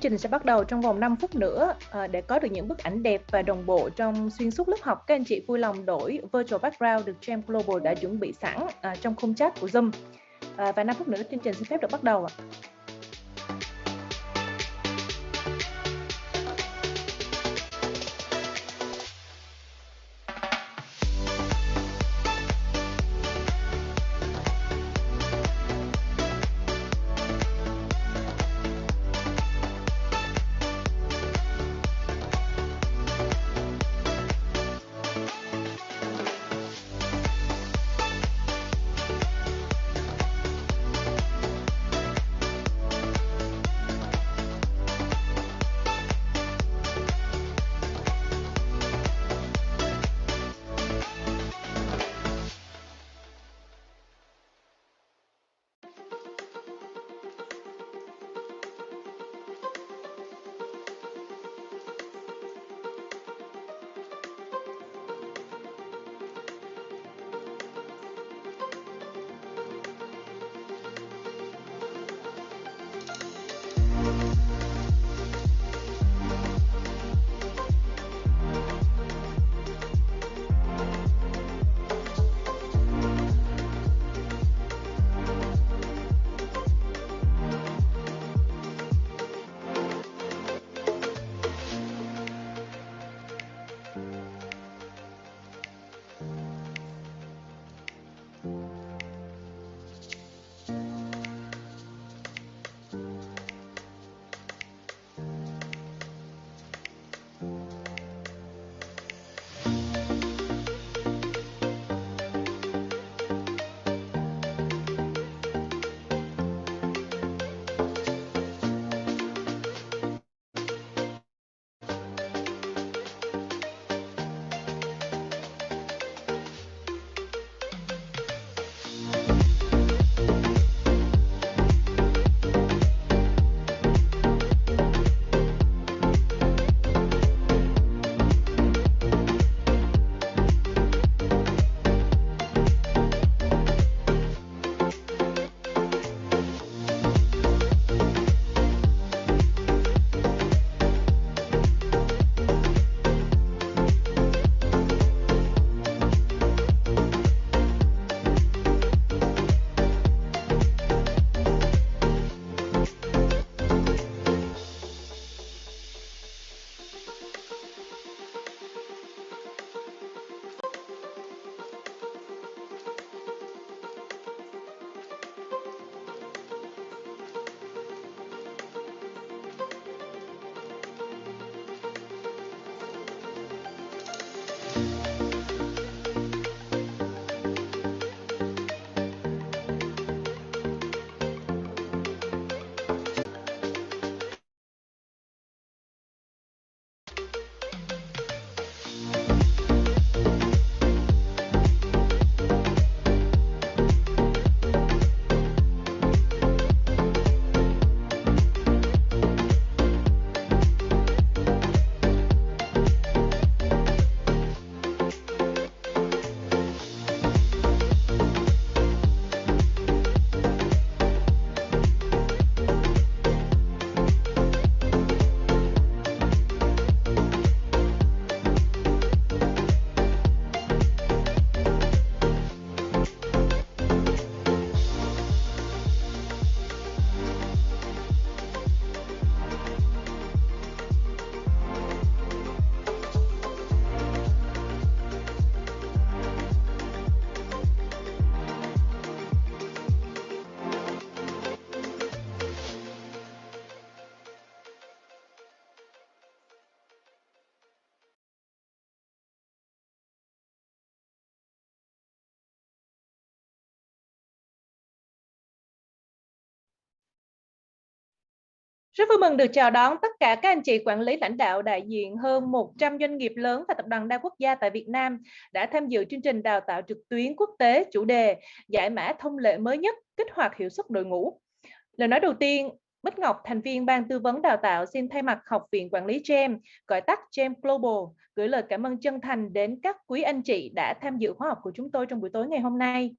Chương trình sẽ bắt đầu trong vòng 5 phút nữa. Để có được những bức ảnh đẹp và đồng bộ trong xuyên suốt lớp học, các anh chị vui lòng đổi virtual background được Jam Global đã chuẩn bị sẵn trong khung chat của Zoom. Và 5 phút nữa chương trình xin phép được bắt đầu ạ. Rất vui mừng được chào đón tất cả các anh chị quản lý lãnh đạo đại diện hơn 100 doanh nghiệp lớn và tập đoàn đa quốc gia tại Việt Nam đã tham dự chương trình đào tạo trực tuyến quốc tế chủ đề giải mã thông lệ mới nhất kích hoạt hiệu suất đội ngũ. Lời nói đầu tiên, Bích Ngọc, thành viên ban tư vấn đào tạo, xin thay mặt Học viện Quản lý Jam, gọi tắt Jam Global, gửi lời cảm ơn chân thành đến các quý anh chị đã tham dự khóa học của chúng tôi trong buổi tối ngày hôm nay.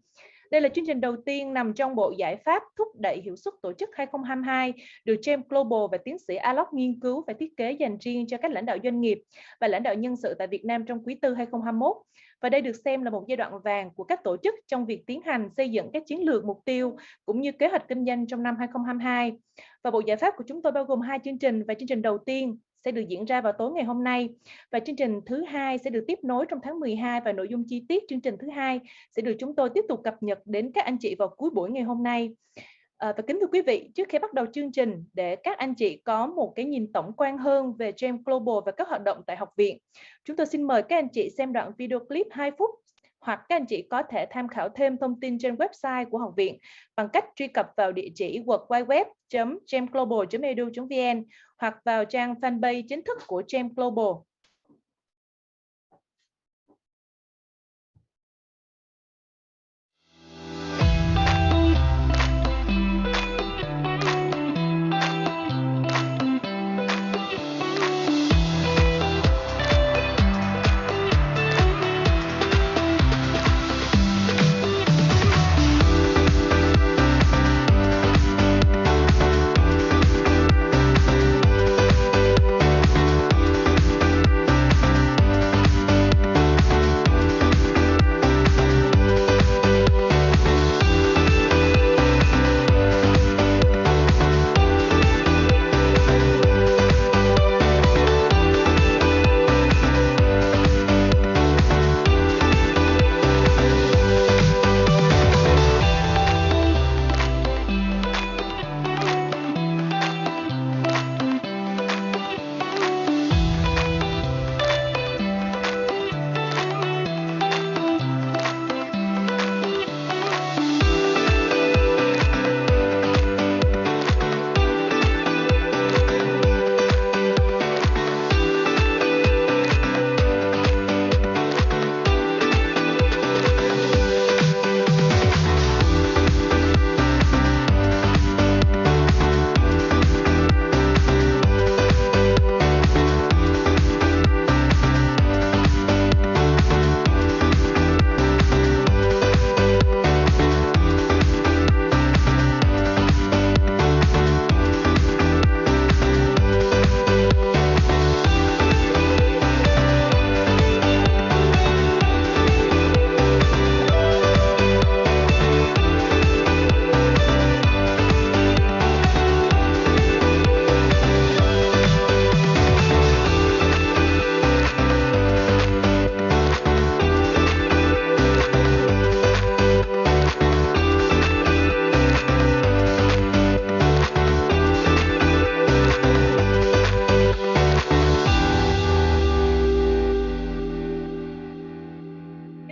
Đây là chương trình đầu tiên nằm trong bộ giải pháp thúc đẩy hiệu suất tổ chức 2022 được James Global và tiến sĩ Alok nghiên cứu và thiết kế dành riêng cho các lãnh đạo doanh nghiệp và lãnh đạo nhân sự tại Việt Nam trong quý 4 2021. Và đây được xem là một giai đoạn vàng của các tổ chức trong việc tiến hành xây dựng các chiến lược, mục tiêu cũng như kế hoạch kinh doanh trong năm 2022. Và bộ giải pháp của chúng tôi bao gồm 2 chương trình, và chương trình đầu tiên sẽ được diễn ra vào tối ngày hôm nay, và chương trình thứ hai sẽ được tiếp nối trong tháng 12, và nội dung chi tiết chương trình thứ hai sẽ được chúng tôi tiếp tục cập nhật đến các anh chị vào cuối buổi ngày hôm nay. Và kính thưa quý vị, trước khi bắt đầu chương trình, để các anh chị có một cái nhìn tổng quan hơn về James Global và các hoạt động tại học viện, chúng tôi xin mời các anh chị xem đoạn video clip 2 phút, hoặc các anh chị có thể tham khảo thêm thông tin trên website của học viện bằng cách truy cập vào địa chỉ worldwideweb.jamesglobal.edu.vn hoặc vào trang fanpage chính thức của James Global.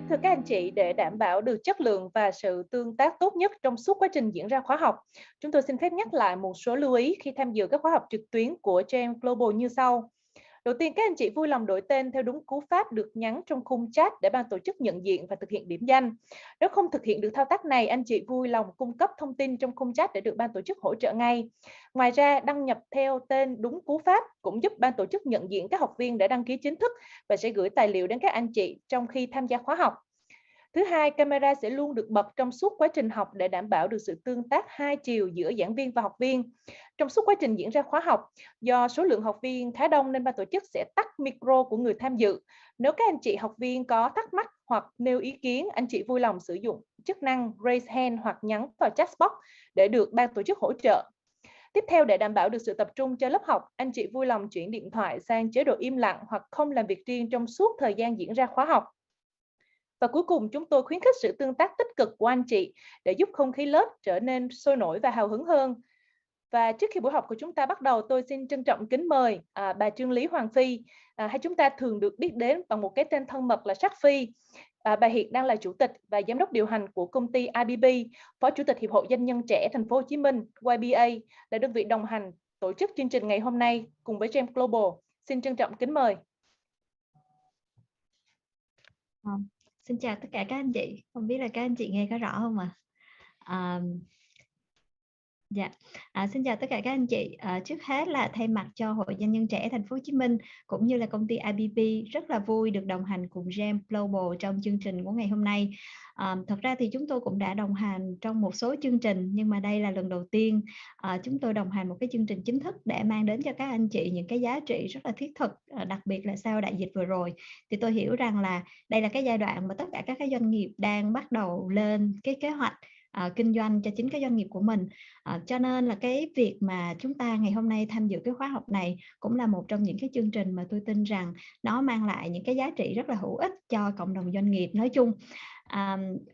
Thưa các anh chị, để đảm bảo được chất lượng và sự tương tác tốt nhất trong suốt quá trình diễn ra khóa học, chúng tôi xin phép nhắc lại một số lưu ý khi tham dự các khóa học trực tuyến của James Global như sau. Đầu tiên, các anh chị vui lòng đổi tên theo đúng cú pháp được nhắn trong khung chat để ban tổ chức nhận diện và thực hiện điểm danh. Nếu không thực hiện được thao tác này, anh chị vui lòng cung cấp thông tin trong khung chat để được ban tổ chức hỗ trợ ngay. Ngoài ra, đăng nhập theo tên đúng cú pháp cũng giúp ban tổ chức nhận diện các học viên đã đăng ký chính thức và sẽ gửi tài liệu đến các anh chị trong khi tham gia khóa học. Thứ hai, camera sẽ luôn được bật trong suốt quá trình học để đảm bảo được sự tương tác hai chiều giữa giảng viên và học viên. Trong suốt quá trình diễn ra khóa học, do số lượng học viên khá đông nên ban tổ chức sẽ tắt micro của người tham dự. Nếu các anh chị học viên có thắc mắc hoặc nêu ý kiến, anh chị vui lòng sử dụng chức năng raise hand hoặc nhắn vào chat box để được ban tổ chức hỗ trợ. Tiếp theo, để đảm bảo được sự tập trung cho lớp học, anh chị vui lòng chuyển điện thoại sang chế độ im lặng hoặc không làm việc riêng trong suốt thời gian diễn ra khóa học. Và cuối cùng, chúng tôi khuyến khích sự tương tác tích cực của anh chị để giúp không khí lớp trở nên sôi nổi và hào hứng hơn. Và trước khi buổi học của chúng ta bắt đầu, tôi xin trân trọng kính mời bà Trương Lý Hoàng Phi, hay chúng ta thường được biết đến bằng một cái tên thân mật là Sắc Phi. Bà hiện đang là chủ tịch và giám đốc điều hành của công ty IBB, phó chủ tịch Hiệp hội Doanh nhân trẻ Thành phố Hồ Chí Minh YBA, là đơn vị đồng hành tổ chức chương trình ngày hôm nay cùng với James Global. Xin trân trọng kính mời. Xin chào tất cả các anh chị. Không biết là các anh chị nghe có rõ không ạ? Dạ, xin chào tất cả các anh chị. Trước hết là thay mặt cho Hội Doanh nhân trẻ Thành phố Hồ Chí Minh cũng như là công ty IBP rất là vui được đồng hành cùng GEM Global trong chương trình của ngày hôm nay. Thật ra thì chúng tôi cũng đã đồng hành trong một số chương trình, nhưng mà đây là lần đầu tiên chúng tôi đồng hành một cái chương trình chính thức để mang đến cho các anh chị những cái giá trị rất là thiết thực, đặc biệt là sau đại dịch vừa rồi. Thì tôi hiểu rằng là đây là cái giai đoạn mà tất cả các cái doanh nghiệp đang bắt đầu lên cái kế hoạch kinh doanh cho chính cái doanh nghiệp của mình. Cho nên là cái việc mà chúng ta ngày hôm nay tham dự cái khóa học này cũng là một trong những cái chương trình mà tôi tin rằng nó mang lại những cái giá trị rất là hữu ích cho cộng đồng doanh nghiệp nói chung.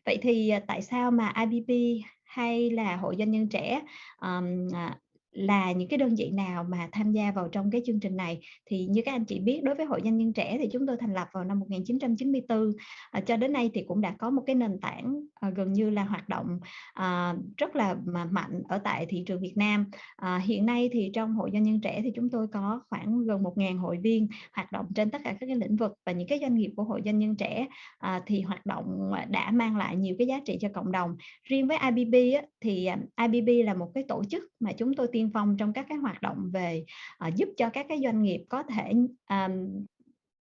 Vậy thì tại sao mà IBP hay là Hội Doanh nhân trẻ là những cái đơn vị nào mà tham gia vào trong cái chương trình này? Thì như các anh chị biết, đối với Hội Doanh nhân trẻ thì chúng tôi thành lập vào năm 1994. Cho đến nay thì cũng đã có một cái nền tảng gần như là hoạt động rất là mạnh ở tại thị trường Việt Nam. Hiện nay thì trong Hội Doanh nhân trẻ thì chúng tôi có khoảng gần 1.000 hội viên hoạt động trên tất cả các cái lĩnh vực, và những cái doanh nghiệp của Hội Doanh nhân trẻ thì hoạt động đã mang lại nhiều cái giá trị cho cộng đồng. Riêng với IBP thì IBP là một cái tổ chức mà chúng tôi tiên phong trong các cái hoạt động về giúp cho các cái doanh nghiệp có thể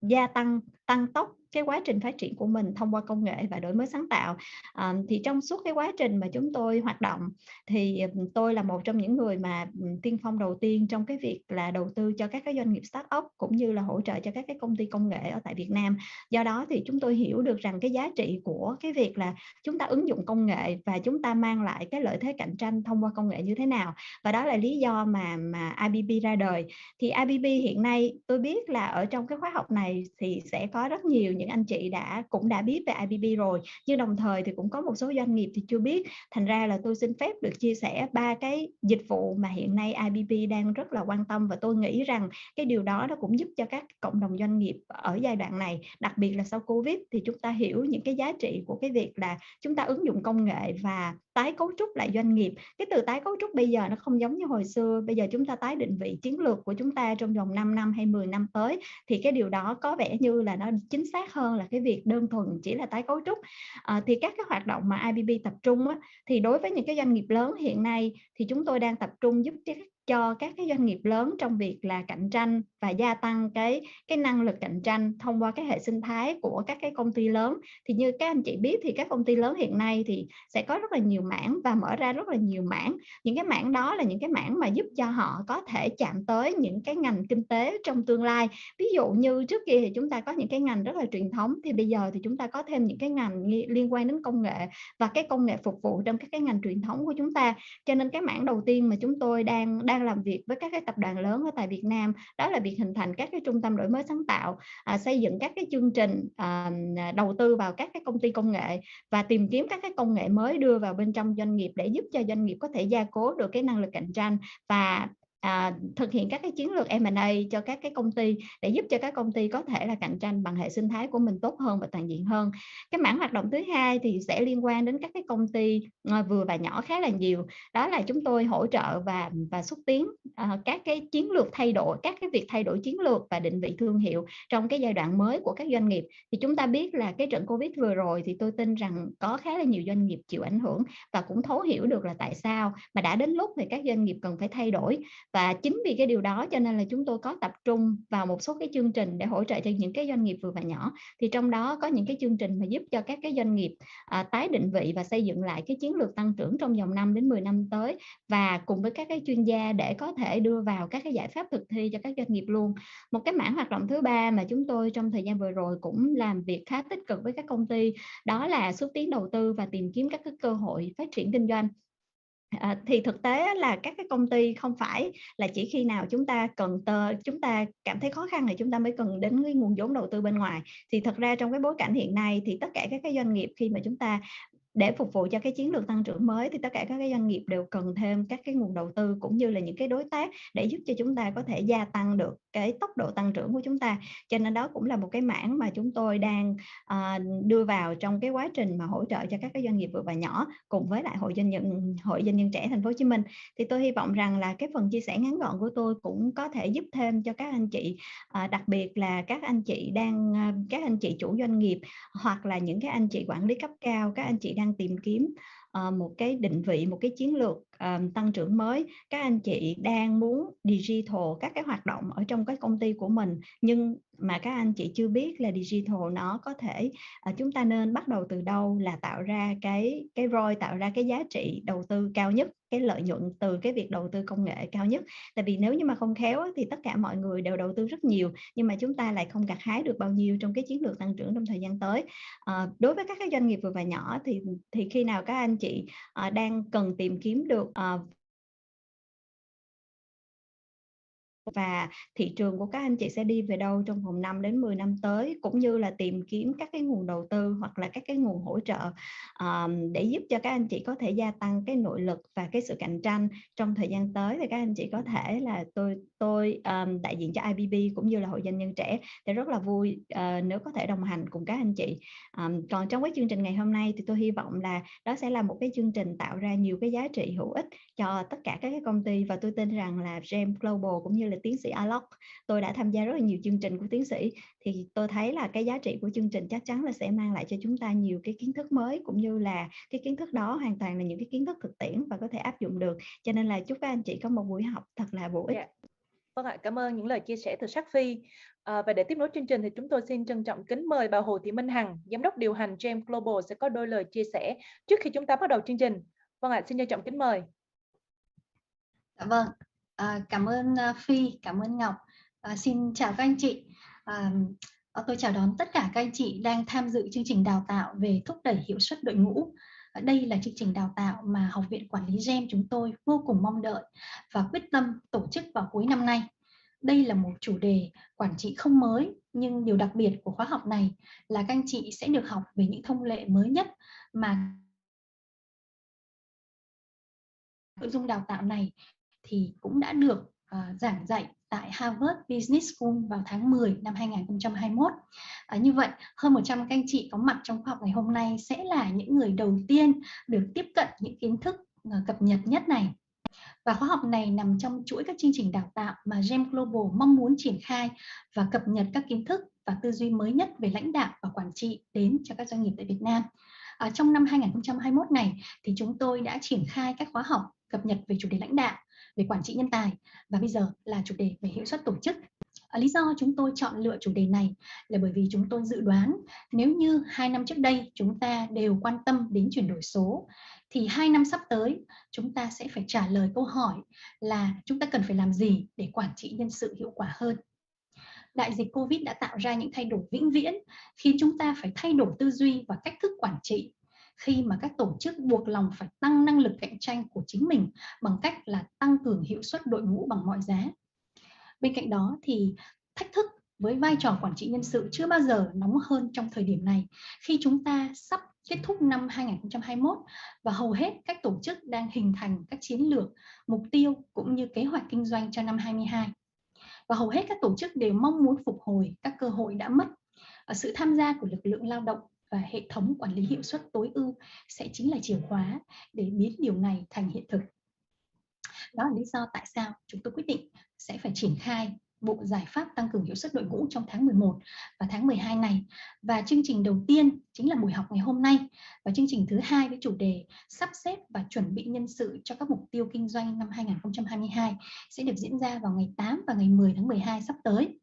gia tăng tốc cái quá trình phát triển của mình thông qua công nghệ và đổi mới sáng tạo. Thì trong suốt cái quá trình mà chúng tôi hoạt động thì tôi là một trong những người mà tiên phong đầu tiên trong cái việc là đầu tư cho các cái doanh nghiệp start-up cũng như là hỗ trợ cho các cái công ty công nghệ ở tại Việt Nam. Do đó thì chúng tôi hiểu được rằng cái giá trị của cái việc là chúng ta ứng dụng công nghệ và chúng ta mang lại cái lợi thế cạnh tranh thông qua công nghệ như thế nào. Và đó là lý do mà IBP ra đời. Thì IBP hiện nay tôi biết là ở trong cái khóa học này thì sẽ có rất nhiều những anh chị cũng đã biết về IBP rồi, nhưng đồng thời thì cũng có một số doanh nghiệp thì chưa biết. Thành ra là tôi xin phép được chia sẻ 3 cái dịch vụ mà hiện nay IBP đang rất là quan tâm, và tôi nghĩ rằng cái điều đó nó cũng giúp cho các cộng đồng doanh nghiệp ở giai đoạn này, đặc biệt là sau Covid, thì chúng ta hiểu những cái giá trị của cái việc là chúng ta ứng dụng công nghệ và tái cấu trúc lại doanh nghiệp. Cái từ tái cấu trúc bây giờ nó không giống như hồi xưa. Bây giờ chúng ta tái định vị chiến lược của chúng ta trong vòng 5 năm hay 10 năm tới, thì cái điều đó có vẻ như là nó chính xác hơn là cái việc đơn thuần chỉ là tái cấu trúc. Thì các cái hoạt động mà IBP tập trung thì đối với những cái doanh nghiệp lớn hiện nay thì chúng tôi đang tập trung giúp cho các cái doanh nghiệp lớn trong việc là cạnh tranh và gia tăng cái năng lực cạnh tranh thông qua cái hệ sinh thái của các cái công ty lớn. Thì như các anh chị biết thì các công ty lớn hiện nay thì sẽ có rất là nhiều mảng và mở ra rất là nhiều mảng. Những cái mảng đó là những cái mảng mà giúp cho họ có thể chạm tới những cái ngành kinh tế trong tương lai. Ví dụ như trước kia thì chúng ta có những cái ngành rất là truyền thống, thì bây giờ thì chúng ta có thêm những cái ngành liên quan đến công nghệ và cái công nghệ phục vụ trong các cái ngành truyền thống của chúng ta. Cho nên cái mảng đầu tiên mà chúng tôi đang làm việc với các cái tập đoàn lớn ở tại Việt Nam đó là việc hình thành các cái trung tâm đổi mới sáng tạo, xây dựng các cái chương trình đầu tư vào các cái công ty công nghệ và tìm kiếm các cái công nghệ mới đưa vào bên trong doanh nghiệp để giúp cho doanh nghiệp có thể gia cố được cái năng lực cạnh tranh và thực hiện các cái chiến lược M&A cho các cái công ty để giúp cho các công ty có thể là cạnh tranh bằng hệ sinh thái của mình tốt hơn và toàn diện hơn. Cái mảng hoạt động thứ hai thì sẽ liên quan đến các cái công ty vừa và nhỏ khá là nhiều. Đó là chúng tôi hỗ trợ và xúc tiến các cái chiến lược các cái việc thay đổi chiến lược và định vị thương hiệu trong cái giai đoạn mới của các doanh nghiệp. Thì chúng ta biết là cái trận Covid vừa rồi thì tôi tin rằng có khá là nhiều doanh nghiệp chịu ảnh hưởng và cũng thấu hiểu được là tại sao mà đã đến lúc thì các doanh nghiệp cần phải thay đổi. Và chính vì cái điều đó cho nên là chúng tôi có tập trung vào một số cái chương trình để hỗ trợ cho những cái doanh nghiệp vừa và nhỏ. Thì trong đó có những cái chương trình mà giúp cho các cái doanh nghiệp tái định vị và xây dựng lại cái chiến lược tăng trưởng trong vòng 5 đến 10 năm tới, và cùng với các cái chuyên gia để có thể đưa vào các cái giải pháp thực thi cho các doanh nghiệp luôn. Một cái mảng hoạt động thứ ba mà chúng tôi trong thời gian vừa rồi cũng làm việc khá tích cực với các công ty, đó là xúc tiến đầu tư và tìm kiếm các cái cơ hội phát triển kinh doanh. Thì thực tế là các cái công ty không phải là chỉ khi nào chúng ta cảm thấy khó khăn thì chúng ta mới cần đến cái nguồn vốn đầu tư bên ngoài. Thì thật ra trong cái bối cảnh hiện nay thì tất cả các cái doanh nghiệp khi mà chúng ta để phục vụ cho cái chiến lược tăng trưởng mới thì tất cả các cái doanh nghiệp đều cần thêm các cái nguồn đầu tư cũng như là những cái đối tác để giúp cho chúng ta có thể gia tăng được cái tốc độ tăng trưởng của chúng ta. Cho nên đó cũng là một cái mảng mà chúng tôi đang đưa vào trong cái quá trình mà hỗ trợ cho các cái doanh nghiệp vừa và nhỏ cùng với lại Hội Doanh nhân trẻ Thành phố Hồ Chí Minh. Thì tôi hy vọng rằng là cái phần chia sẻ ngắn gọn của tôi cũng có thể giúp thêm cho các anh chị, đặc biệt là các anh chị chủ doanh nghiệp hoặc là những cái anh chị quản lý cấp cao, các anh chị đang tìm kiếm một cái định vị, một cái chiến lược tăng trưởng mới. Các anh chị đang muốn digital các cái hoạt động ở trong cái công ty của mình, nhưng mà các anh chị chưa biết là digital nó có thể chúng ta nên bắt đầu từ đâu là tạo ra cái ROI, tạo ra cái giá trị đầu tư cao nhất, cái lợi nhuận từ cái việc đầu tư công nghệ cao nhất. Tại vì nếu như mà không khéo thì tất cả mọi người đều đầu tư rất nhiều, nhưng mà chúng ta lại không gặt hái được bao nhiêu trong cái chiến lược tăng trưởng trong thời gian tới. Đối với các cái doanh nghiệp vừa và nhỏ thì khi nào các anh chị đang cần tìm kiếm được và thị trường của các anh chị sẽ đi về đâu trong vòng 5 đến 10 năm tới, cũng như là tìm kiếm các cái nguồn đầu tư hoặc là các cái nguồn hỗ trợ để giúp cho các anh chị có thể gia tăng cái nội lực và cái sự cạnh tranh trong thời gian tới. Thì các anh chị có thể là tôi đại diện cho IBB cũng như là Hội Doanh nhân trẻ thì rất là vui nếu có thể đồng hành cùng các anh chị. Còn trong cái chương trình ngày hôm nay thì tôi hy vọng là đó sẽ là một cái chương trình tạo ra nhiều cái giá trị hữu ích cho tất cả các cái công ty, và tôi tin rằng là GEM Global cũng như là tiến sĩ Alok, tôi đã tham gia rất là nhiều chương trình của tiến sĩ, thì tôi thấy là cái giá trị của chương trình chắc chắn là sẽ mang lại cho chúng ta nhiều cái kiến thức mới, cũng như là cái kiến thức đó hoàn toàn là những cái kiến thức thực tiễn và có thể áp dụng được. Cho nên là chúc các anh chị có một buổi học thật là bổ ích. Vâng ạ, cảm ơn những lời chia sẻ từ Sắc Phi. Và để tiếp nối chương trình thì chúng tôi xin trân trọng kính mời bà Hồ Thị Minh Hằng, Giám đốc điều hành GEM Global sẽ có đôi lời chia sẻ trước khi chúng ta bắt đầu chương trình. Vâng ạ, xin trân trọng kính mời. Vâng, cảm ơn Phi, cảm ơn Ngọc. Xin chào các anh chị. Tôi chào đón tất cả các anh chị đang tham dự chương trình đào tạo về thúc đẩy hiệu suất đội ngũ. Đây là chương trình đào tạo mà Học viện Quản lý GEM chúng tôi vô cùng mong đợi và quyết tâm tổ chức vào cuối năm nay. Đây là một chủ đề quản trị không mới, nhưng điều đặc biệt của khóa học này là các anh chị sẽ được học về những thông lệ mới nhất mà nội dung đào tạo này thì cũng đã được giảng dạy tại Harvard Business School vào tháng 10 năm 2021. Như vậy, hơn 100 các anh chị có mặt trong khóa học ngày hôm nay sẽ là những người đầu tiên được tiếp cận những kiến thức cập nhật nhất này. Và khóa học này nằm trong chuỗi các chương trình đào tạo mà GEM Global mong muốn triển khai và cập nhật các kiến thức và tư duy mới nhất về lãnh đạo và quản trị đến cho các doanh nghiệp tại Việt Nam. Trong năm 2021 này thì chúng tôi đã triển khai các khóa học cập nhật về chủ đề lãnh đạo, về quản trị nhân tài, và bây giờ là chủ đề về hiệu suất tổ chức. Lý do chúng tôi chọn lựa chủ đề này là bởi vì chúng tôi dự đoán nếu như 2 năm trước đây chúng ta đều quan tâm đến chuyển đổi số, thì 2 năm sắp tới chúng ta sẽ phải trả lời câu hỏi là chúng ta cần phải làm gì để quản trị nhân sự hiệu quả hơn. Đại dịch Covid đã tạo ra những thay đổi vĩnh viễn, khiến chúng ta phải thay đổi tư duy và cách thức quản trị, khi mà các tổ chức buộc lòng phải tăng năng lực cạnh tranh của chính mình bằng cách là tăng cường hiệu suất đội ngũ bằng mọi giá. Bên cạnh đó thì thách thức với vai trò quản trị nhân sự chưa bao giờ nóng hơn trong thời điểm này, khi chúng ta sắp kết thúc năm 2021 và hầu hết các tổ chức đang hình thành các chiến lược, mục tiêu cũng như kế hoạch kinh doanh cho năm 2022. Và hầu hết các tổ chức đều mong muốn phục hồi các cơ hội đã mất. Sự tham gia của lực lượng lao động và hệ thống quản lý hiệu suất tối ưu sẽ chính là chìa khóa để biến điều này thành hiện thực. Đó là lý do tại sao chúng tôi quyết định sẽ phải triển khai bộ giải pháp tăng cường hiệu suất đội ngũ trong tháng 11 và tháng 12 này. Và chương trình đầu tiên chính là buổi học ngày hôm nay, và chương trình thứ hai với chủ đề sắp xếp và chuẩn bị nhân sự cho các mục tiêu kinh doanh năm 2022 sẽ được diễn ra vào ngày 8 và ngày 10 tháng 12 sắp tới.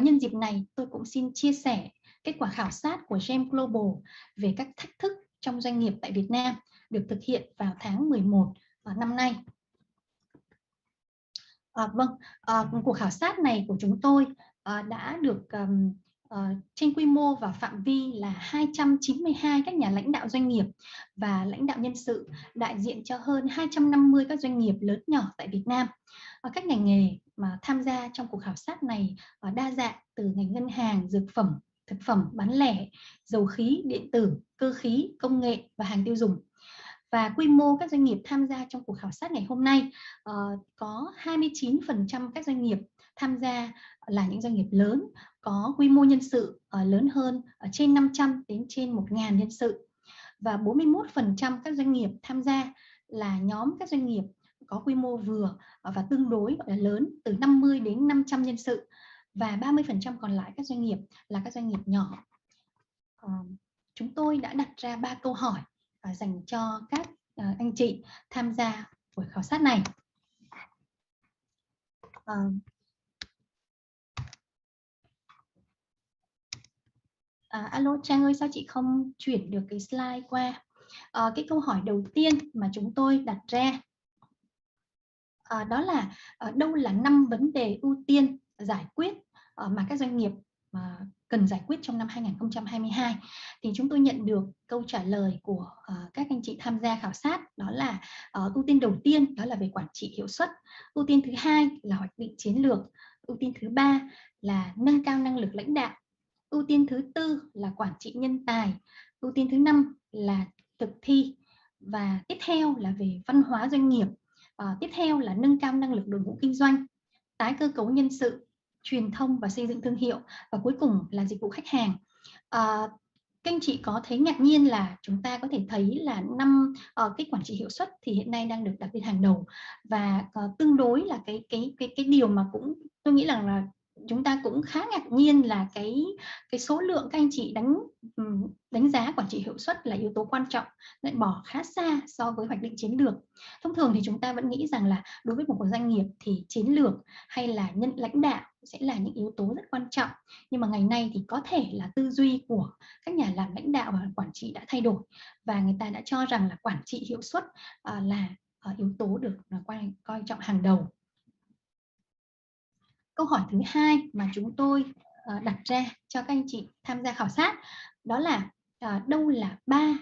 Nhân dịp này tôi cũng xin chia sẻ kết quả khảo sát của GEM Global về các thách thức trong doanh nghiệp tại Việt Nam được thực hiện vào tháng 11 năm nay. Cuộc khảo sát này của chúng tôi đã được trên quy mô và phạm vi là 292 các nhà lãnh đạo doanh nghiệp và lãnh đạo nhân sự đại diện cho hơn 250 các doanh nghiệp lớn nhỏ tại Việt Nam. Các ngành nghề mà tham gia trong cuộc khảo sát này đa dạng, từ ngành ngân hàng, dược phẩm, thực phẩm, bán lẻ, dầu khí, điện tử, cơ khí, công nghệ và hàng tiêu dùng. Và quy mô các doanh nghiệp tham gia trong cuộc khảo sát ngày hôm nay có 29% các doanh nghiệp tham gia là những doanh nghiệp lớn, có quy mô nhân sự lớn hơn trên 500 đến trên 1.000 nhân sự. Và 41% các doanh nghiệp tham gia là nhóm các doanh nghiệp có quy mô vừa và tương đối gọi là lớn, từ 50 đến 500 nhân sự. Và 30% còn lại các doanh nghiệp là các doanh nghiệp nhỏ. Chúng tôi đã đặt ra 3 câu hỏi dành cho các anh chị tham gia buổi khảo sát này. Alo Trang ơi, sao chị không chuyển được cái slide qua? Cái câu hỏi đầu tiên mà chúng tôi đặt ra đó là đâu là 5 vấn đề ưu tiên giải quyết mà các doanh nghiệp cần giải quyết trong năm 2022. Thì chúng tôi nhận được câu trả lời của các anh chị tham gia khảo sát, đó là ưu tiên đầu tiên đó là về quản trị hiệu suất, ưu tiên thứ hai là hoạch định chiến lược, ưu tiên thứ ba là nâng cao năng lực lãnh đạo, ưu tiên thứ tư là quản trị nhân tài, ưu tiên thứ năm là thực thi, và tiếp theo là về văn hóa doanh nghiệp, tiếp theo là nâng cao năng lực đội ngũ kinh doanh, tái cơ cấu nhân sự, truyền thông và xây dựng thương hiệu, và cuối cùng là dịch vụ khách hàng. Các anh chị có thấy ngạc nhiên là chúng ta có thể thấy là cái quản trị hiệu suất thì hiện nay đang được đặt lên hàng đầu, và tương đối là cái điều mà cũng tôi nghĩ là chúng ta cũng khá ngạc nhiên là cái số lượng các anh chị đánh giá quản trị hiệu suất là yếu tố quan trọng lại bỏ khá xa so với hoạch định chiến lược. Thông thường thì chúng ta vẫn nghĩ rằng là đối với một doanh nghiệp thì chiến lược hay là lãnh đạo sẽ là những yếu tố rất quan trọng, nhưng mà ngày nay thì có thể là tư duy của các nhà làm lãnh đạo và quản trị đã thay đổi, và người ta đã cho rằng là quản trị hiệu suất là yếu tố được coi trọng hàng đầu. Câu hỏi thứ hai mà chúng tôi đặt ra cho các anh chị tham gia khảo sát đó là đâu là 3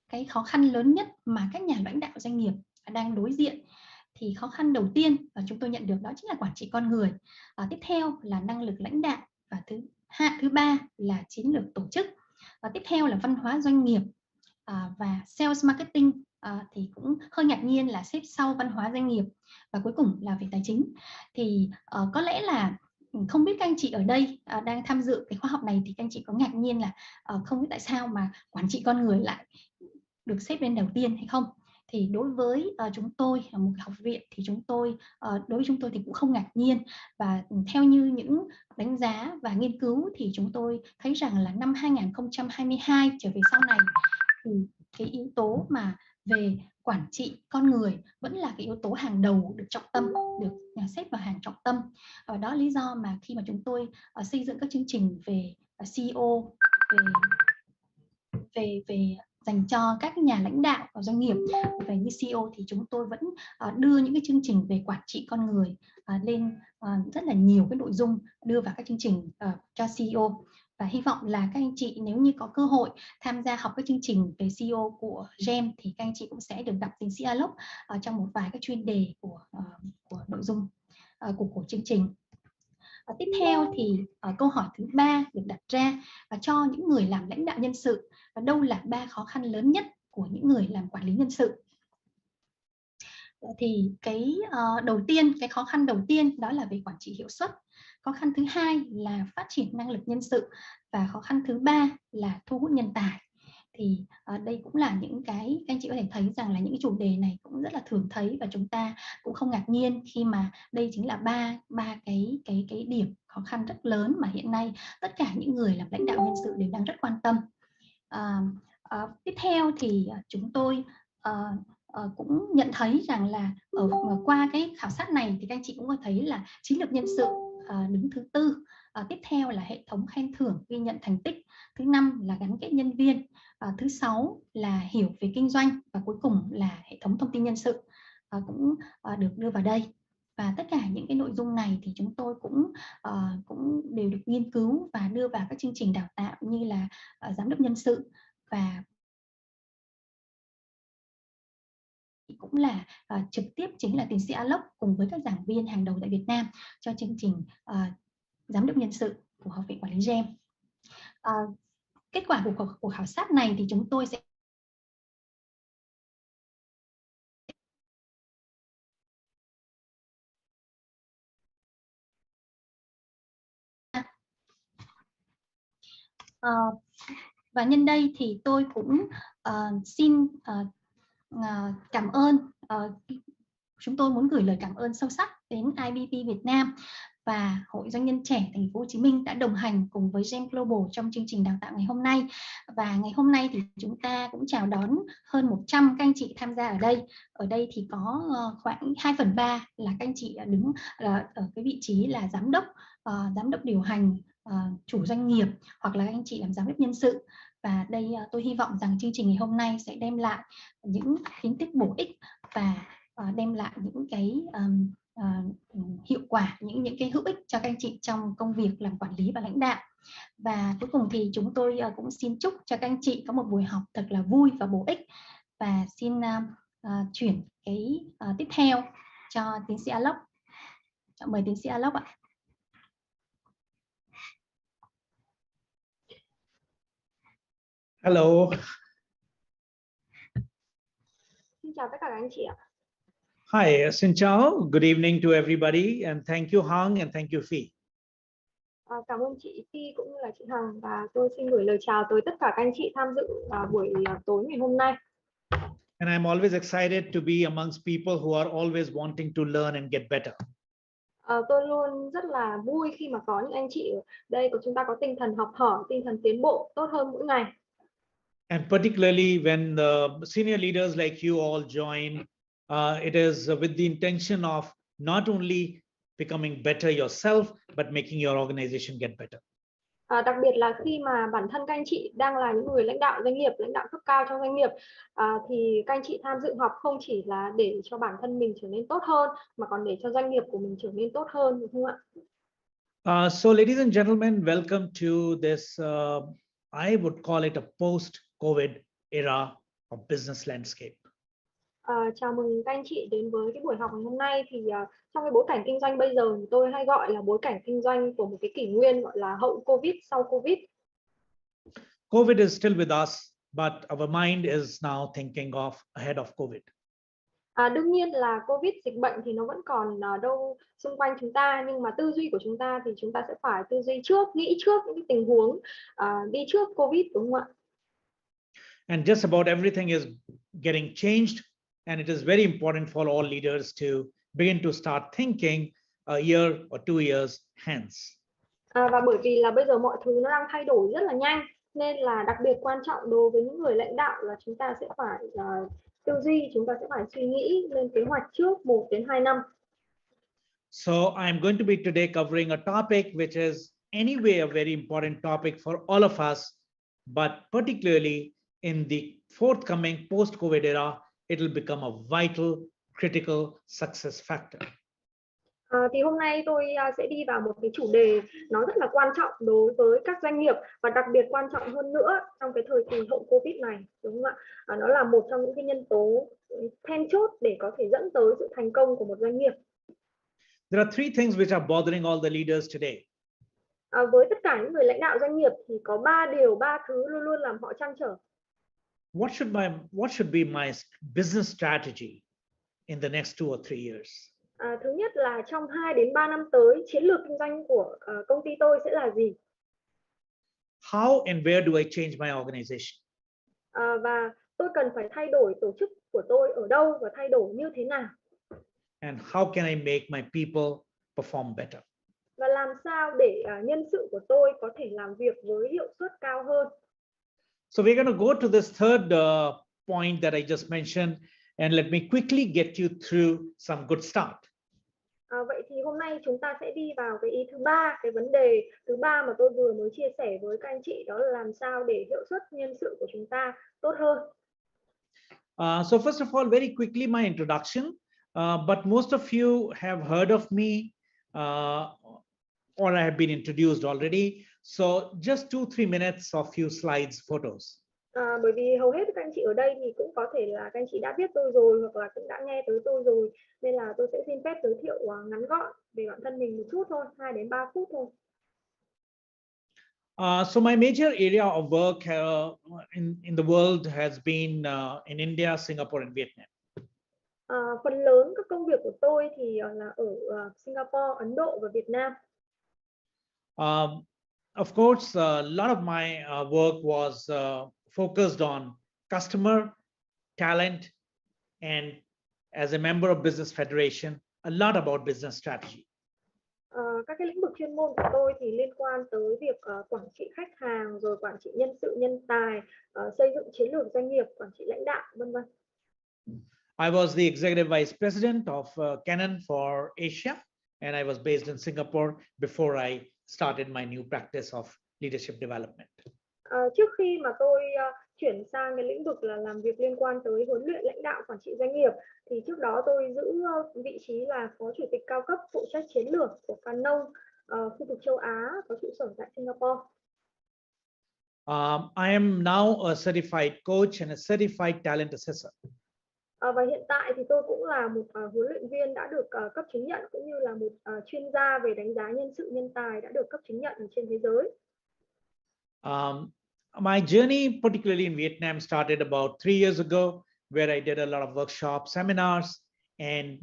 cái khó khăn lớn nhất mà các nhà lãnh đạo doanh nghiệp đang đối diện. Thì khó khăn đầu tiên chúng tôi nhận được đó chính là quản trị con người, tiếp theo là năng lực lãnh đạo, và thứ ba là chiến lược tổ chức, và tiếp theo là văn hóa doanh nghiệp, và sales marketing thì cũng hơi ngạc nhiên là xếp sau văn hóa doanh nghiệp, và cuối cùng là về tài chính. Thì có lẽ là không biết các anh chị ở đây đang tham dự cái khóa học này thì các anh chị có ngạc nhiên là không biết tại sao mà quản trị con người lại được xếp lên đầu tiên hay không. Thì đối với chúng tôi là một học viện thì đối với chúng tôi thì cũng không ngạc nhiên, và theo như những đánh giá và nghiên cứu thì chúng tôi thấy rằng là năm 2022 trở về sau này thì cái yếu tố mà về quản trị con người vẫn là cái yếu tố hàng đầu được trọng tâm, được xếp vào hàng trọng tâm. Đó là lý do mà khi mà chúng tôi xây dựng các chương trình về CEO, về dành cho các nhà lãnh đạo và doanh nghiệp về như CEO, thì chúng tôi vẫn đưa những cái chương trình về quản trị con người lên rất là nhiều cái nội dung đưa vào các chương trình cho CEO. Và hy vọng là các anh chị nếu như có cơ hội tham gia học các chương trình về CEO của GEM thì các anh chị cũng sẽ được gặp tiến sĩ Alok trong một vài các chuyên đề của nội dung của chương trình. Tiếp theo thì câu hỏi thứ ba được đặt ra cho những người làm lãnh đạo nhân sự, và đâu là 3 khó khăn lớn nhất của những người làm quản lý nhân sự. Thì cái khó khăn đầu tiên đó là về quản trị hiệu suất, khó khăn thứ hai là phát triển năng lực nhân sự, và khó khăn thứ ba là thu hút nhân tài. Thì đây cũng là những cái anh chị có thể thấy rằng là những chủ đề này cũng rất là thường thấy, và chúng ta cũng không ngạc nhiên khi mà đây chính là ba cái điểm khó khăn rất lớn mà hiện nay tất cả những người làm lãnh đạo nhân sự đều đang rất quan tâm. Tiếp theo thì chúng tôi cũng nhận thấy rằng là qua cái khảo sát này thì các anh chị cũng có thấy là chiến lược nhân sự đứng thứ tư, tiếp theo là hệ thống khen thưởng ghi nhận thành tích, thứ năm là gắn kết nhân viên, thứ sáu là hiểu về kinh doanh, và cuối cùng là hệ thống thông tin nhân sự cũng được đưa vào đây. Và tất cả những cái nội dung này thì chúng tôi cũng đều được nghiên cứu và đưa vào các chương trình đào tạo như là giám đốc nhân sự, và cũng là trực tiếp chính là tiến sĩ Alok cùng với các giảng viên hàng đầu tại Việt Nam cho chương trình giám đốc nhân sự của Học viện Quản lý GEM. Kết quả của cuộc khảo sát này thì chúng tôi sẽ và nhân đây thì tôi cũng xin cảm ơn, chúng tôi muốn gửi lời cảm ơn sâu sắc đến IBP Việt Nam và Hội Doanh nhân trẻ Thành phố Hồ Chí Minh đã đồng hành cùng với GEM Global trong chương trình đào tạo ngày hôm nay. Và ngày hôm nay thì chúng ta cũng chào đón hơn 100 các anh chị tham gia ở đây. Ở đây thì có khoảng 2/3 là các anh chị đứng ở cái vị trí là giám đốc điều hành, chủ doanh nghiệp, hoặc là anh chị làm giám đốc nhân sự. Và đây tôi hy vọng rằng chương trình ngày hôm nay sẽ đem lại những kiến thức bổ ích và đem lại những cái hiệu quả, những cái hữu ích cho các anh chị trong công việc làm quản lý và lãnh đạo. Và cuối cùng thì chúng tôi cũng xin chúc cho các anh chị có một buổi học thật là vui và bổ ích. Và xin chuyển cái tiếp theo cho tiến sĩ Alok. Mời tiến sĩ Alok ạ. Hello. Xin chào tất cả các anh chị ạ. Hi, xin chào. Good evening to everybody, and thank you Hằng and thank you Phi. Cảm ơn chị Phi cũng như là chị Hằng, và tôi xin gửi lời chào tới tất cả các anh chị tham dự buổi tối ngày hôm nay. And I'm always excited to be amongst people who are always wanting to learn and get better. Tôi luôn rất là vui khi mà có những anh chị ở đây của chúng ta có tinh thần học hỏi, tinh thần tiến bộ tốt hơn mỗi ngày. And particularly when the senior leaders like you all join, it is with the intention of not only becoming better yourself, but making your organization get better. Đặc biệt là khi mà bản thân các anh chị đang là những người lãnh đạo doanh nghiệp, lãnh đạo cấp cao trong doanh nghiệp, thì các anh chị tham dự học không chỉ là để cho bản thân mình trở nên tốt hơn, mà còn để cho doanh nghiệp của mình trở nên tốt hơn, đúng không ạ? So ladies and gentlemen, welcome to this, I would call it a post-COVID era of business landscape. Chào mừng các anh chị đến với cái buổi học ngày hôm nay. Thì trong cái bối cảnh kinh doanh bây giờ thì tôi hay gọi là bối cảnh kinh doanh của một cái kỷ nguyên gọi là hậu Covid, sau Covid. COVID is still with us, but our mind is now thinking of ahead of COVID. Đương nhiên là Covid, dịch bệnh thì nó vẫn còn đâu xung quanh chúng ta, nhưng mà tư duy của chúng ta thì chúng ta sẽ phải tư duy trước, nghĩ trước những cái tình huống đi trước Covid, đúng không ạ? And just about everything is getting changed, and it is very important for all leaders to begin to start thinking a year or 2 years hence. Và bởi vì là bây giờ mọi thứ nó đang thay đổi rất là nhanh, nên là đặc biệt quan trọng đối với những người lãnh đạo là chúng ta sẽ phải tư duy, chúng ta sẽ phải suy nghĩ lên kế hoạch trước 1 đến 2 năm. So I'm going to be today covering a topic which is anyway a very important topic for all of us, but particularly in the forthcoming post-COVID era, it will become a vital, critical success factor. Thì hôm nay tôi sẽ đi vào một cái chủ đề nó rất là quan trọng đối với các doanh nghiệp, và đặc biệt quan trọng hơn nữa trong cái thời kỳ hậu Covid này, đúng không ạ? Nó là một trong những cái nhân tố then chốt để có thể dẫn tới sự thành công của một doanh nghiệp. There are 3 things which are bothering all the leaders today. Với tất cả những người lãnh đạo doanh nghiệp thì có 3 thứ luôn luôn làm họ trăn trở. What should be my business strategy in the next 2 or 3 years? Thứ nhất là trong 2 đến 3 năm tới, chiến lược kinh doanh của công ty tôi sẽ là gì? How and where do I change my organization? Và tôi cần phải thay đổi tổ chức của tôi ở đâu và thay đổi như thế nào? And how can I make my people perform better? Và làm sao để nhân sự của tôi có thể làm việc với hiệu suất cao hơn? So we're going to go to this third point that I just mentioned, and let me quickly get you through some good start. Vậy thì hôm nay chúng ta sẽ đi vào cái ý thứ ba, cái vấn đề thứ ba mà tôi vừa mới chia sẻ với các anh chị, đó là làm sao để hiệu suất nhân sự của chúng ta tốt hơn. So first of all, very quickly my introduction, but most of you have heard of me or I have been introduced already. So just 2-3 minutes of few slides, photos. Bởi vì hầu hết các anh chị ở đây thì cũng có thể là các anh chị đã biết tôi rồi, hoặc là cũng đã nghe tới tôi rồi, nên là tôi sẽ xin phép giới thiệu ngắn gọn về bản thân mình một chút thôi, 2 đến 3 phút thôi. So my major area of work in the world has been in India, Singapore, and Vietnam. Phần lớn các công việc của tôi thì là ở Singapore, Ấn Độ và Việt Nam. Of course, a lot of my work was focused on customer, talent, and as a member of Business Federation, a lot about business strategy. Các cái lĩnh vực chuyên môn của tôi thì liên quan tới việc quản trị khách hàng, rồi quản trị nhân sự nhân tài, xây dựng chiến lược doanh nghiệp, quản trị lãnh đạo, vân vân. I was the executive vice president of Canon for Asia, and I was based in Singapore before I started my new practice of leadership development. Trước khi mà tôi chuyển sang cái lĩnh vực là làm việc liên quan tới huấn luyện lãnh đạo quản trị doanh nghiệp, thì trước đó tôi giữ vị trí là phó chủ tịch cao cấp phụ trách chiến lược của Canon khu vực châu Á, có trụ sở tại Singapore. I am now a certified coach and a certified talent assessor. Và hiện tại thì tôi cũng là một huấn luyện viên đã được cấp chứng nhận, cũng như là một chuyên gia về đánh giá nhân sự nhân tài đã được cấp chứng nhận trên thế giới. My journey, particularly in Vietnam, started about 3 years ago, where I did a lot of workshops, seminars, and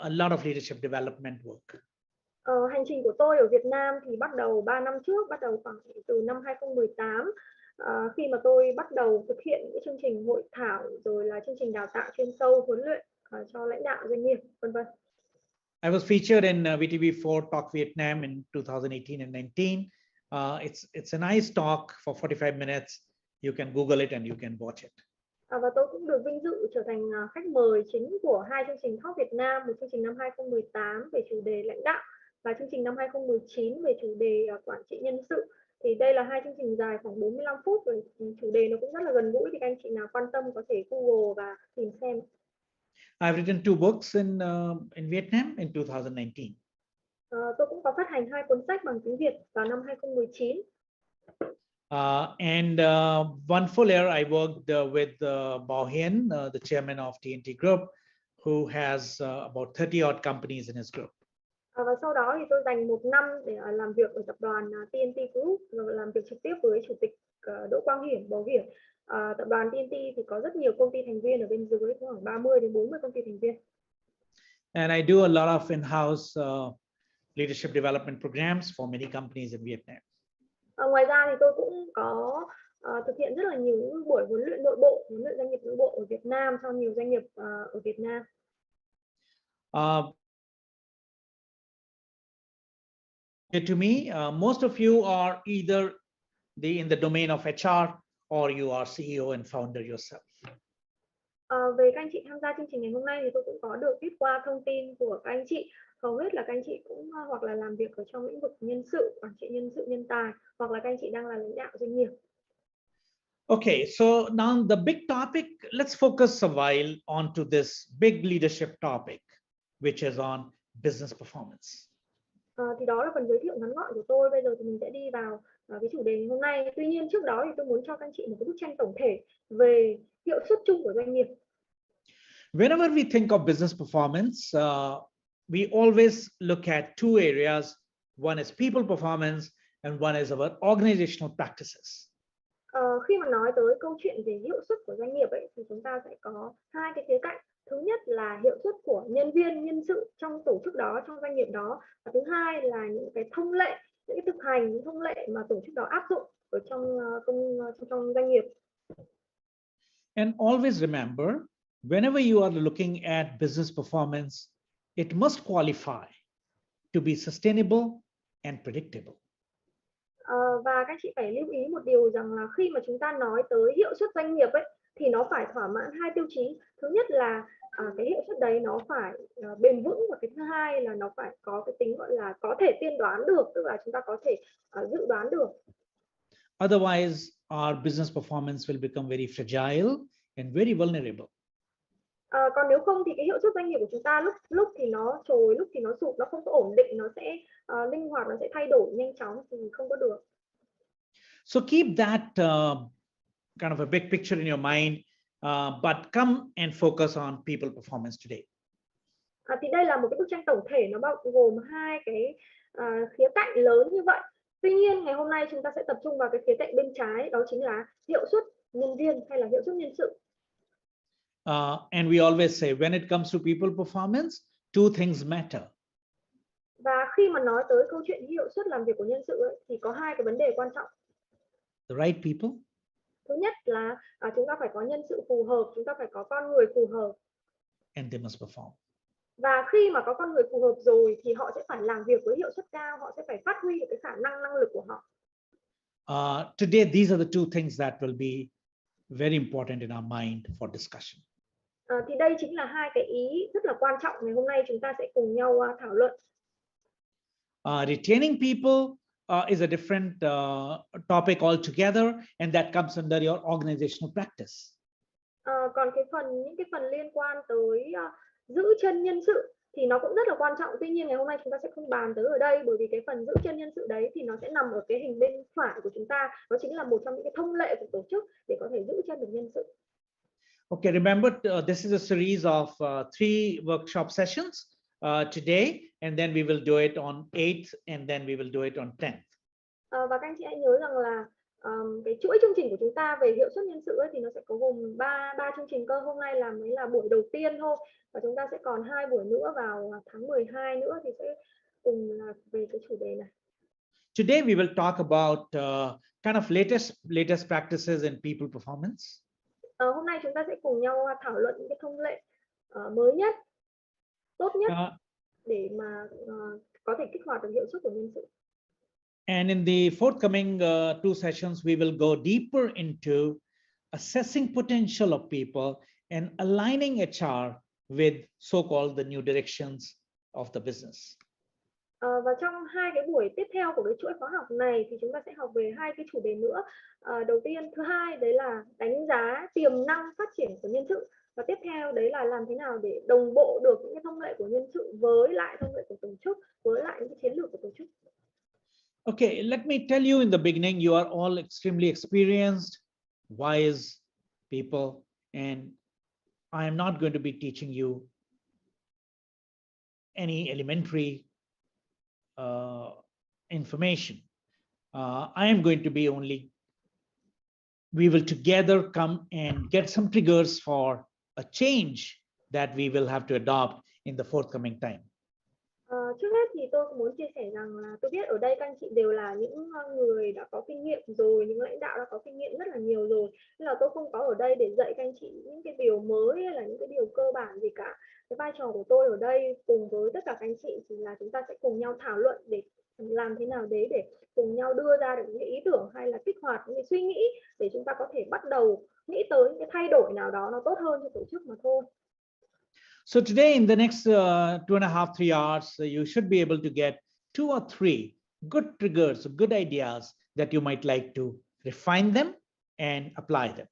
a lot of leadership development work. Hành trình của tôi ở Việt Nam thì bắt đầu 3 năm trước, bắt đầu khoảng từ năm 2018, khi mà tôi bắt đầu thực hiện những chương trình hội thảo, rồi là chương trình đào tạo chuyên sâu, huấn luyện cho lãnh đạo doanh nghiệp, vân vân. I was featured in VTV4 Talk Vietnam in 2018 and 19. It's a nice talk for 45 minutes. You can Google it and you can watch it. Và tôi cũng được vinh dự trở thành khách mời chính của hai chương trình Talk Việt Nam, một chương trình năm 2018 về chủ đề lãnh đạo và chương trình năm 2019 về chủ đề quản trị nhân sự. Thì đây là hai chương trình dài khoảng 45 phút, rồi chủ đề nó cũng rất là gần gũi, thì các anh chị nào quan tâm có thể Google và tìm xem. I've written 2 books in Vietnam in 2019. Tôi cũng có phát hành 2 cuốn sách bằng tiếng Việt vào năm 2019. And one full year I worked with Bao Hiến, the chairman of TNT Group, who has about 30 odd companies in his group. Và sau đó thì tôi dành 1 năm để làm việc ở tập đoàn TNT Group, rồi làm việc trực tiếp với chủ tịch Đỗ Quang Hiển, Bảo Hiển. Tập đoàn TNT thì có rất nhiều công ty thành viên ở bên dưới, khoảng 30 đến 40 công ty thành viên. And I do a lot of in-house leadership development programs for many companies in Vietnam. Ngoài ra thì tôi cũng có thực hiện rất là nhiều những buổi huấn luyện nội bộ, huấn luyện doanh nghiệp nội bộ ở Việt Nam cho nhiều doanh nghiệp ở Việt Nam. To me, most of you are either in the domain of HR or you are CEO and founder yourself. Về các anh chị tham gia chương trình ngày hôm nay thì tôi cũng có được biết qua thông tin của các anh chị. Hầu hết là các anh chị cũng hoặc là làm việc ở trong lĩnh vực nhân sự, quản trị nhân sự nhân tài, hoặc là các anh chị đang là lãnh đạo doanh nghiệp. Okay, so now the big topic, let's focus a while onto this big leadership topic, which is on business performance. Thì đó là phần giới thiệu ngắn gọn của tôi. Bây giờ thì mình sẽ đi vào cái chủ đề hôm nay. Tuy nhiên trước đó thì tôi muốn cho các anh chị một cái bức tranh tổng thể về hiệu suất chung của doanh nghiệp. Whenever we think of business performance, we always look at 2 areas. One is people performance and one is our organizational practices. Khi mà nói tới câu chuyện về hiệu suất của doanh nghiệp ấy, thì chúng ta sẽ có 2 cái khía cạnh. Thứ nhất là hiệu suất của nhân viên, nhân sự trong tổ chức đó, trong doanh nghiệp đó. Và thứ hai là những cái thông lệ, những cái thực hành, những thông lệ mà tổ chức đó áp dụng ở trong doanh nghiệp. And always remember, whenever you are looking at business performance, it must qualify to be sustainable and predictable. Và các chị phải lưu ý một điều rằng là khi mà chúng ta nói tới hiệu suất doanh nghiệp ấy, thì nó phải thỏa mãn 2 tiêu chí. Thứ nhất là cái hiệu suất đấy nó phải bền vững, và cái thứ hai là nó phải có cái tính gọi là có thể tiên đoán được, tức là chúng ta có thể dự đoán được. Otherwise, our business performance will become very fragile and very vulnerable. Còn nếu không thì cái hiệu suất doanh nghiệp của chúng ta lúc thì nó trồi, lúc thì nó sụt, nó không có ổn định, nó sẽ linh hoạt, nó sẽ thay đổi nhanh chóng thì không có được. So keep that kind of a big picture in your mind, but come and focus on people performance today. Thì đây là một cái bức tranh tổng thể, nó bao gồm 2 cái khía cạnh lớn như vậy. Tuy nhiên ngày hôm nay chúng ta sẽ tập trung vào cái khía cạnh bên trái, đó chính là hiệu suất nhân viên hay là hiệu suất nhân sự. And we always say when it comes to people performance, 2 things matter. Và khi mà nói tới câu chuyện hiệu suất làm việc của nhân sự ấy, thì có 2 cái vấn đề quan trọng. The right people. Thứ nhất là chúng ta phải có nhân sự phù hợp, chúng ta phải có con người phù hợp. And they must perform. Và khi mà có con người phù hợp rồi thì họ sẽ phải làm việc với hiệu suất cao, họ sẽ phải phát huy được cái khả năng lực của họ. Today, these are the two things that will be very important in our mind for discussion. Thì đây chính là hai cái ý rất là quan trọng ngày hôm nay chúng ta sẽ cùng nhau thảo luận. Retaining people is a different topic altogether, and that comes under your organizational practice. Còn những cái phần liên quan tới giữ chân nhân sự thì nó cũng rất là quan trọng. Tuy nhiên ngày hôm nay chúng ta sẽ không bàn tới ở đây, bởi vì cái phần giữ chân nhân sự đấy thì nó sẽ nằm ở cái hình bên phải của chúng ta. Đó chính là một trong những cái thông lệ của tổ chức để có thể giữ chân được nhân sự. Okay, remember this is a series of 3 workshop sessions today, and then we will do it on 8th, and then we will do it on 10th. Và các anh chị hãy nhớ rằng là cái chuỗi chương trình của chúng ta về hiệu suất nhân sự ấy, thì nó sẽ có gồm 3 chương trình cơ. Hôm nay mới là buổi đầu tiên thôi, và chúng ta sẽ còn 2 buổi nữa vào tháng 12 nữa thì sẽ cùng là về cái chủ đề này. Today we will talk about kind of latest practices in people performance. Hôm nay chúng ta sẽ cùng nhau thảo luận những cái thông lệ mới nhất, tốt nhất để mà có thể kích hoạt được hiệu suất của nhân sự. And in the forthcoming 2 sessions, we will go deeper into assessing potential of people and aligning HR with so-called the new directions of the business. Và trong 2 cái buổi tiếp theo của cái chuỗi khóa học này thì chúng ta sẽ học về 2 cái chủ đề nữa. Đầu tiên, thứ hai đấy là đánh giá tiềm năng phát triển của nhân sự, và tiếp theo đấy là làm thế nào để đồng bộ được những cái thông lệ của nhân sự với lại thông lệ của tổ chức, với lại những cái chiến lược của tổ chức. Okay, let me tell you in the beginning, you are all extremely experienced, wise people, and I am not going to be teaching you any elementary information. I am going to be we will together come and get some triggers for a change that we will have to adopt in the forthcoming time. Trước hết thì tôi muốn chia sẻ rằng là tôi biết ở đây các anh chị đều là những người đã có kinh nghiệm rồi, những lãnh đạo đã có kinh nghiệm rất là nhiều rồi, nên là tôi không có ở đây để dạy các anh chị những cái điều mới hay là những cái điều cơ bản gì cả. Cái vai trò của tôi ở đây cùng với tất cả các anh chị thì là chúng ta sẽ cùng nhau thảo luận để làm thế nào đấy để cùng nhau đưa ra được những ý tưởng hay là kích hoạt những cái suy nghĩ để chúng ta có thể bắt đầu nghĩ tới những cái thay đổi nào đó nó tốt hơn cho tổ chức mà thôi. So today, in the next 2.5-3 hours, you should be able to get 2 or 3 good triggers, good ideas that you might like to refine them and apply them.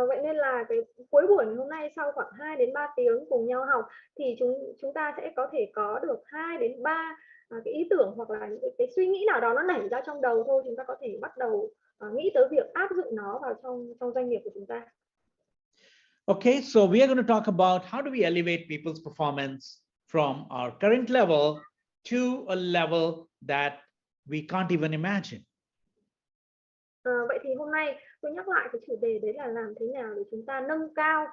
Vậy nên là cái cuối buổi hôm nay, sau khoảng 2 đến 3 tiếng cùng nhau học thì chúng ta sẽ có thể có được 2 đến 3 cái ý tưởng hoặc là những cái suy nghĩ nào đó nó nảy ra trong đầu thôi, chúng ta có thể bắt đầu nghĩ tới việc áp dụng nó vào trong doanh nghiệp của chúng ta. Okay, so we are going to talk about how do we elevate people's performance from our current level to a level that we can't even imagine. Vậy thì hôm nay tôi nhắc lại cái chủ đề đấy là làm thế nào để chúng ta nâng cao,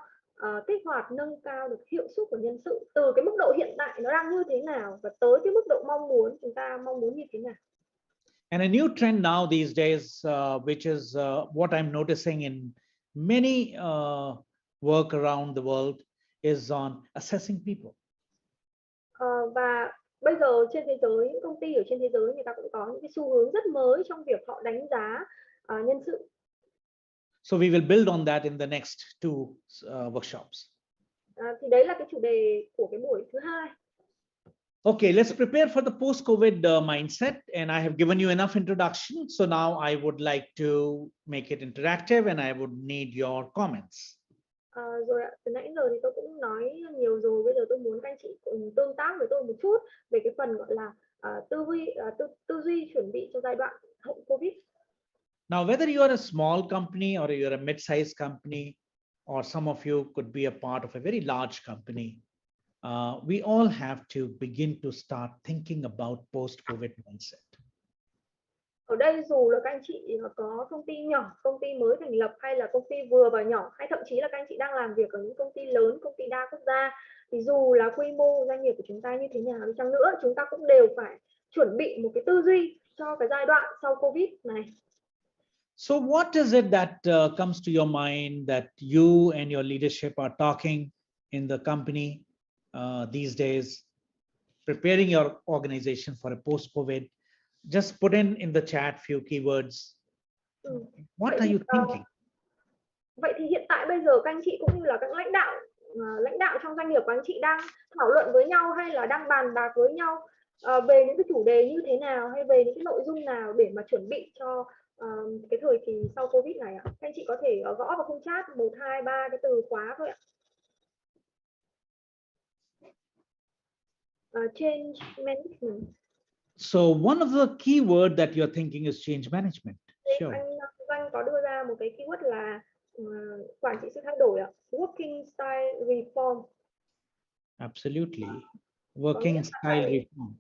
kích hoạt, nâng cao được hiệu suất của nhân sự từ cái mức độ hiện tại nó đang như thế nào và tới cái mức độ chúng ta mong muốn như thế nào. And a new trend now these days, which is what I'm noticing in many work around the world, is on assessing people. Và bây giờ trên thế giới, những công ty ở trên thế giới người ta cũng có những cái xu hướng rất mới trong việc họ đánh giá nhân sự. So we will build on that in the next 2 workshops. Thì đấy là cái chủ đề của cái buổi thứ hai. Okay, let's prepare for the post-COVID mindset, and I have given you enough introduction. So now I would like to make it interactive, and I would need your comments. Rồi ạ, từ nãy giờ thì tôi cũng nói nhiều rồi, bây giờ tôi muốn các anh chị cùng tương tác với tôi một chút về cái phần gọi là tư duy chuẩn bị cho giai đoạn hậu Covid. Now, whether you are a small company or you're a mid-sized company, or some of you could be a part of a very large company, we all have to begin to start thinking about post-COVID mindset. Ở đây dù là các anh chị có công ty nhỏ, công ty mới thành lập, hay là công ty vừa và nhỏ, hay thậm chí là các anh chị đang làm việc ở những công ty lớn, công ty đa quốc gia, thì dù là quy mô doanh nghiệp của chúng ta như thế nào đi chăng nữa, chúng ta cũng đều phải chuẩn bị một cái tư duy cho cái giai đoạn sau Covid này. So what is it that comes to your mind that you and your leadership are talking in the company these days, preparing your organization for a post-COVID, just put in the chat few keywords. What are you thinking? Vậy thì hiện tại bây giờ các anh chị cũng như là các lãnh đạo trong doanh nghiệp của anh chị đang thảo luận với nhau hay là đang bàn bạc với nhau về những cái chủ đề như thế nào hay về những cái nội dung nào để mà chuẩn bị cho cái thời kỳ sau Covid này ạ? Các anh chị có thể gõ vào khung chat 1, 2, 3 cái từ khóa thôi ạ. Change management. So one of the keyword that you're thinking is change management. Sure. Anh Doanh có đưa ra một cái keyword là quản trị sự thay đổi ạ. Working style reform. Absolutely. Working style reform.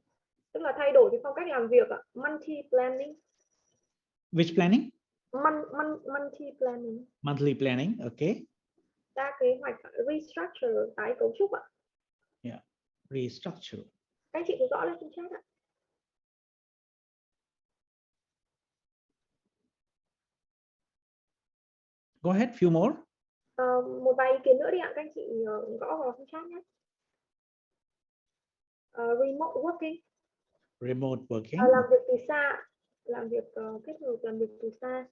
Tức là thay đổi cái phong cách làm việc ạ. Monthly planning. Which planning? Monthly planning. Monthly planning, okay. Ra kế hoạch restructure, tái cấu trúc ạ. Yeah, restructure. Các anh chị cứ rõ lên trong chat ạ. Go ahead, few more. Một vài ý kiến nữa đi ạ, các anh chị gõ vào trong chat nhé. Remote working. Remote working. Làm việc từ xa, làm việc kết hợp làm việc từ xa.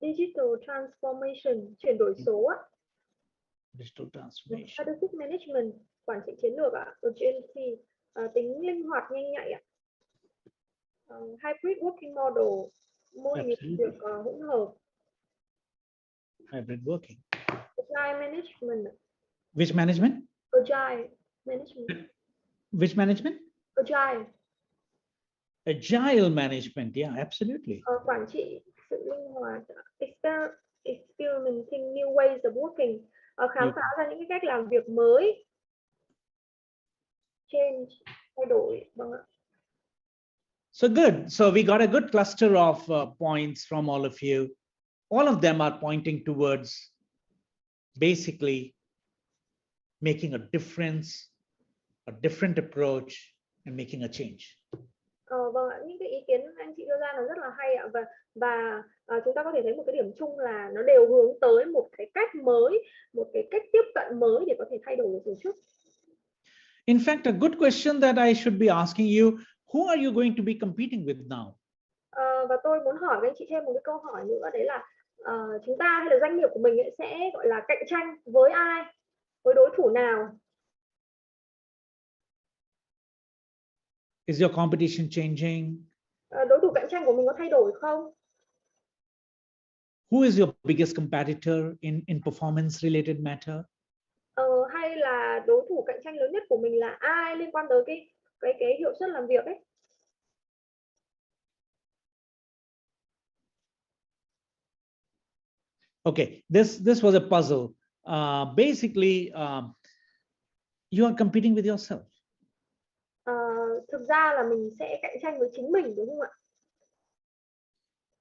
Digital transformation, chuyển đổi số ạ. Digital transformation. Strategic management, quản trị chiến lược ạ. Agility, tính linh hoạt nhanh nhạy ạ. Hybrid working model, mô hình việc hỗn hợp. Hybrid working. Agile management. Which management? Agile management. Which management? Agile. Agile management, yeah, absolutely. Quản trị sự linh hoạt, experimenting new ways of working, khám phá ra những cái cách làm việc mới. Change, thay đổi, vâng ạ. So good. So we got a good cluster of points from all of you. All of them are pointing towards basically making a difference, a different approach, and making a change. Vâng ạ, những cái ý kiến anh chị đưa ra nó rất là hay ạ, và chúng ta có thể thấy một cái điểm chung là nó đều hướng tới một cái cách mới, một cái cách tiếp cận mới để có thể thay đổi được tổ chức. In fact, a good question that I should be asking you, who are you going to be competing with now? Và tôi muốn hỏi các anh chị thêm một cái câu hỏi nữa, đấy là chúng ta hay là doanh nghiệp của mình sẽ gọi là cạnh tranh với ai, với đối thủ nào? Is your competition changing? Đối thủ cạnh tranh của mình có thay đổi không? Who is your biggest competitor in performance related matter? Hay là đối thủ cạnh tranh lớn nhất của mình là ai liên quan tới cái hiệu suất làm việc ấy? Okay, this was a puzzle. Basically, you are competing with yourself. Thực ra là mình sẽ cạnh tranh với chính mình, đúng không ạ?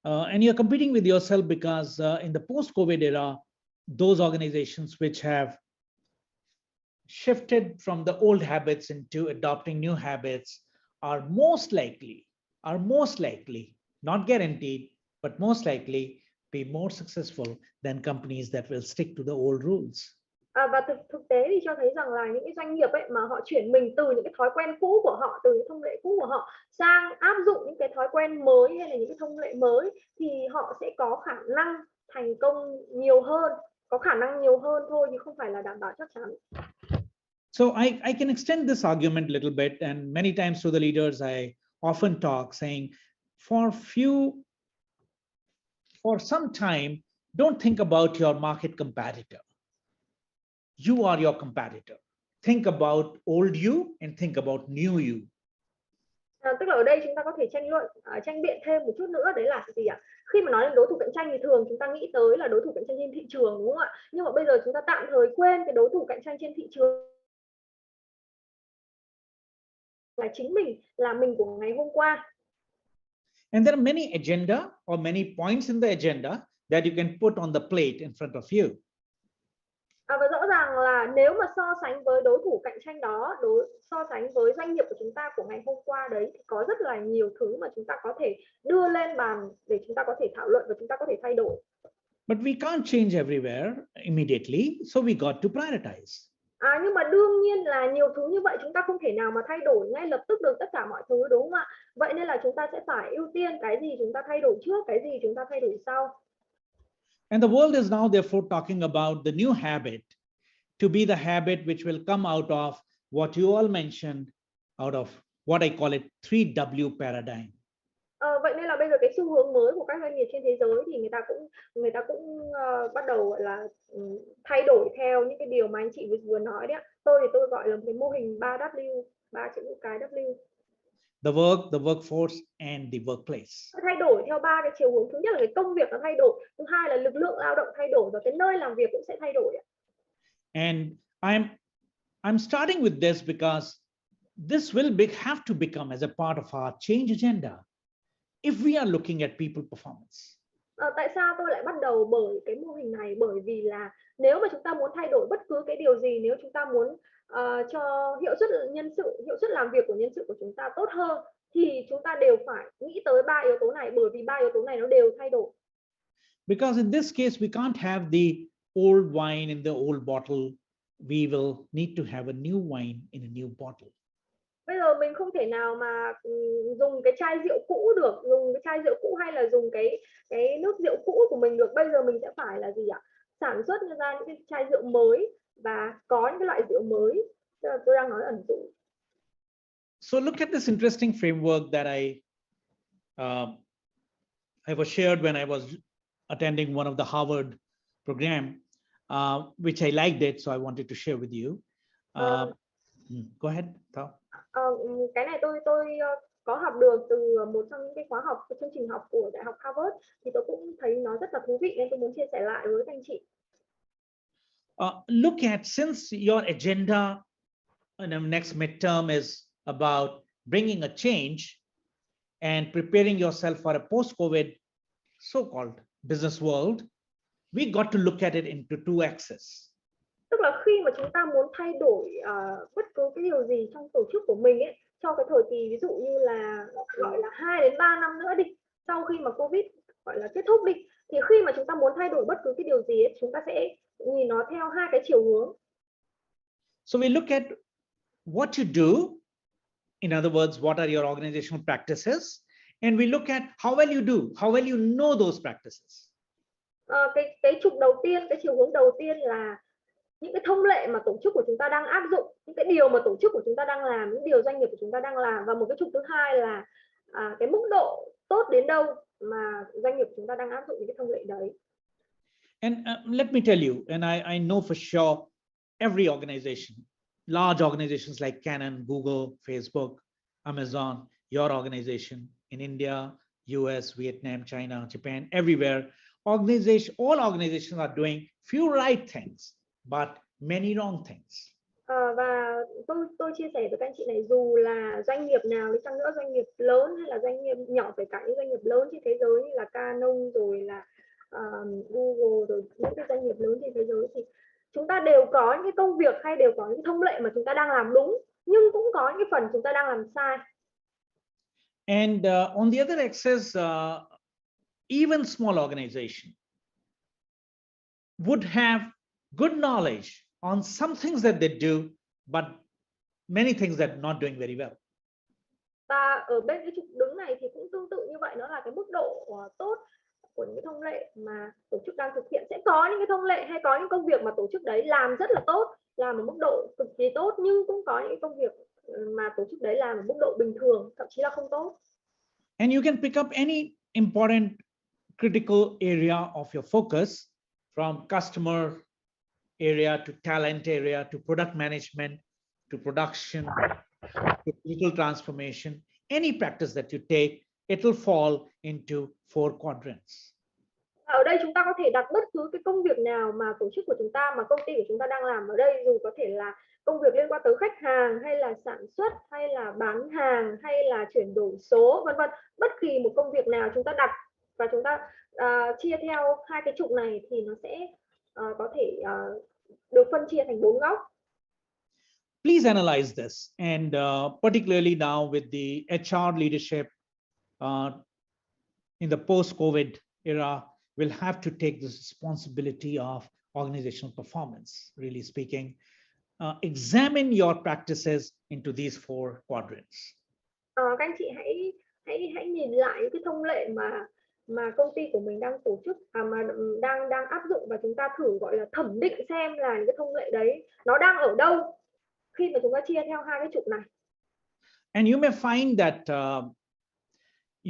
And you're competing with yourself because in the post-COVID era, those organizations which have shifted from the old habits into adopting new habits are most likely, not guaranteed, but most likely be more successful than companies that will stick to the old rules. Và thực tế thì cho thấy rằng là những cái doanh nghiệp ấy mà họ chuyển mình từ những cái thói quen cũ của họ, từ những thông lệ cũ của họ sang áp dụng những cái thói quen mới hay là những cái thông lệ mới thì họ sẽ có khả năng thành công nhiều hơn, có khả năng nhiều hơn thôi chứ không phải là đảm bảo chắc chắn. So I can extend this argument a little bit, and many times to the leaders I often talk saying, for some time, don't think about your market competitor. You are your competitor. Think about old you and think about new you. Tức là ở đây chúng ta có thể tranh biện thêm một chút nữa, đấy là gì ạ? Khi mà nói đến đối thủ cạnh tranh thì thường chúng ta nghĩ tới là đối thủ cạnh tranh trên thị trường, đúng không ạ? Nhưng mà bây giờ chúng ta tạm thời quên cái đối thủ cạnh tranh trên thị trường là chính mình, là mình của ngày hôm qua. And there are many agenda or many points in the agenda that you can put on the plate in front of you. Và rõ ràng là nếu mà so sánh với đối thủ cạnh tranh đó, so sánh với doanh nghiệp của chúng ta của ngày hôm qua đấy, thì có rất là nhiều thứ mà chúng ta có thể đưa lên bàn để chúng ta có thể thảo luận và chúng ta có thể thay đổi. But we can't change everywhere immediately, so we got to prioritize. Nhưng mà đương nhiên là nhiều thứ như vậy chúng ta không thể nào mà thay đổi ngay lập tức được tất cả mọi thứ, đúng không ạ? Vậy nên là chúng ta sẽ phải ưu tiên cái gì chúng ta thay đổi trước, cái gì chúng ta thay đổi sau. And the world is now therefore talking about the new habit to be the habit which will come out of what you all mentioned, out of what I call it 3W paradigm. Vậy nên là bây giờ cái xu hướng mới của các doanh nghiệp trên thế giới thì người ta cũng bắt đầu gọi là thay đổi theo những cái điều mà anh chị vừa nói đấy ạ. Tôi thì tôi gọi là cái mô hình 3W, 3 chữ cái W. The work, the workforce, and the workplace. Thay đổi theo ba cái chiều hướng. Thứ nhất là cái công việc nó thay đổi, thứ hai là lực lượng lao động thay đổi, và cái nơi làm việc cũng sẽ thay đổi. And I'm starting with this because this will have to become as a part of our change agenda if we are looking at people performance. Tại sao tôi lại bắt đầu bởi cái mô hình này? Bởi vì là nếu mà chúng ta muốn thay đổi bất cứ cái điều gì, nếu chúng ta muốn cho hiệu suất nhân sự, hiệu suất làm việc của nhân sự của chúng ta tốt hơn, thì chúng ta đều phải nghĩ tới ba yếu tố này, bởi vì ba yếu tố này nó đều thay đổi. Because in this case, we can't have the old wine in the old bottle. We will need to have a new wine in a new bottle. Bây giờ mình không thể nào mà dùng cái chai rượu cũ được, dùng cái chai rượu cũ hay là dùng cái nước rượu cũ của mình được. Bây giờ mình sẽ phải là gì ạ? Sản xuất ra những cái chai rượu mới và có những cái loại rượu mới. Tôi đang nói ẩn dụ. So look at this interesting framework that I was shared when I was attending one of the Harvard program, which I liked it, so I wanted to share with you. Go ahead, Thao. Cái này tôi có học được từ một trong những cái khóa học, chương trình học của Đại học Harvard, thì tôi cũng thấy nó rất là thú vị nên tôi muốn chia sẻ lại với các anh chị. Look at, since your agenda in the next midterm is about bringing a change and preparing yourself for a post-COVID so-called business world, we got to look at it into two axes. Tức là khi mà chúng ta muốn thay đổi bất cứ cái điều gì trong tổ chức của mình ấy, cho cái thời kỳ ví dụ như là gọi là 2 đến 3 năm nữa đi, sau khi mà Covid gọi là kết thúc đi, thì khi mà chúng ta muốn thay đổi bất cứ cái điều gì ấy, chúng ta sẽ nhìn nó theo hai cái chiều hướng. So we look at what you do, in other words, what are your organizational practices, and we look at how well you do, how well you know those practices. Cái trục đầu tiên, cái chiều hướng đầu tiên là những cái thông lệ mà tổ chức của chúng ta đang áp dụng, những cái điều mà tổ chức của chúng ta đang làm, những điều doanh nghiệp của chúng ta đang làm, và một cái trục thứ hai là cái mức độ tốt đến đâu mà doanh nghiệp của chúng ta đang áp dụng những cái thông lệ đấy. And let me tell you, and I know for sure every organization, large organizations like Canon, Google, Facebook, Amazon, your organization in India, US, Vietnam, China, Japan, everywhere, all organizations are doing few right things, but many wrong things. Và tôi chia sẻ với các anh chị này, dù là doanh nghiệp nào đi chăng nữa, doanh nghiệp lớn hay là doanh nghiệp nhỏ, kể cả những doanh nghiệp lớn trên thế giới như là Canon rồi là Google, rồi những cái doanh nghiệp lớn trên thế giới, thì chúng ta đều có những cái công việc hay đều có những thông lệ mà chúng ta đang làm đúng, nhưng cũng có những cái phần chúng ta đang làm sai. And on the other axis, even small organization would have good knowledge on some things that they do, but many things that are not doing very well. Và ở bên cái trục đứng này thì cũng tương tự như vậy, nó là cái mức độ tốt của những thông lệ mà tổ chức đang thực hiện. Sẽ có những cái thông lệ hay có những công việc mà tổ chức đấy làm rất là tốt, làm ở mức độ cực kỳ tốt, nhưng cũng có những công việc mà tổ chức đấy làm ở mức độ bình thường, thậm chí là không tốt. And you can pick up any important critical area of your focus, from customer area to talent area to product management to production to digital transformation. Any practice that you take, it will fall into 4 quadrants. Ở đây chúng ta có thể đặt bất cứ cái công việc nào mà tổ chức của chúng ta, mà công ty của chúng ta đang làm ở đây, dù có thể là công việc liên quan tới khách hàng hay là sản xuất hay là bán hàng hay là chuyển đổi số, vân vân. Bất kỳ một công việc nào chúng ta đặt và chúng ta chia theo hai cái trục này thì nó sẽ có thể được phân chia thành 4 góc. Please analyze this, and particularly now with the HR leadership in the post-COVID era, will have to take this responsibility of organizational performance, really speaking. examine your practices into these 4 quadrants. Các anh chị hãy nhìn lại những cái thông lệ mà công ty của mình đang tổ chức mà đang áp dụng, và chúng ta thử gọi là thẩm định xem là những cái thông lệ đấy nó đang ở đâu khi mà chúng ta chia theo 2 cái trục này. And you may find that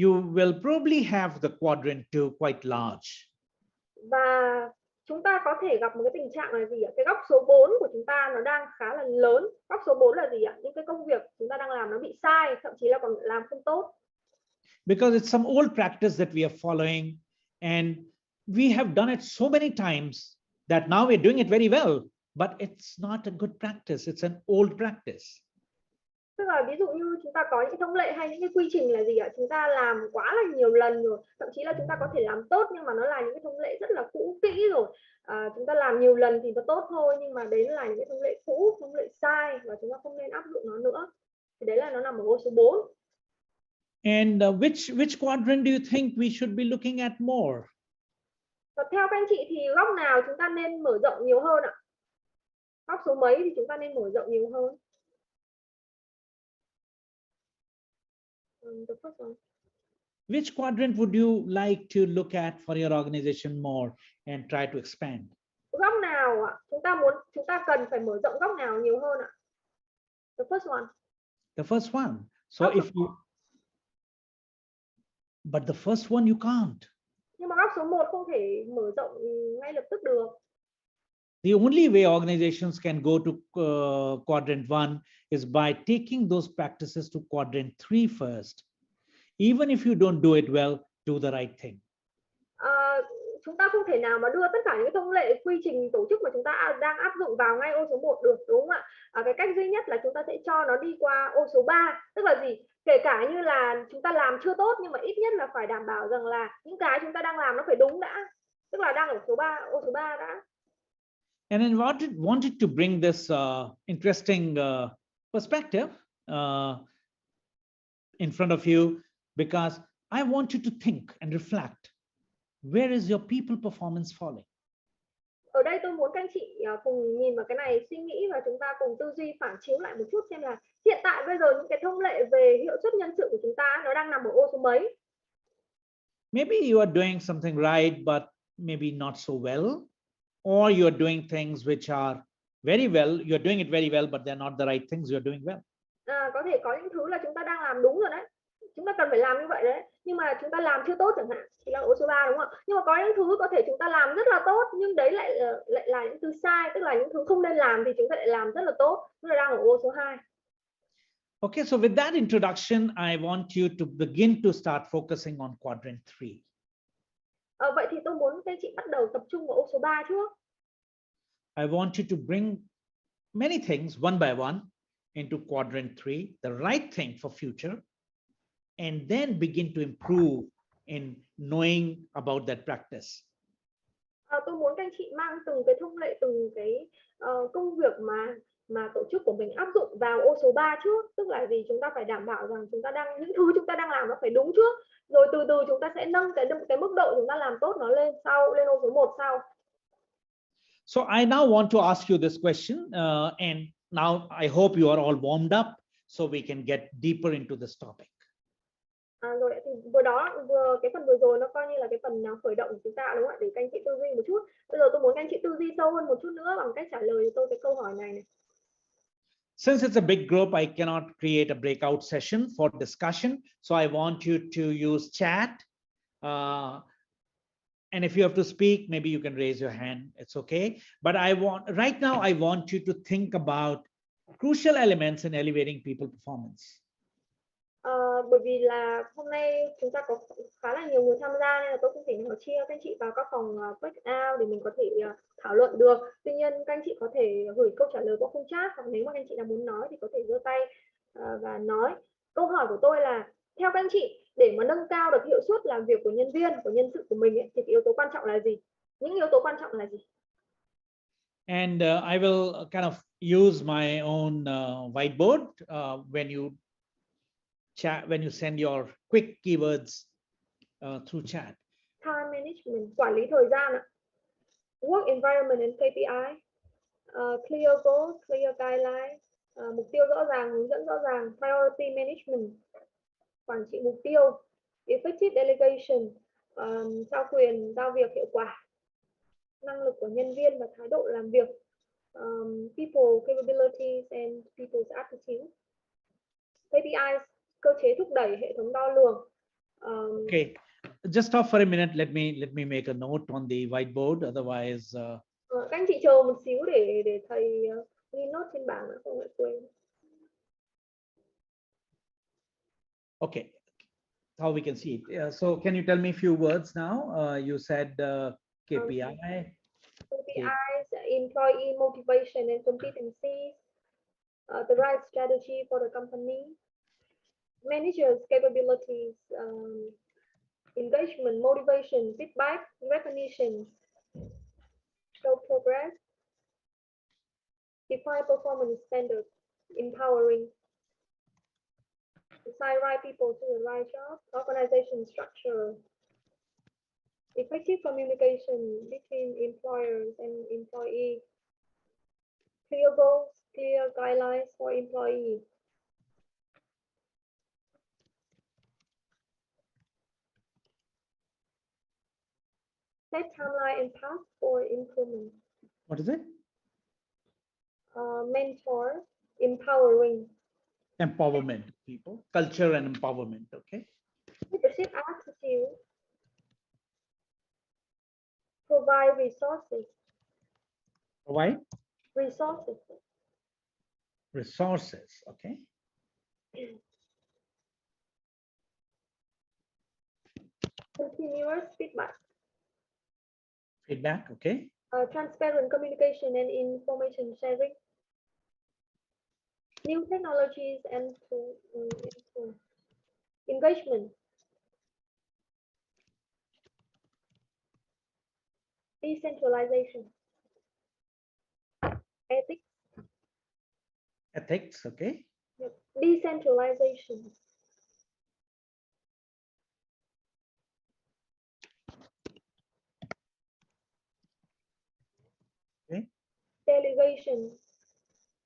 you will probably have the quadrant 2 quite large. Và chúng ta có thể gặp một cái tình trạng là gì ạ? Cái góc số 4 của chúng ta nó đang khá là lớn. Góc số 4 là gì ạ? Những cái công việc chúng ta đang làm nó bị sai, thậm chí là còn làm không tốt. Because it's some old practice that we are following, and we have done it so many times that now we're doing it very well, but it's not a good practice. It's an old practice. Tức là ví dụ như chúng ta có những thông lệ hay những cái quy trình là gì ạ? Chúng ta làm quá là nhiều lần rồi, thậm chí là chúng ta có thể làm tốt nhưng mà nó là những cái thông lệ rất là cũ kỹ rồi. Chúng ta làm nhiều lần thì nó tốt thôi, nhưng mà đấy là những cái thông lệ cũ, thông lệ sai, và chúng ta không nên áp dụng nó nữa. Thì đấy là nó nằm ở ô số 4. And which quadrant do you think we should be looking at more? Và theo các anh chị thì góc nào chúng ta nên mở rộng nhiều hơn ạ? Góc số mấy thì chúng ta nên mở rộng nhiều hơn? The first one. Which quadrant would you like to look at for your organization more and try to expand? Góc nào ạ? Chúng ta cần phải mở rộng góc nào nhiều hơn ạ? The first one. The first one. So if you, but the first one you can't. Nhưng mà góc số 1 không thể mở rộng ngay lập tức được. The only way organizations can go to quadrant 1 is by taking those practices to quadrant 3 first. Even if you don't do it well, do the right thing. Chúng ta không thể nào mà đưa tất cả những thông lệ, quy trình tổ chức mà chúng ta đang áp dụng vào ngay ô số 1 được, đúng không ạ? Cái cách duy nhất là chúng ta sẽ cho nó đi qua ô số 3. Tức là gì? Kể cả như là chúng ta làm chưa tốt, nhưng mà ít nhất là phải đảm bảo rằng là những cái chúng ta đang làm nó phải đúng đã. Tức là đang ở số 3, ô số 3 đã. And then wanted to bring this interesting perspective in front of you, because I want you to think and reflect. Where is your people performance falling? Ở đây tôi muốn các anh chị cùng nhìn vào cái này, suy nghĩ, và chúng ta cùng tư duy phản chiếu lại một chút xem là hiện tại bây giờ những cái thông lệ về hiệu suất nhân sự của chúng ta nó đang nằm ở ô số mấy. Maybe you are doing something right, but maybe not so well. Or you are doing things which are very well, you're doing it very well, but they're not the right things you're doing well. Có thể có những thứ là chúng ta đang làm đúng rồi đấy, chúng ta cần phải làm như vậy đấy, nhưng mà chúng ta làm chưa tốt chẳng hạn, thì là ô số 3, đúng không? Nhưng mà có những thứ có thể chúng ta làm rất là tốt, nhưng đấy lại là những thứ sai, tức là những thứ không nên làm thì chúng ta lại làm rất là tốt, tức là đang ở ô số 2. Okay, so with that introduction, I want you to begin to start focusing on quadrant 3. Vậy thì tôi muốn các chị bắt đầu tập trung vào ô số 3 trước. I want you to bring many things one by one into quadrant 3, the right thing for future, and then begin to improve in knowing about that practice. Tôi muốn các anh chị mang từng cái thông lệ, từng cái công việc mà tổ chức của mình áp dụng vào ô số 3 trước. Tức là gì? Chúng ta phải đảm bảo rằng những thứ chúng ta đang làm nó phải đúng trước, rồi từ từ chúng ta sẽ nâng cái mức độ chúng ta làm tốt nó lên ô số 1 sau. So I now want to ask you this question, and now I hope you are all warmed up so we can get deeper into this topic. Rồi thì cái phần vừa rồi nó coi như là cái phần nào khởi động của chúng ta, đúng không ạ? Để các anh chị tư duy một chút. Bây giờ tôi muốn các anh chị tư duy sâu hơn một chút nữa bằng cách trả lời cho tôi cái câu hỏi này. Since it's a big group, I cannot create a breakout session for discussion. So I want you to use chat. And if you have to speak, maybe you can raise your hand. It's okay. But right now, I want you to think about crucial elements in elevating people performance. Bởi vì là hôm nay chúng ta có khá là nhiều người tham gia, nên là tôi không thể nào chia các anh chị vào các phòng breakout để mình có thể thảo luận được. Tuy nhiên các anh chị có thể gửi câu trả lời qua khung chat, hoặc nếu mà các anh chị nào muốn nói thì có thể giơ tay và nói. Câu hỏi của tôi là, theo các anh chị, để mà nâng cao được hiệu suất làm việc của nhân viên, của nhân sự của mình ấy, thì cái yếu tố quan trọng là gì? Những yếu tố quan trọng là gì? And I will kind of use my own whiteboard when you send your quick keywords through chat. Time management, quản lý thời gian ạ. Work environment and KPI. Clear goals, clear guidelines, mục tiêu rõ ràng, hướng dẫn rõ ràng, priority management, quản trị mục tiêu, effective delegation, trao quyền, giao việc hiệu quả, năng lực của nhân viên và thái độ làm việc, people capabilities and people's attitude, KPIs, cơ chế thúc đẩy, hệ thống đo lường. Okay, just stop for a minute. Let me make a note on the whiteboard. Otherwise, các anh chị chờ một xíu để thầy ghi nốt trên bảng nữa, không lại quên. okay, how we can see it. So can you tell me a few words now? You said KPI. KPIs, employee motivation and competencies, the right strategy for the company, managers' capabilities, engagement, motivation, feedback, recognition, show progress, define performance standards, empowering, assign right people to the right job, organization structure, effective communication between employers and employees, clear goals, clear guidelines for employees. Set timeline and path for improvement. What is it? Mentor, empowering. Empowerment of people, culture and empowerment. Okay. Leadership attitude. Provide resources. Provide Resources. resources. Okay. Continuous feedback. Feedback. Okay. Transparent communication and information sharing. New technologies and engagement. Decentralization. Ethics. Ethics. Okay. Yep. Decentralization. Okay. Delegation.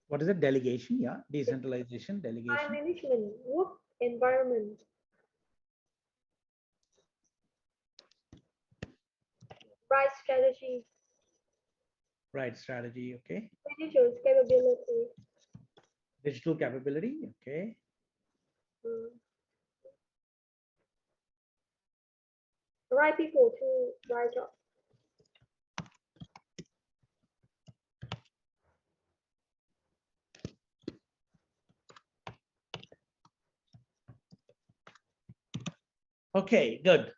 What is it? Delegation. Yeah. Decentralization. Delegation. Time management. Work environment. Right strategy. Right strategy. Okay. Managers' capability. Digital capability. Okay. Right people to right job. Okay. Good.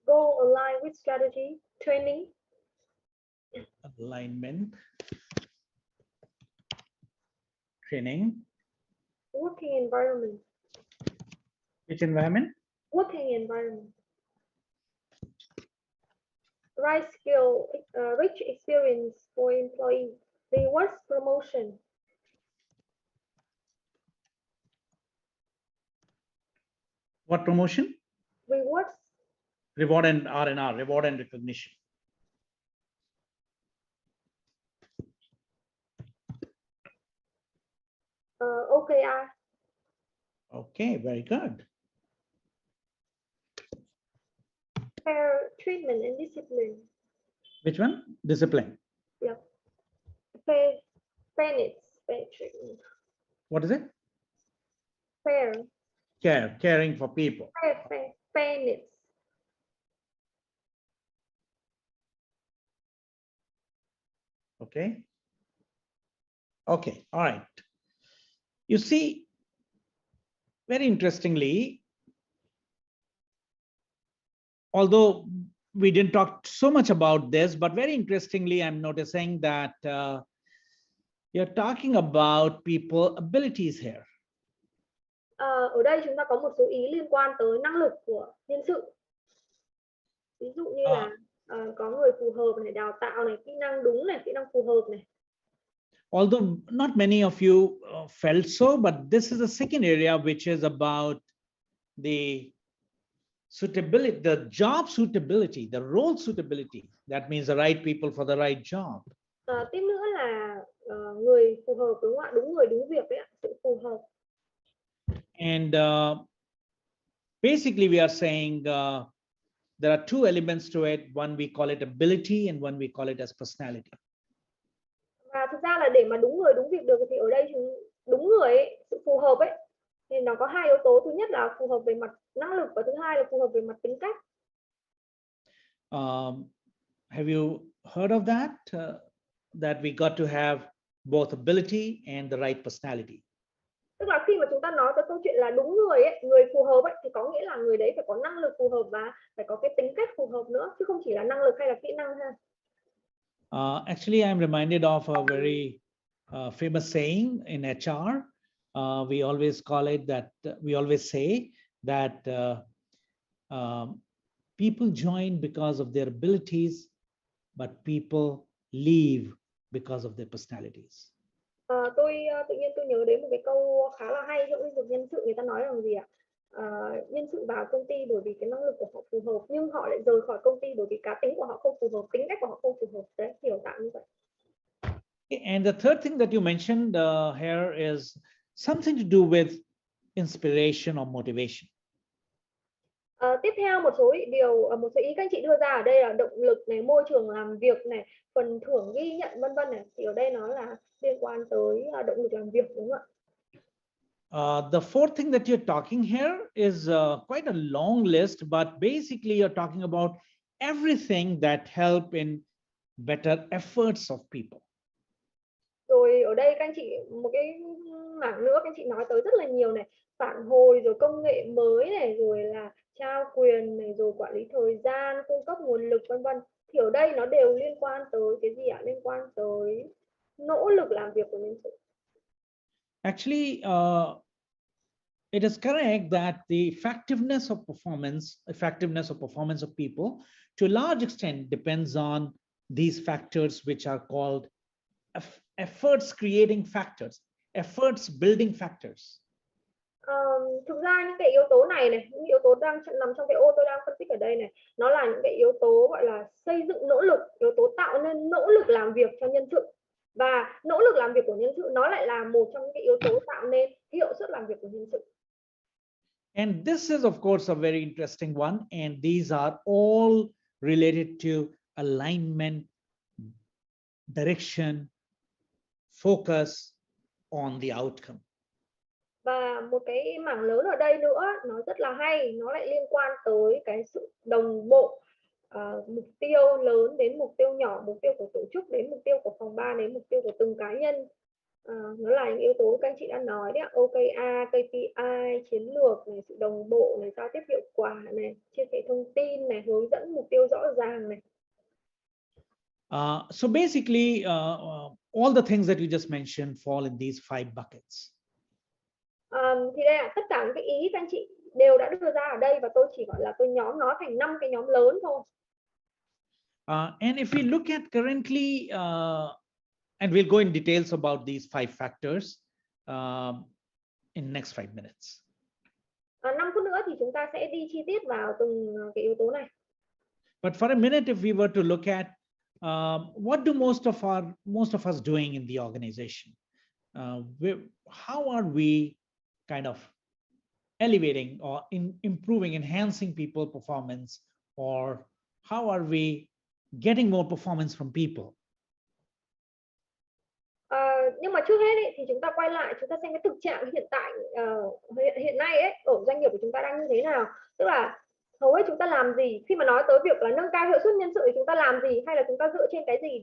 Goal align with strategy. Training. Alignment. Training. Working environment. Which environment? Working environment. Right skill, rich experience for employee. Rewards promotion. What promotion? Rewards. Reward and R&R. Reward and recognition. OKR. Okay. Very good. Fair treatment and discipline. Which one? Discipline. Yep. Fairness. Fair treatment. What is it? Fair. Care. Caring for people. Fairness. Okay. Okay. All right. You see, very interestingly, although we didn't talk so much about this, but very interestingly, I'm noticing that you're talking about people abilities here. Ở đây chúng ta có một số ý liên quan tới năng lực của nhân sự. Ví dụ như là có người phù hợp này, đào tạo này, kỹ năng đúng này, kỹ năng phù hợp này. Although not many of you felt so, but this is the second area, which is about the suitability, the job suitability, the role suitability. That means the right people for the right job. Tiếp nữa là người phù hợp, đúng không ạ? Đúng người đúng việc đấy ạ, sự phù hợp. And basically we are saying there are two elements to it. One we call it ability and one we call it as personality. Và thực ra là để mà đúng người đúng việc được thì ở đây đúng người ấy, sự phù hợp ấy thì nó có hai yếu tố. Thứ nhất là phù hợp về mặt năng lực và thứ hai là phù hợp về mặt tính cách. Have you heard of that? That we got to have both ability and the right personality. Tức là khi mà chúng ta nói tới câu chuyện là đúng người ấy, người phù hợp ấy, thì có nghĩa là người đấy phải có năng lực phù hợp và phải có cái tính cách phù hợp nữa, chứ không chỉ là năng lực hay là kỹ năng ha. Actually, I'm reminded of a very famous saying in HR. We always call it that. We always say that people join because of their abilities, but people leave because of their personalities. Tôi tự nhiên tôi nhớ đến một cái câu khá là hay trong lĩnh vực nhân sự. Người ta nói rằng gì ạ? Nhân sự vào công ty bởi vì cái năng lực của họ phù hợp, nhưng họ lại rời khỏi công ty bởi vì cá tính của họ không phù hợp, tính cách của họ không phù hợp. Đấy, hiểu tạm như vậy. And the third thing that you mentioned here is something to do with inspiration or motivation. Tiếp theo một số ý các anh chị đưa ra ở đây là động lực này, môi trường làm việc này, phần thưởng ghi nhận vân vân này, thì ở đây nó là liên quan tới động lực làm việc, đúng không ạ? The fourth thing that you're talking here is quite a long list, but basically you're talking about everything that help in better efforts of people. Rồi ở đây các anh chị một cái mảng nữa các anh chị nói tới rất là nhiều này, phản hồi, rồi công nghệ mới này, rồi là trao quyền này, rồi quản lý thời gian, cung cấp nguồn lực vân vân. Thì ở đây nó đều liên quan tới cái gì ạ? Liên quan tới nỗ lực làm việc của nhân sự. Actually, it is correct that the effectiveness of performance of people to a large extent depends on these factors, which are called efforts creating factors, efforts building factors. Thực ra những cái yếu tố này, những yếu tố đang nằm trong cái ô tôi đang phân tích ở đây này, nó là những cái yếu tố gọi là xây dựng nỗ lực, yếu tố tạo nên nỗ lực làm việc cho nhân sự, và nỗ lực làm việc của nhân sự nó lại là một trong những cái yếu tố tạo nên hiệu suất làm việc của nhân sự. And this is of course a very interesting one, and these are all related to alignment, direction, focus on the outcome. Và một cái mảng lớn ở đây nữa nó rất là hay, nó lại liên quan tới cái sự đồng bộ, mục tiêu lớn đến mục tiêu nhỏ, mục tiêu của tổ chức đến mục tiêu của phòng ban đến mục tiêu của từng cá nhân. Nó là những yếu tố các anh chị đã nói đấy, OKR, KPI, chiến lược này, sự đồng bộ này, giao tiếp hiệu quả này, chia sẻ thông tin này, hướng dẫn mục tiêu rõ ràng này. So basically, all the things that you just mentioned fall in these 5 buckets. Thì đây là tất cả những cái ý các anh chị đều đã đưa ra ở đây, và tôi chỉ gọi là tôi nhóm nó thành 5 cái nhóm lớn thôi. And if we look at currently, and we'll go in details about these 5 factors in next 5 minutes. 5 phút nữa thì chúng ta sẽ đi chi tiết vào từng cái yếu tố này. But for a minute, if we were to look at what do most of us doing in the organization, how are we kind of elevating or improving, enhancing people performance, or how are we getting more performance from people? Nhưng mà trước hết thì chúng ta quay lại, chúng ta xem cái thực trạng hiện tại hiện nay ấy, ở doanh nghiệp của chúng ta đang như thế nào. Tức là hầu hết chúng ta làm gì khi mà nói tới việc là nâng cao hiệu suất nhân sự, thì chúng ta làm gì, hay là chúng ta dựa trên cái gì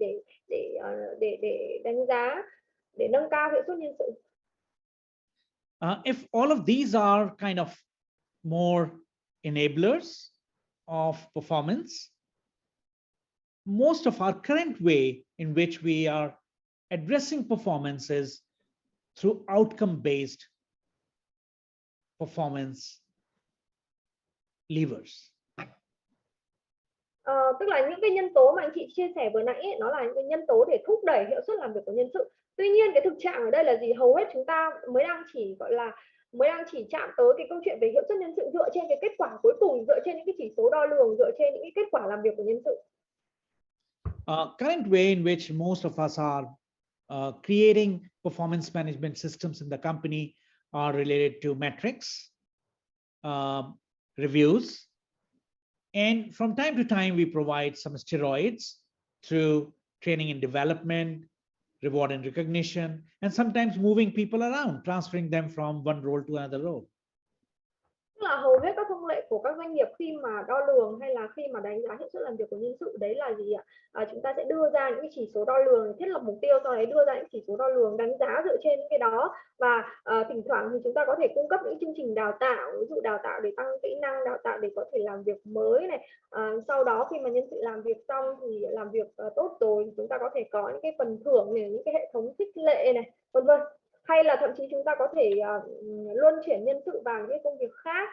để đánh giá, để nâng cao hiệu suất nhân sự? If all of these are kind of more enablers of performance, most of our current way in which we are addressing performance is through outcome-based performance levers. Tức là những cái nhân tố mà anh chị chia sẻ vừa nãy ấy, nó là những cái nhân tố để thúc đẩy hiệu suất làm việc của nhân sự. Tuy nhiên cái thực trạng ở đây là gì? Hầu hết chúng ta mới đang chỉ gọi là mới đang chỉ chạm tới cái câu chuyện về hiệu suất nhân sự dựa trên cái kết quả cuối cùng, dựa trên những cái chỉ số đo lường, dựa trên những cái kết quả làm việc của nhân sự. Current way in which most of us are creating performance management systems in the company are related to metrics, reviews, and from time to time we provide some steroids through training and development, reward and recognition, and sometimes moving people around, transferring them from one role to another role. Tức là hầu hết các thông lệ của các doanh nghiệp khi mà đo lường hay là khi mà đánh giá hiệu suất làm việc của nhân sự đấy là gì ạ? Chúng ta sẽ đưa ra những cái chỉ số đo lường, thiết lập mục tiêu, sau đấy đưa ra những chỉ số đo lường, đánh giá dựa trên những cái đó, và thỉnh thoảng thì chúng ta có thể cung cấp những chương trình đào tạo, ví dụ đào tạo để tăng kỹ năng, đào tạo để có thể làm việc mới này. Sau đó khi mà nhân sự làm việc xong thì làm việc tốt rồi thì chúng ta có thể có những cái phần thưởng này, những cái hệ thống khích lệ này, vân vân. Hay là thậm chí chúng ta có thể luân chuyển nhân sự vào những cái công việc khác.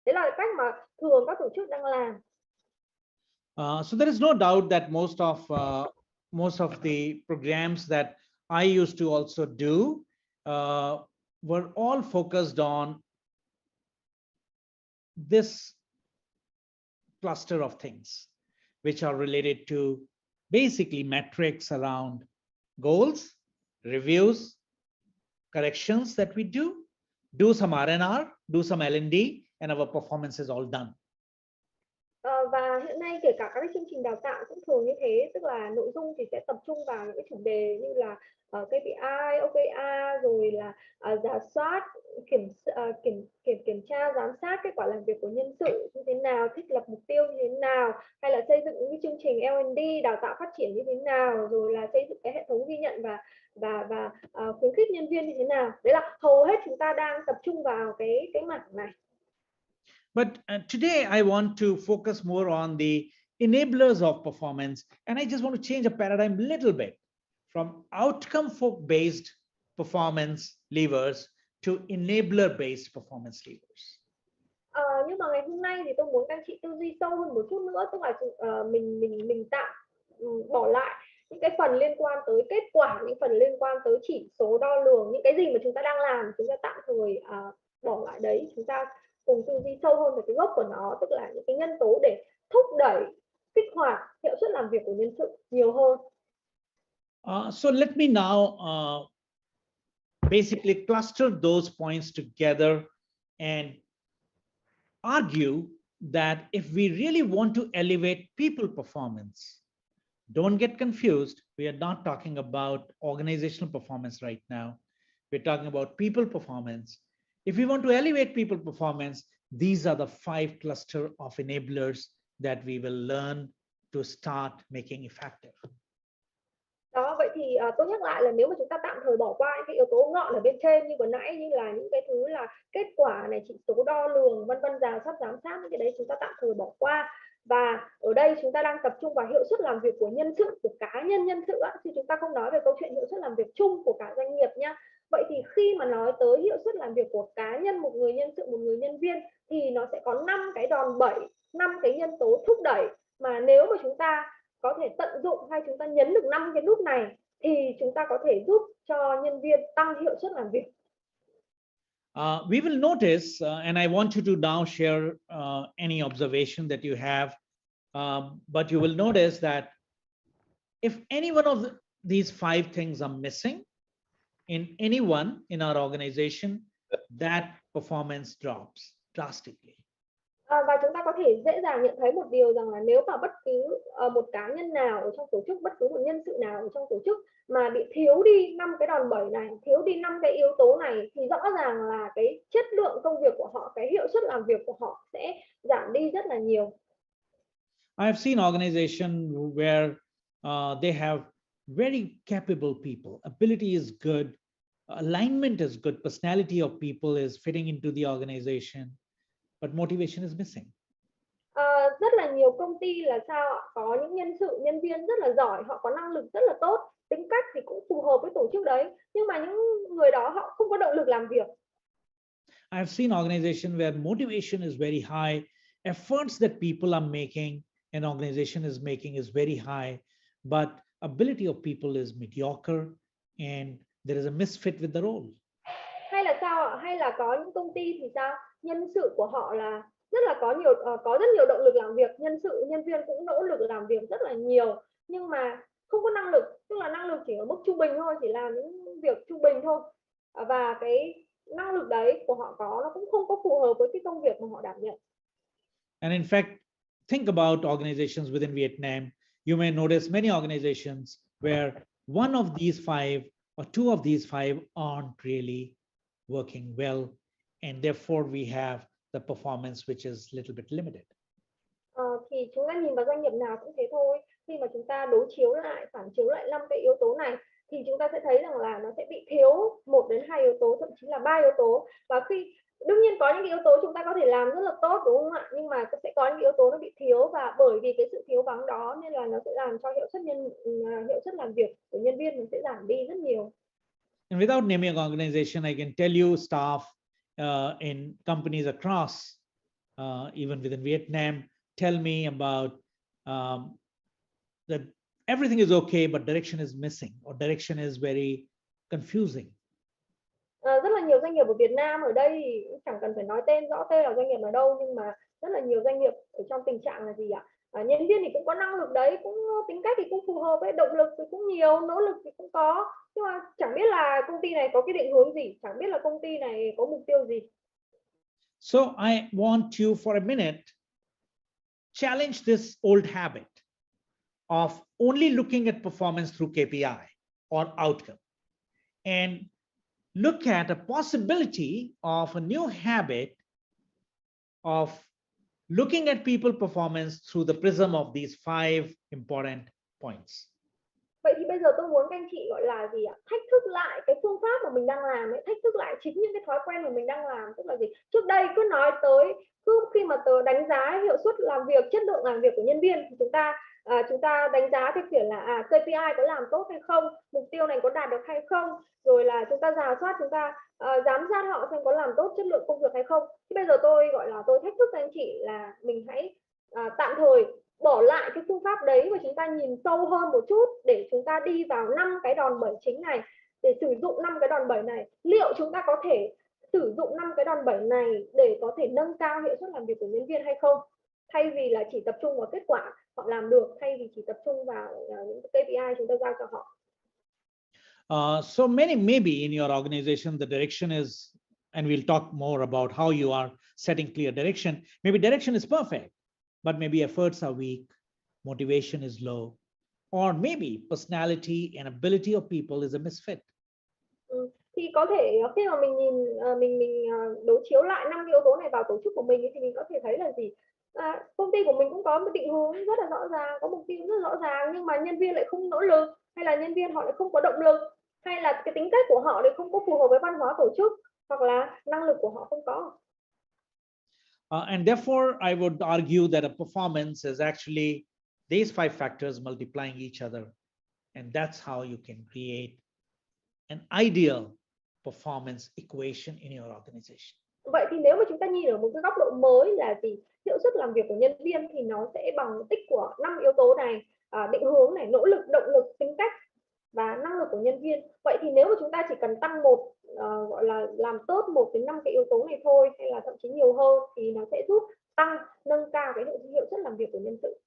Đấy là cách mà thường các tổ chức đang làm. So there is no doubt that most of the programs that I used to also do were all focused on this cluster of things, which are related to basically metrics around goals, reviews, corrections that we do some R&R, do some L&D, and our performance is all done. Và hiện nay kể cả các chương trình đào tạo cũng thường như thế, tức là nội dung thì sẽ tập trung vào những cái chủ đề như là KPI, OKR, rồi là rà soát, kiểm tra, giám sát kết quả làm việc của nhân sự như thế nào, thiết lập mục tiêu như thế nào, hay là xây dựng những cái chương trình L&D, đào tạo phát triển như thế nào, rồi là xây dựng cái hệ thống ghi nhận và khuyến khích nhân viên như thế nào. Đấy là hầu hết chúng ta đang tập trung vào cái mảng này. But today I want to focus more on the enablers of performance, and I just want to change a paradigm a little bit from outcome-based performance levers to enabler-based performance levers. Nhưng mà ngày hôm nay thì tôi muốn các anh chị tư duy sâu hơn một chút nữa, tức là mình tạm bỏ lại những cái phần liên quan tới kết quả, những phần liên quan tới chỉ số đo lường, những cái gì mà chúng ta đang làm chúng ta tạm thời bỏ lại đấy, chúng ta cùng tư duy sâu hơn về cái gốc của nó, tức là những cái nhân tố để thúc đẩy, kích hoạt hiệu suất làm việc của nhân sự nhiều hơn. So let me now basically cluster those points together and argue that if we really want to elevate people performance, don't get confused, we are not talking about organizational performance right now. We're talking about people performance. If we want to elevate people performance, these are the 5 cluster of enablers that we will learn to start making effective. Đó, vậy thì tôi nhắc lại là nếu mà chúng ta tạm thời bỏ qua những cái yếu tố ngọn ở bên trên như vừa nãy, như là những cái thứ là kết quả này, chỉ số đo lường, vân vân, rà soát, giám sát, những cái đấy chúng ta tạm thời bỏ qua, và ở đây chúng ta đang tập trung vào hiệu suất làm việc của nhân sự, của cá nhân nhân sự thì chúng ta không nói về câu chuyện hiệu suất làm việc chung của cả doanh nghiệp nhá. Vậy thì khi mà nói tới hiệu suất làm việc của cá nhân, một người nhân sự, một người nhân viên, thì nó sẽ có 5 cái đòn bẩy, 5 cái nhân tố thúc đẩy mà nếu mà chúng ta có thể tận dụng hay chúng ta nhấn được 5 cái nút này thì chúng ta có thể giúp cho nhân viên tăng hiệu suất làm việc. We will notice, and I want you to now share any observation that you have, but you will notice that if any one of these 5 things are missing in anyone in our organization, that performance drops drastically. Và chúng ta có thể dễ dàng nhận thấy một điều rằng là nếu mà bất cứ một cá nhân nào ở trong tổ chức, bất cứ một nhân sự nào ở trong tổ chức mà bị thiếu đi 5 cái đòn bẩy này, thiếu đi 5 cái yếu tố này, thì rõ ràng là cái chất lượng công việc của họ, cái hiệu suất làm việc của họ sẽ giảm đi rất là nhiều. I have seen organizations where they have very capable people, ability is good, alignment is good, personality of people is fitting into the organization, but motivation is missing. Rất là nhiều công ty là sao ạ? Có những nhân sự, nhân viên rất là giỏi, họ có năng lực rất là tốt, tính cách thì cũng phù hợp với tổ chức đấy, nhưng mà những người đó họ không có động lực làm việc. I've seen organizations where motivation is very high, efforts that people are making, an organization is making is very high, but ability of people is mediocre and there is a misfit with the role. Hay là sao ạ? Hay hay là có những công ty thì sao, nhân sự của họ là rất là có rất nhiều động lực làm việc, nhân viên cũng nỗ lực làm việc rất là nhiều, nhưng mà không có năng lực, tức là năng lực chỉ ở mức trung bình thôi, chỉ làm những việc trung bình thôi, và cái năng lực đấy của họ nó cũng không có phù hợp với cái công việc mà họ đảm nhận. And in fact, think about organizations within Vietnam. You may notice many organizations where one of these five or two of these five aren't really working well, and therefore we have the performance which is a little bit limited. Thì chúng ta nhìn vào doanh nghiệp nào cũng thế thôi, khi mà chúng ta phản chiếu lại 5 cái yếu tố này thì chúng ta sẽ thấy rằng là nó sẽ bị thiếu 1 đến 2 yếu tố, thậm chí là 3 yếu tố. Và đương nhiên có những yếu tố chúng ta có thể làm rất là tốt, đúng không ạ, nhưng mà sẽ có những yếu tố nó bị thiếu, và bởi vì cái sự thiếu vắng đó nên là nó sẽ làm cho hiệu suất làm việc của nhân viên nó sẽ giảm đi rất nhiều. And without naming an organization, I can tell you staff in companies across, even within Vietnam, tell me about that everything is okay, but direction is missing, or direction is very confusing. Rất là nhiều doanh nghiệp ở Việt Nam ở đây thì chẳng cần phải nói rõ tên là doanh nghiệp ở đâu, nhưng mà rất là nhiều doanh nghiệp ở trong tình trạng là gì ạ? Nhân viên thì cũng có năng lực đấy, cũng tính cách thì cũng phù hợp, với động lực thì cũng nhiều, nỗ lực thì cũng có, nhưng mà chẳng biết là công ty này có cái định hướng gì, chẳng biết là công ty này có mục tiêu gì. So I want you for a minute challenge this old habit of only looking at performance through KPI or outcome, and look at a possibility of a new habit of looking at people performance through the prism of these 5 important points. Vậy thì bây giờ tôi muốn các anh chị gọi là gì ạ? Thách thức lại cái phương pháp mà mình đang làm ấy, thách thức lại chính những cái thói quen mà mình đang làm, tức là gì? Trước đây cứ khi mà đánh giá hiệu suất làm việc, chất lượng làm việc của nhân viên thì chúng ta đánh giá theo kiểu là KPI có làm tốt hay không, mục tiêu này có đạt được hay không, rồi là chúng ta rà soát, chúng ta giám sát họ xem có làm tốt chất lượng công việc hay không. Thì bây giờ tôi thách thức các anh chị là mình hãy tạm thời bỏ lại cái phương pháp đấy và chúng ta nhìn sâu hơn một chút, để chúng ta đi vào 5 cái đòn bẩy chính này, để sử dụng 5 cái đòn bẩy này. Liệu chúng ta có thể sử dụng 5 cái đòn bẩy này để có thể nâng cao hiệu suất làm việc của nhân viên hay không, thay vì là chỉ tập trung vào kết quả họ làm được, thay vì chỉ tập trung vào những KPI chúng ta giao cho họ. So maybe in your organization the direction is, and we'll talk more about how you are setting clear direction. Maybe direction is perfect, but maybe efforts are weak, motivation is low, or maybe personality and ability of people is a misfit. Thì có thể khi mà mình đối chiếu lại 5 yếu tố này vào tổ chức của mình thì mình có thể thấy là gì? Công ty của mình cũng có một định hướng rất là rõ ràng, có mục tiêu rất rõ ràng, nhưng mà nhân viên lại không nỗ lực, hay là nhân viên họ lại không có động lực, hay là cái tính cách của họ lại không có phù hợp với văn hóa tổ chức, hoặc là năng lực của họ không có. And therefore, I would argue that a performance is actually these 5 factors multiplying each other, and that's how you can create an ideal performance equation in your organization. Vậy thì nếu mà chúng ta nhìn ở một cái góc độ mới là gì? Hiệu suất làm việc của nhân viên thì nó sẽ bằng tích của 5 yếu tố này, định hướng này, nỗ lực, động lực, tính cách và năng lực của nhân viên. Vậy thì nếu mà chúng ta chỉ cần tăng gọi là làm tốt 1 đến 5 cái yếu tố này thôi, hay là thậm chí nhiều hơn, thì nó sẽ giúp nâng cao cái hiệu suất làm việc của nhân sự.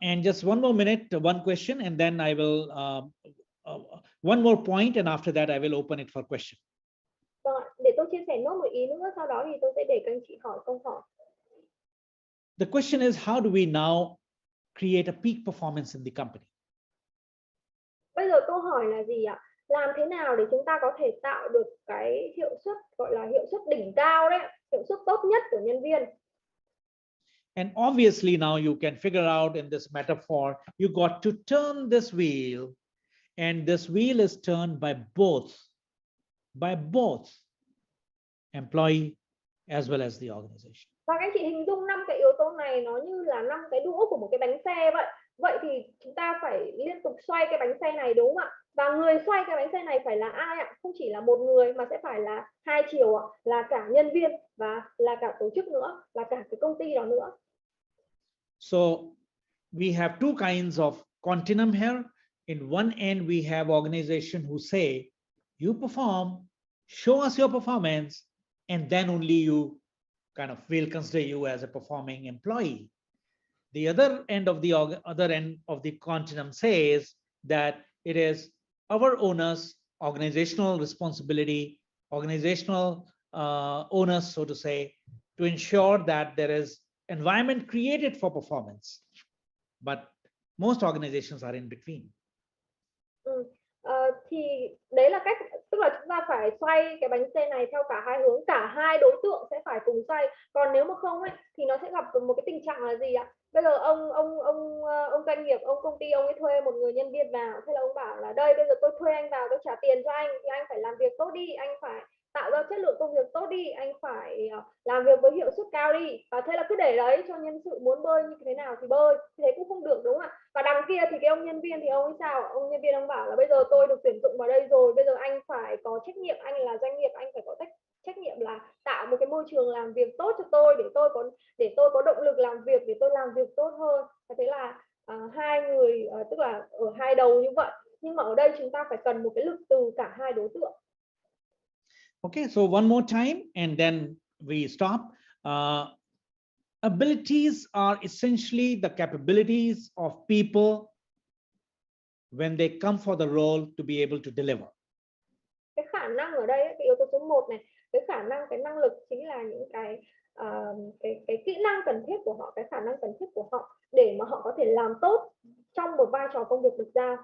And just one more minute, one question, and then I will one more point, and after that I will open it for question. Vâng ạ, để tôi chia sẻ nốt một ý nữa, sau đó thì tôi sẽ để các anh chị hỏi câu hỏi. The question is, how do we now create a peak performance in the company? Bây giờ câu hỏi là gì ạ? Làm thế nào để chúng ta có thể tạo được cái hiệu suất, gọi là hiệu suất đỉnh cao đấy, hiệu suất tốt nhất của nhân viên? And obviously now you can figure out in this metaphor, you got to turn this wheel, and this wheel is turned by both employee as well as the organization. Và các anh chị hình dung 5 cái yếu tố này nó như là 5 cái đũa của một cái bánh xe vậy. Vậy thì chúng ta phải liên tục xoay cái bánh xe này, đúng không ạ? Và người xoay cái bánh xe này phải là ai ạ? Không chỉ là một người mà sẽ phải là 2 chiều ạ, là cả nhân viên và là cả tổ chức nữa, là cả cái công ty đó nữa. So we have 2 kinds of continuum here. In one end, we have organizations who say, you perform, show us your performance, and then only you kind of will consider you as a performing employee. The other end of the continuum says that it is our owners' organizational responsibility, organizational owners, so to say, to ensure that there is environment created for performance. But most organizations are in between. Thì đấy là cách, tức là chúng ta phải xoay cái bánh xe này theo cả hai hướng, cả hai đối tượng sẽ phải cùng xoay. Còn nếu mà không ấy thì nó sẽ gặp một cái tình trạng là gì ạ? Bây giờ ông doanh nghiệp, ông công ty, ông ấy thuê một người nhân viên vào, thế là ông bảo là đây, bây giờ tôi thuê anh vào, tôi trả tiền cho anh thì anh phải làm việc tốt đi, anh phải tạo ra chất lượng công việc tốt đi, anh phải làm việc với hiệu suất cao đi. Và thế là cứ để đấy cho nhân sự muốn bơi như thế nào thì bơi, thế cũng không được, đúng không ạ? Và đằng kia thì cái ông nhân viên thì ông ấy sao? Ông nhân viên ông bảo là bây giờ tôi được tuyển dụng vào đây rồi, bây giờ anh phải có trách nhiệm, anh là doanh nghiệp, anh phải có trách nhiệm là tạo một cái môi trường làm việc tốt cho tôi để tôi có động lực làm việc, để tôi làm việc tốt hơn. Và thế là hai người, tức là ở hai đầu như vậy, nhưng mà ở đây chúng ta phải cần một cái lực từ cả hai đối tượng. Okay, so one more time and then we stop. Abilities are essentially the capabilities of people when they come for the role to be able to deliver. Cái khả năng ở đây, cái yếu tố số 1 này, cái khả năng, cái năng lực chính là những cái kỹ năng cần thiết của họ, cái khả năng cần thiết của họ để mà họ có thể làm tốt trong một vai trò công việc được giao.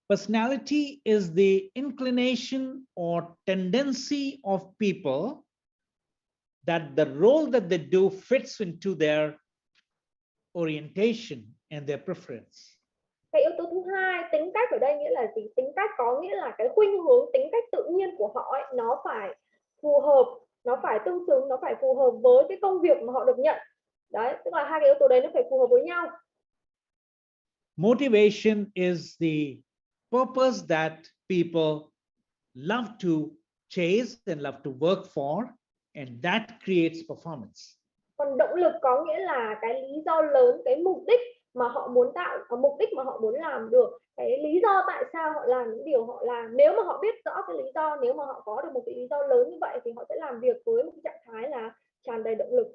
Personality is the inclination or tendency of people that the role that they do fits into their orientation and their preference. Cái yếu tố thứ hai, tính cách ở đây nghĩa là gì? Tính cách có nghĩa là cái khuynh hướng, tính cách tự nhiên của họ ấy, nó phải phù hợp, nó phải tương xứng, nó phải phù hợp với cái công việc mà họ được nhận. Đấy, tức là hai cái yếu tố đấy nó phải phù hợp với nhau. Motivation is the purpose that people love to chase and love to work for, and that creates performance. Còn động lực có nghĩa là cái lý do lớn, cái mục đích mà họ muốn tạo, mục đích mà họ muốn làm được, cái lý do tại sao họ làm những điều họ làm. Nếu mà họ biết rõ cái lý do, nếu mà họ có được một cái lý do lớn như vậy thì họ sẽ làm việc với một trạng thái là tràn đầy động lực.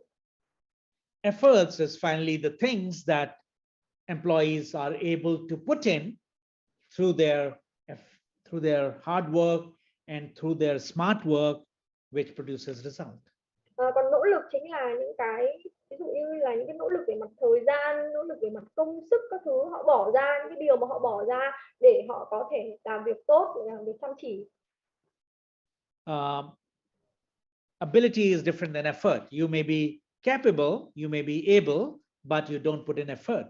Efforts is finally the things that employees are able to put in through their hard work and through their smart work, which produces result. Còn nỗ lực chính là những cái, ví dụ như là những cái nỗ lực về mặt thời gian, nỗ lực về mặt công sức, các thứ họ bỏ ra, những cái điều mà họ bỏ ra để họ có thể làm việc tốt, để làm việc chăm chỉ. Ability is different than effort. You may be capable, you may be able, but you don't put in effort.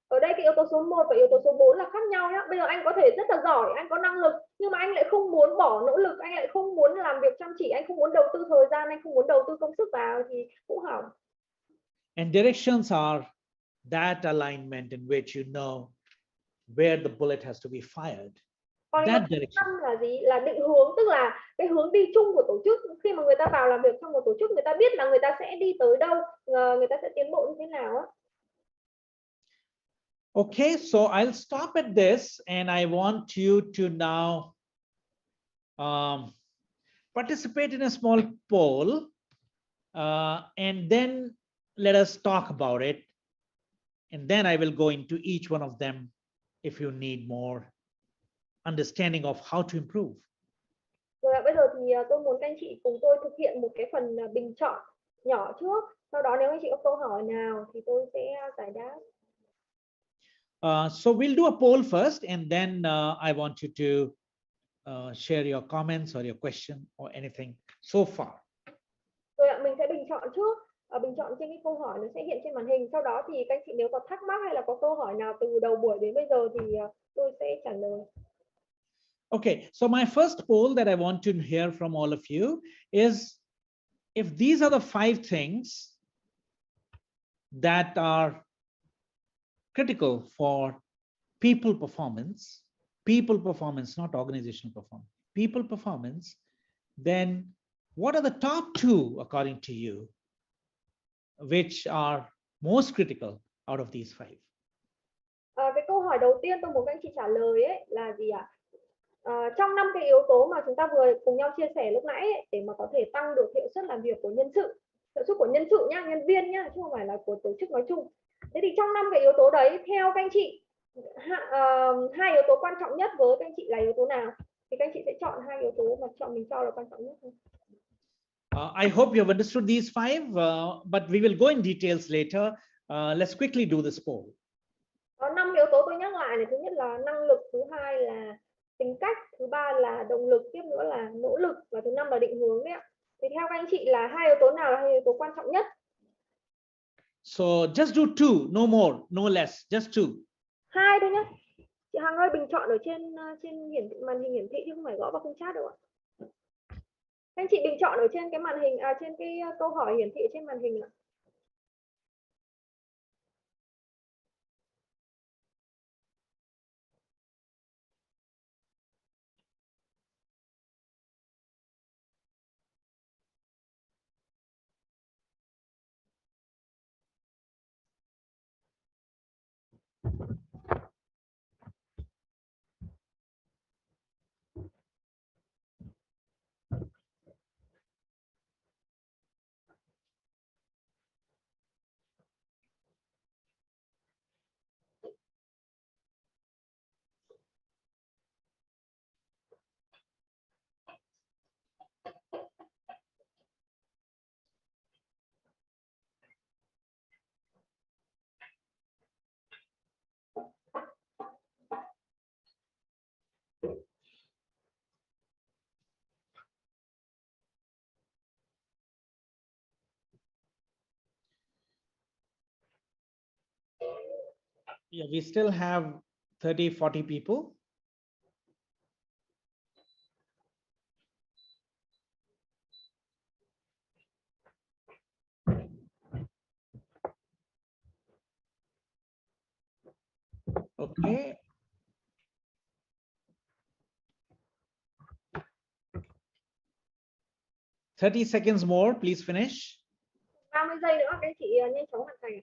Ở đây cái yếu tố số 1 và yếu tố số 4 là khác nhau nhé. Bây giờ anh có thể rất là giỏi, anh có năng lực, nhưng mà anh lại không muốn bỏ nỗ lực, anh lại không muốn làm việc chăm chỉ, anh không muốn đầu tư thời gian, anh không muốn đầu tư công sức vào thì cũng hỏng. And directions are that alignment in which you know where the bullet has to be fired. Còn That yếu direction. tố 5 là gì? Là định hướng, tức là cái hướng đi chung của tổ chức. Khi mà người ta vào làm việc trong một tổ chức, người ta biết là người ta sẽ đi tới đâu, người ta sẽ tiến bộ như thế nào á. Okay, so I'll stop at this, and I want you to now participate in a small poll, and then let us talk about it. And then I will go into each one of them if you need more understanding of how to improve. Rồi bây giờ thì tôi muốn các anh chị cùng tôi thực hiện một cái phần bình chọn nhỏ trước. Sau đó nếu anh chị có câu hỏi nào thì tôi sẽ giải đáp. So we'll do a poll first, and then I want you to share your comments or your question or anything so far. Rồi mình sẽ bình chọn trước. Bình chọn trên cái câu hỏi nó sẽ hiện trên màn hình. Sau đó thì các anh chị nếu có thắc mắc hay là có câu hỏi nào từ đầu buổi đến bây giờ thì tôi sẽ trả lời. Okay, so my first poll that I want to hear from all of you is if these are the 5 things that are critical for people performance, not organizational performance, people performance, then what are the top 2 according to you, which are most critical out of these 5? Cái câu hỏi đầu tiên tôi muốn các anh chị trả lời ấy là gì ạ? Trong 5 cái yếu tố mà chúng ta vừa cùng nhau chia sẻ lúc nãy ấy, để mà có thể tăng được hiệu suất làm việc của nhân sự, hiệu suất của nhân sự nhá, nhân viên nhá, chứ không phải là của tổ chức nói chung. Thế thì trong 5 cái yếu tố đấy, theo các anh chị, hai yếu tố quan trọng nhất với các anh chị là yếu tố nào? Thì các anh chị sẽ chọn hai yếu tố mà mình cho là quan trọng nhất. I hope you have understood these five, but we will go in details later. Let's quickly do this poll. Có 5 yếu tố tôi nhắc lại này. Thứ nhất là năng lực, thứ hai là tính cách, thứ ba là động lực, tiếp nữa là nỗ lực, và thứ năm là định hướng đấy ạ. Thì theo các anh chị là hai yếu tố nào là hai yếu tố quan trọng nhất? So just do two, no more, no less, just two. Hai thôi nhé. Chị Hằng ơi, bình chọn ở trên màn hình hiển thị chứ không phải gõ vào khung chat đâu ạ. Các anh chị bình chọn ở trên cái màn hình, trên cái câu hỏi hiển thị trên màn hình ạ. Yeah, we still have 30, 40 people. Okay. Thirty seconds more, please finish. 30 giây nữa các anh chị nhanh chóng hoàn thành.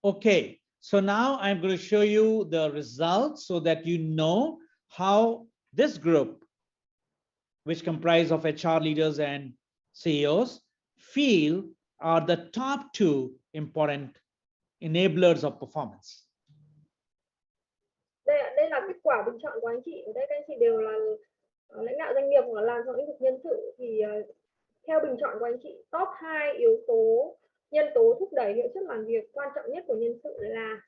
Okay, so now I'm going to show you the results so that you know how this group, which comprise of HR leaders and CEOs, feel are the top two important enablers of performance. Đây là kết quả bình chọn của anh chị. Ở đây các anh chị đều là lãnh đạo doanh nghiệp hoặc làm trong lĩnh vực nhân sự, thì theo bình chọn của anh chị, top 2 yếu tố, nhân tố thúc đẩy hiệu suất làm việc quan trọng nhất của nhân sự là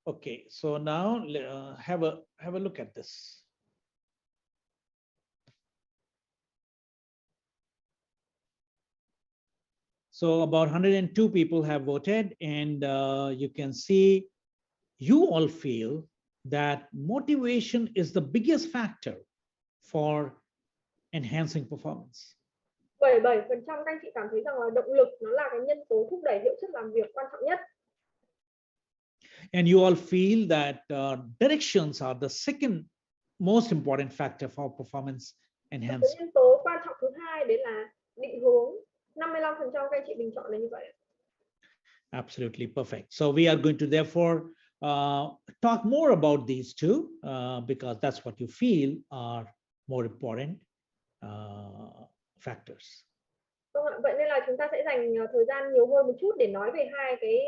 Okay, so now have a look at this. So about 102 people have voted, and you can see you all feel that motivation is the biggest factor for enhancing performance. 77% các anh chị cảm thấy rằng là động lực nó là cái nhân tố thúc đẩy hiệu suất làm việc quan trọng nhất. And you all feel that directions are the second most important factor for performance enhancement. Cái nhân tố quan trọng thứ hai đấy là định hướng. 55% các anh chị bình chọn là như vậy. Absolutely perfect. So we are going to therefore talk more about these two because that's what you feel are more important factors. Vâng ạ, vậy nên là chúng ta sẽ dành thời gian nhiều hơn một chút để nói về hai cái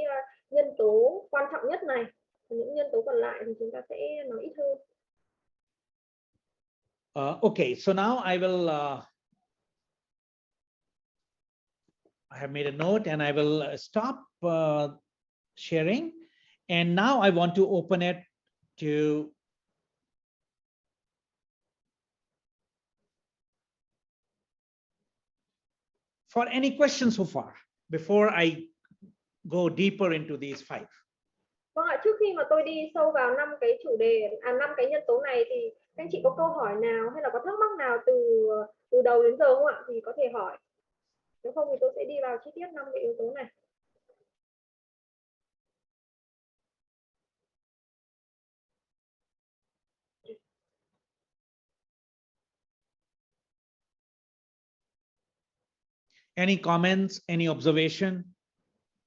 nhân tố quan trọng nhất này. Những nhân tố còn lại thì chúng ta sẽ nói ít hơn. Okay, so now I will I have made a note and I will stop sharing. And now I want to open it to for any questions so far before I go deeper into these five. Vâng ạ, trước khi mà tôi đi sâu vào 5 cái chủ đề, 5 cái nhân tố này, thì các anh chị có câu hỏi nào hay là có thắc mắc nào từ đầu đến giờ không ạ? Thì có thể hỏi. Nếu không thì tôi sẽ đi vào chi tiết 5 cái yếu tố này. Any comments, any observation?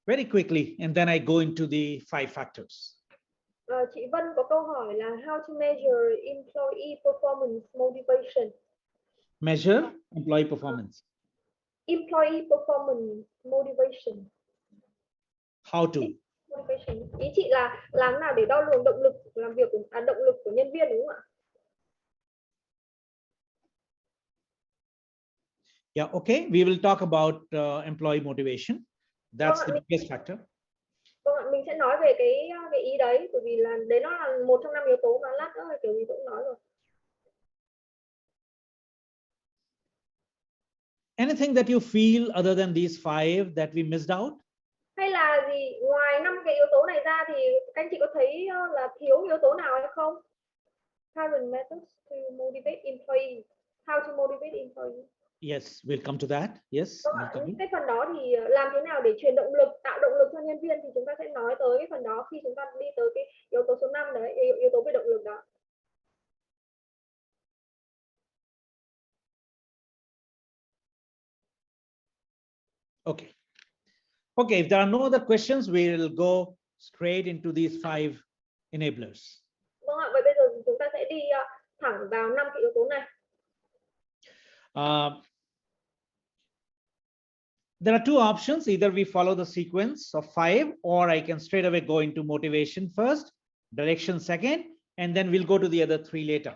Very quickly, and then I go into the 5 factors. Chị Vân có câu hỏi là how to measure employee performance motivation. Measure employee performance. Employee performance motivation. How to? Motivation. Ý chị là làm nào để đo lường động lực làm việc động lực của nhân viên, đúng không ạ? Yeah, okay. We will talk about employee motivation. That's the biggest factor. Vâng ạ, mình sẽ nói về cái ý đấy, bởi vì là đấy nó là một trong 5 yếu tố mà lát nữa kiểu gì cũng nói rồi. Anything that you feel other than these 5 that we missed out? Hay là gì ngoài 5 cái yếu tố này ra thì các anh chị có thấy là thiếu yếu tố nào hay không? Current methods to motivate employees. How to motivate employees. Yes, we'll come to that. Yes. Cái phần đó thì làm thế nào để truyền động lực, tạo động lực cho nhân viên thì chúng ta sẽ nói tới cái phần đó khi chúng ta đi tới cái yếu tố số 5 đấy, yếu tố về động lực đó. Okay. Okay, if there are no other questions, we will go straight into these 5 enablers. Vâng ạ, vậy bây giờ chúng ta sẽ đi thẳng vào 5 cái yếu tố này. There are 2 options. Either we follow the sequence of 5, or I can straight away go into motivation first, direction second, and then we'll go to the other 3 later.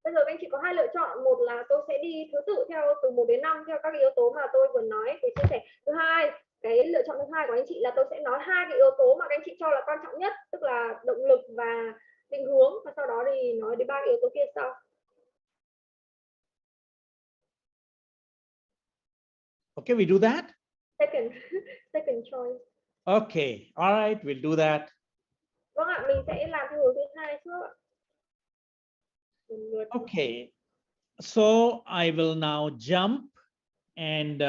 Bây giờ anh chị có 2 lựa chọn, một là tôi sẽ đi thứ tự theo từ 1 đến 5 theo các cái yếu tố mà tôi vừa nói để chia sẻ. Thứ hai, cái lựa chọn thứ hai của anh chị là tôi sẽ nói 2 cái yếu tố mà các anh chị cho là quan trọng nhất, tức là động lực và định hướng, và sau đó thì nói đến 3 yếu tố kia sau. Okay, we do that. Second choice. Okay, all right, we'll do that. Vâng ạ, mình sẽ làm theo hướng thứ hai trước ạ. Okay, so I will now jump and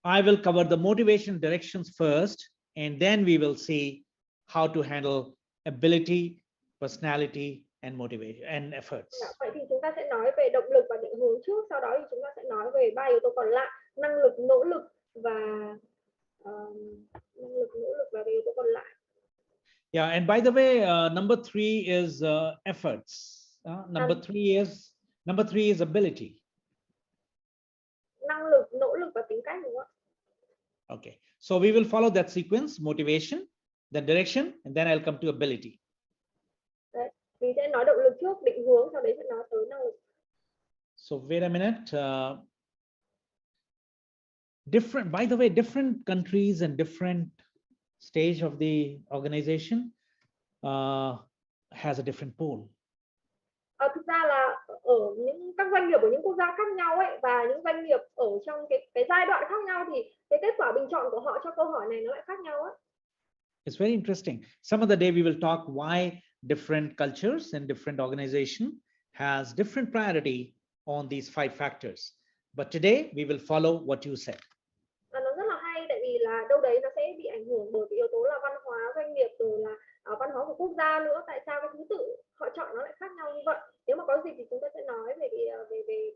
I will cover the motivation directions first, and then we will see how to handle ability, personality, and motivation and efforts. Vậy thì chúng ta sẽ nói về động lực và định hướng trước, sau đó thì chúng ta sẽ nói về 3 yếu tố còn lại, năng lực, nỗ lực và yếu tố còn lại. Yeah, and by the way, number 3 is efforts. Number 3 is ability. Năng lực, nỗ lực và tính cách, đúng không ạ? Okay, so we will follow that sequence: motivation, then direction, and then I'll come to ability. Đấy, mình sẽ nói động lực trước, định hướng, sau đấy sẽ nói tới năng lực. So wait a minute. Different, by the way, different countries and different stage of the organization has a different pool. Thực ra là ở các doanh nghiệp ở những quốc gia khác nhau ấy, và những doanh nghiệp ở trong cái giai đoạn khác nhau thì cái kết quả bình chọn của họ cho câu hỏi này nó lại khác nhau ấy. It's very interesting. Some of the day we will talk why different cultures and different organization has different priority on these 5 factors. But today we will follow what you said. Nó rất là hay, tại vì là đâu đấy nó sẽ bị ảnh hưởng bởi cái yếu tố là văn hóa doanh nghiệp, rồi là văn hóa của quốc gia nữa. Tại sao cái thứ tự họ chọn nó lại khác nhau như vậy? Nếu mà có dịp thì chúng ta sẽ nói về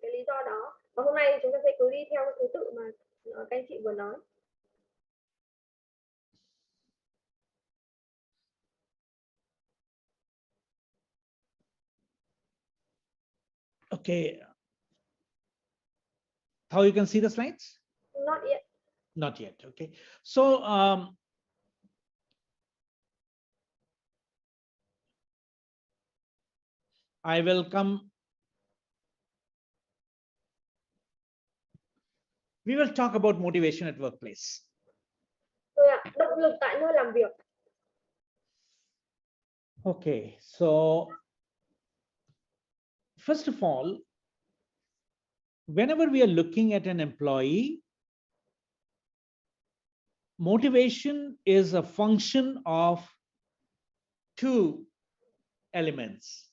cái lý do đó. Và hôm nay chúng ta sẽ cứ đi theo cái thứ tự mà các anh chị vừa nói. Okay. How you can see the slides? Not yet. Not yet. Okay. So I will come. We will talk about motivation at workplace. Rồi ạ, động lực tại nơi làm việc. Okay, so first of all, whenever we are looking at an employee, motivation is a function of 2 elements.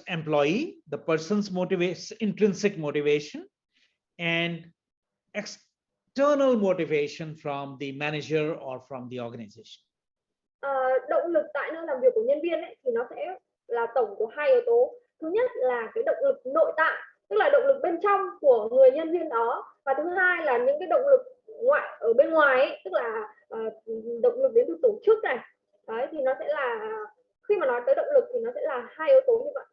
Employee, the person's motivation, intrinsic motivation, and external motivation from the manager or from the organization. Động lực tại nơi làm việc của nhân viên ấy, thì nó sẽ là tổng của 2 yếu tố. Thứ nhất là cái động lực nội tại, tức là động lực bên trong của người nhân viên đó, và thứ hai là những cái động lực ngoại ở bên ngoài ấy, tức là động lực đến từ tổ chức này. Đấy, thì nó sẽ là, khi mà nói tới động lực thì nó sẽ là hai yếu tố như vậy.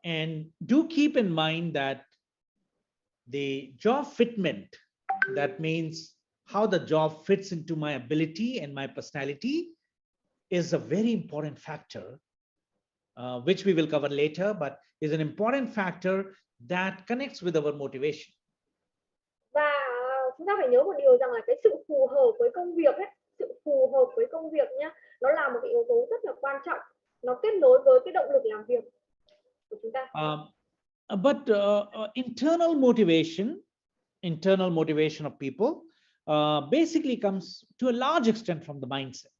And do keep in mind that the job fitment, that means how the job fits into my ability and my personality, is a very important factor, which we will cover later, but is an important factor that connects with our motivation. Và chúng ta phải nhớ một điều rằng là cái sự phù hợp với công việc ấy, sự phù hợp với công việc nhá, nó là một cái yếu tố rất là quan trọng, nó kết nối với cái động lực làm việc của chúng ta. But internal motivation of people basically comes to a large extent from the mindset.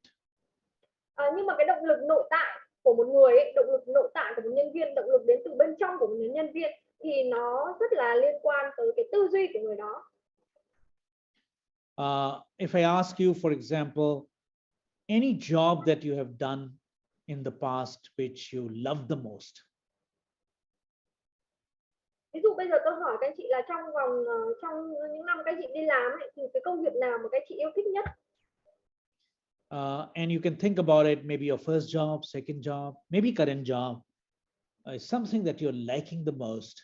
Nhưng mà cái động lực nội tại của một người ấy, động lực nội tại của một nhân viên, động lực đến từ bên trong của một nhân viên thì nó rất là liên quan tới cái tư duy của người đó. If I ask you, for example, any job that you have done in the past which you love the most. Ví dụ bây giờ tôi hỏi các anh chị là trong những năm các anh chị đi làm ấy, thì cái công việc nào mà các anh chị yêu thích nhất? And you can think about it, maybe your first job, second job, maybe current job, something that you're liking the most.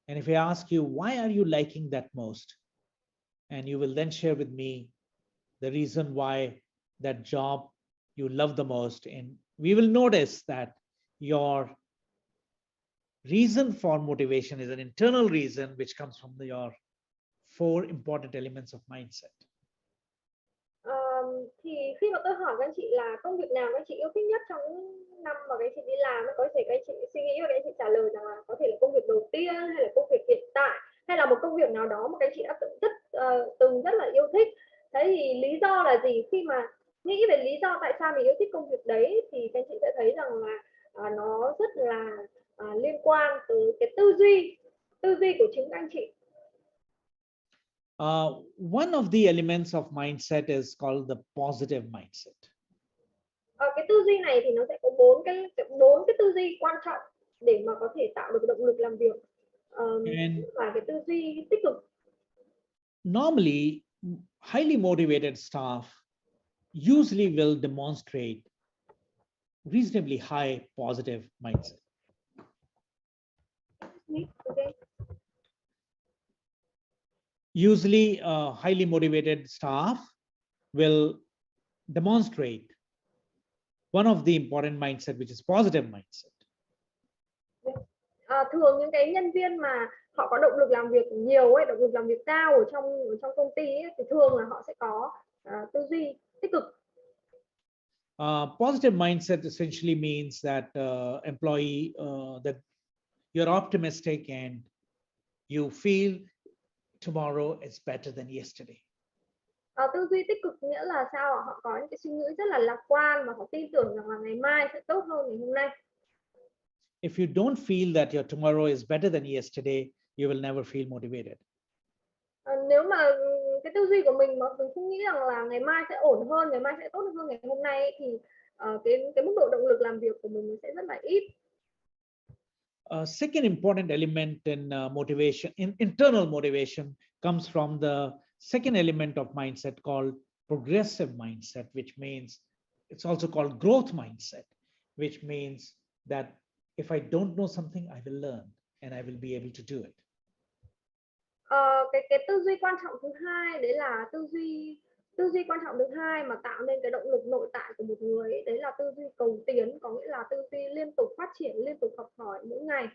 And if I ask you, why are you liking that most? And you will then share with me the reason why that job you love the most. And we will notice that your reason for motivation is an internal reason which comes from your 4 important elements of mindset. Thì khi mà tôi hỏi các anh chị là công việc nào các anh chị yêu thích nhất trong những năm mà các anh chị đi làm, có thể các anh chị suy nghĩ và các anh chị trả lời rằng là có thể là công việc đầu tiên, hay là công việc hiện tại, hay là một công việc nào đó mà các anh chị đã từng rất là yêu thích. Thế thì lý do là gì? Khi mà nghĩ về lý do tại sao mình yêu thích công việc đấy thì các anh chị sẽ thấy rằng là nó rất là liên quan tới cái tư duy của chính anh chị. One of the elements of mindset is called the positive mindset. Cái tư duy này thì nó sẽ có bốn cái tư duy quan trọng để mà có thể tạo được động lực làm việc. Và cái tư duy tích cực. Normally, highly motivated staff usually will demonstrate reasonably high positive mindset. Okay. Usually, highly motivated staff will demonstrate one of the important mindset, which is positive mindset. Thường những cái nhân viên mà họ có động lực làm việc nhiều ấy, động lực làm việc cao ở trong công ty ấy, thì thường là họ sẽ có tư duy tích cực. Positive mindset essentially means that employee that you're optimistic and you feel tomorrow is better than yesterday. Tư duy tích cực nghĩa là sao? Họ có những cái suy nghĩ rất là lạc quan và họ tin tưởng rằng là ngày mai sẽ tốt hơn ngày hôm nay. If you don't feel that your tomorrow is better than yesterday, you will never feel motivated. Nếu mà cái tư duy của mình mà mình không nghĩ rằng là ngày mai sẽ ổn hơn, ngày mai sẽ tốt hơn ngày hôm nay thì cái mức độ động lực làm việc của mình sẽ rất là ít. Second important element in motivation, in internal motivation, comes from the second element of mindset called progressive mindset, which means it's also called growth mindset, which means that if I don't know something, I will learn and I will be able to do it. Cái tư duy quan trọng thứ hai đấy là tư duy quan trọng thứ hai mà tạo nên cái động lực nội tại của một người ấy, đấy là tư duy cầu tiến, có nghĩa là tư duy liên tục phát triển, liên tục học hỏi mỗi ngày.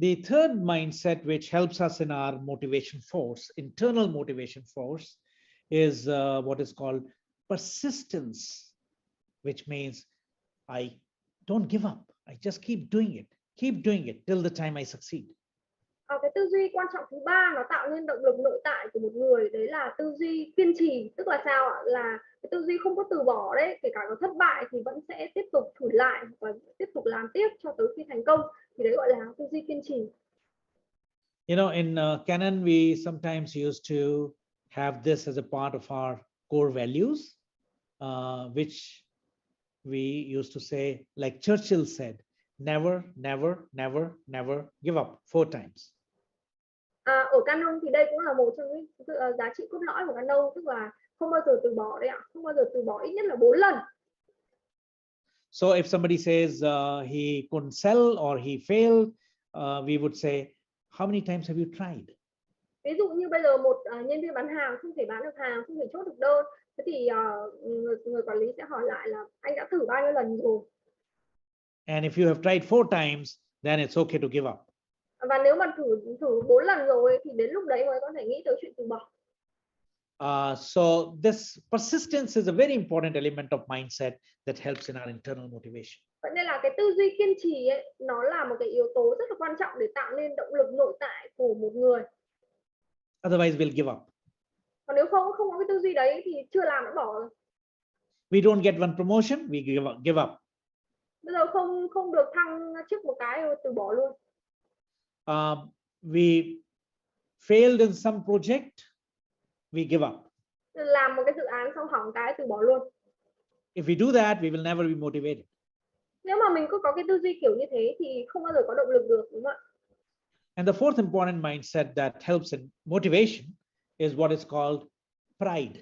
The third mindset which helps us in our motivation force, internal motivation force, is what is called persistence, which means I don't give up. I just keep doing it till the time I succeed. Cái tư duy quan trọng thứ ba nó tạo nên động lực nội tại của một người đấy là tư duy kiên trì, tức là sao ạ? Là cái tư duy không có từ bỏ đấy, kể cả có thất bại thì vẫn sẽ tiếp tục thử lại và tiếp tục làm tiếp cho tới khi thành công, thì đấy gọi là tư duy kiên trì. You know, in Canon, we sometimes used to have this as a part of our core values, which we used to say, like Churchill said, never, never, never, never give up 4 times. Ở Canon thì đây cũng là một trong những giá trị cốt lõi của Canon, tức là không bao giờ từ bỏ đấy ạ, không bao giờ từ bỏ ít nhất là 4 lần. So if somebody says he couldn't sell or he failed, we would say, how many times have you tried? Ví dụ như bây giờ một nhân viên bán hàng không thể bán được hàng, không thể chốt được đơn, thế thì người quản lý sẽ hỏi lại là anh đã thử bao nhiêu lần rồi. And if you have tried 4 times, then it's okay to give up. Và nếu mà thử 4 lần rồi thì đến lúc đấy mới có thể nghĩ tới chuyện từ bỏ. So this persistence is a very important element of mindset that helps in our internal motivation. Vậy nên là cái tư duy kiên trì ấy, nó là một cái yếu tố rất là quan trọng để tạo nên động lực nội tại của một người. Otherwise, we'll give up. Còn nếu không có cái tư duy đấy thì chưa làm đã bỏ rồi. We don't get one promotion, we give up. Bây giờ không được thăng chức một cái rồi từ bỏ luôn. We failed in some project, we give up. Làm một cái dự án xong hỏng cái từ bỏ luôn. If we do that, we will never be motivated. Nếu mà mình cứ có cái tư duy kiểu như thế thì không bao giờ có động lực được, đúng không ạ? And the fourth important mindset that helps in motivation is what is called pride.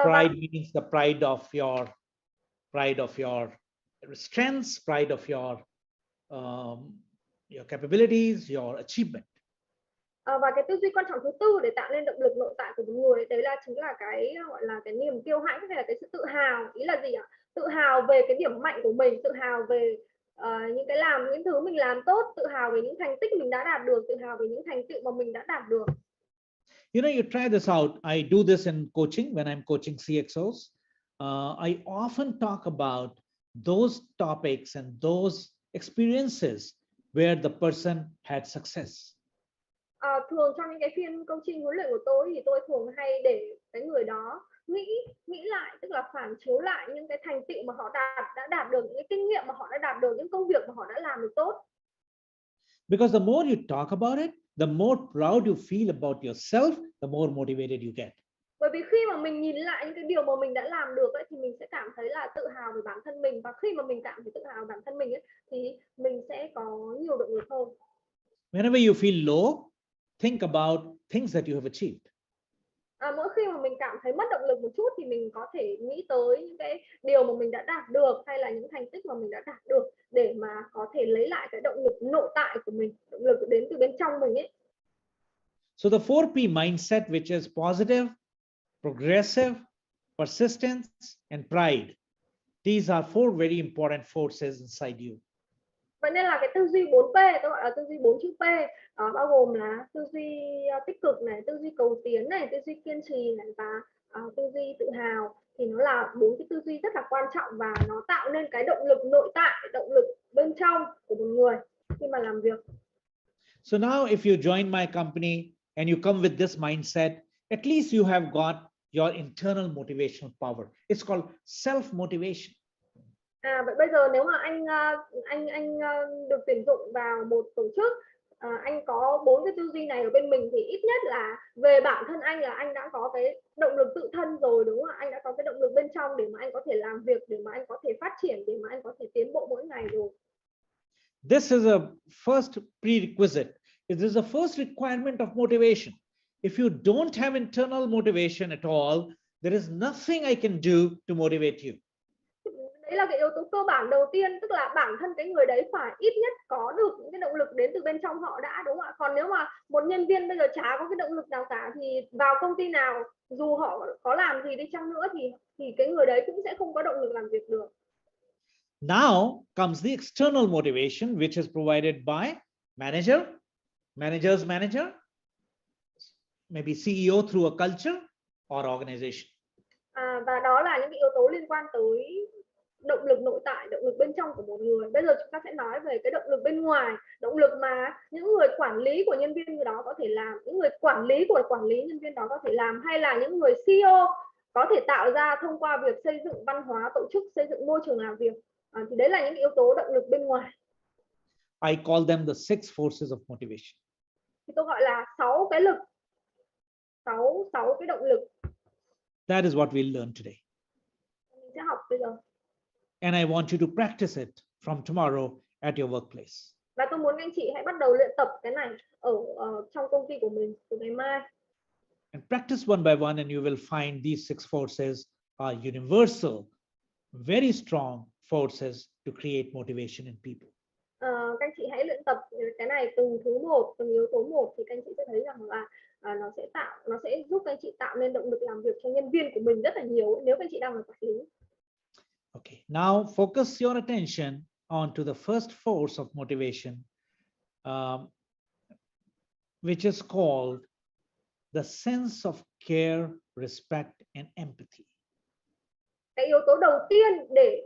Pride means the pride of your strengths, pride of your capabilities, your achievement. Và cái tư duy quan trọng thứ tư để tạo nên động lực nội tại của một người, đấy là chính là cái gọi là cái niềm kiêu hãnh hay là cái sự tự hào. Ý là gì ạ? Tự hào về cái điểm mạnh của mình, tự hào về những thứ mình làm tốt, tự hào về những thành tích mình đã đạt được, tự hào về những thành tựu mà mình đã đạt được. You know, you try this out. I do this in coaching when I'm coaching CXOs. I often talk about those topics and those experiences where the person had success. Thường trong những cái phiên coaching huấn luyện của tôi thì tôi thường hay để cái người đó nghĩ lại, tức là phản chiếu lại những cái thành tựu mà họ đã đạt được, những cái kinh nghiệm mà họ đã đạt được, những công việc mà họ đã làm được tốt. Because the more you talk about it, the more proud you feel about yourself, the more motivated you get. Bởi vì khi mà mình nhìn lại những cái điều mà mình đã làm được ấy, thì mình sẽ cảm thấy là tự hào về bản thân mình, và khi mà mình cảm thấy tự hào về bản thân mình ấy, thì mình sẽ có nhiều động lực hơn. Whenever you feel low, think about things that you have achieved. Mỗi khi mà mình cảm thấy mất động lực một chút thì mình có thể nghĩ tới những cái điều mà mình đã đạt được hay là những thành tích mà mình đã đạt được để mà có thể lấy lại cái động lực nội tại của mình, động lực đến từ bên trong mình ấy. So the 4P mindset, which is positive, progressive, persistence, and pride. These are 4 very important forces inside you. Vậy nên là cái tư duy 4P, tôi gọi là tư duy 4 chữ P, bao gồm là tư duy tích cực này, tư duy cầu tiến này, tư duy kiên trì này và tư duy tự hào, thì nó là 4 cái tư duy rất là quan trọng và nó tạo nên cái động lực nội tại, động lực bên trong của một người khi mà làm việc. So now if you join my company and you come with this mindset, at least you have got your internal motivational power. It's called self-motivation. Vậy bây giờ nếu mà anh được tuyển dụng vào một tổ chức, anh có 4 cái tư duy này ở bên mình thì ít nhất là về bản thân anh là anh đã có cái động lực tự thân rồi, đúng không ạ? Anh đã có cái động lực bên trong để mà anh có thể làm việc, để mà anh có thể phát triển, để mà anh có thể tiến bộ mỗi ngày rồi. This is a first prerequisite. This is the first requirement of motivation. If you don't have internal motivation at all, there is nothing I can do to motivate you. Đấy là cái yếu tố cơ bản đầu tiên, tức là bản thân cái người đấy phải ít nhất có được những cái động lực đến từ bên trong họ đã, đúng không ạ? Còn nếu mà một nhân viên bây giờ chả có cái động lực nào cả thì vào công ty nào dù họ có làm gì đi chăng nữa thì cái người đấy cũng sẽ không có động lực làm việc được. Now comes the external motivation, which is provided by manager's manager, maybe CEO through a culture or organization. Và đó là những cái yếu tố liên quan tới động lực nội tại, động lực bên trong của một người. Bây giờ chúng ta sẽ nói về cái động lực bên ngoài, động lực mà những người quản lý của nhân viên đó có thể làm, những người quản lý của quản lý nhân viên đó có thể làm, hay là những người CEO có thể tạo ra thông qua việc xây dựng văn hóa tổ chức, xây dựng môi trường làm việc. Thì đấy là những yếu tố động lực bên ngoài. I call them the 6 forces of motivation. Thì tôi gọi là 6 cái lực, 6 cái động lực. That is what we'll learn today. Mình sẽ học bây giờ. And I want you to practice it from tomorrow at your workplace. Và tôi muốn anh chị hãy bắt đầu luyện tập cái này ở trong công ty của mình từ ngày mai. And practice one by one, and you will find these 6 forces are universal, very strong forces to create motivation in people. Các anh chị hãy luyện tập cái này từng thứ một, từng yếu tố một, thì các anh chị sẽ thấy rằng là nó sẽ giúp các anh chị tạo nên động lực làm việc cho nhân viên của mình rất là nhiều nếu các anh chị đang là quản lý. Okay, now focus your attention on to the first force of motivation, which is called the sense of care, respect, and empathy. Cái yếu tố đầu tiên để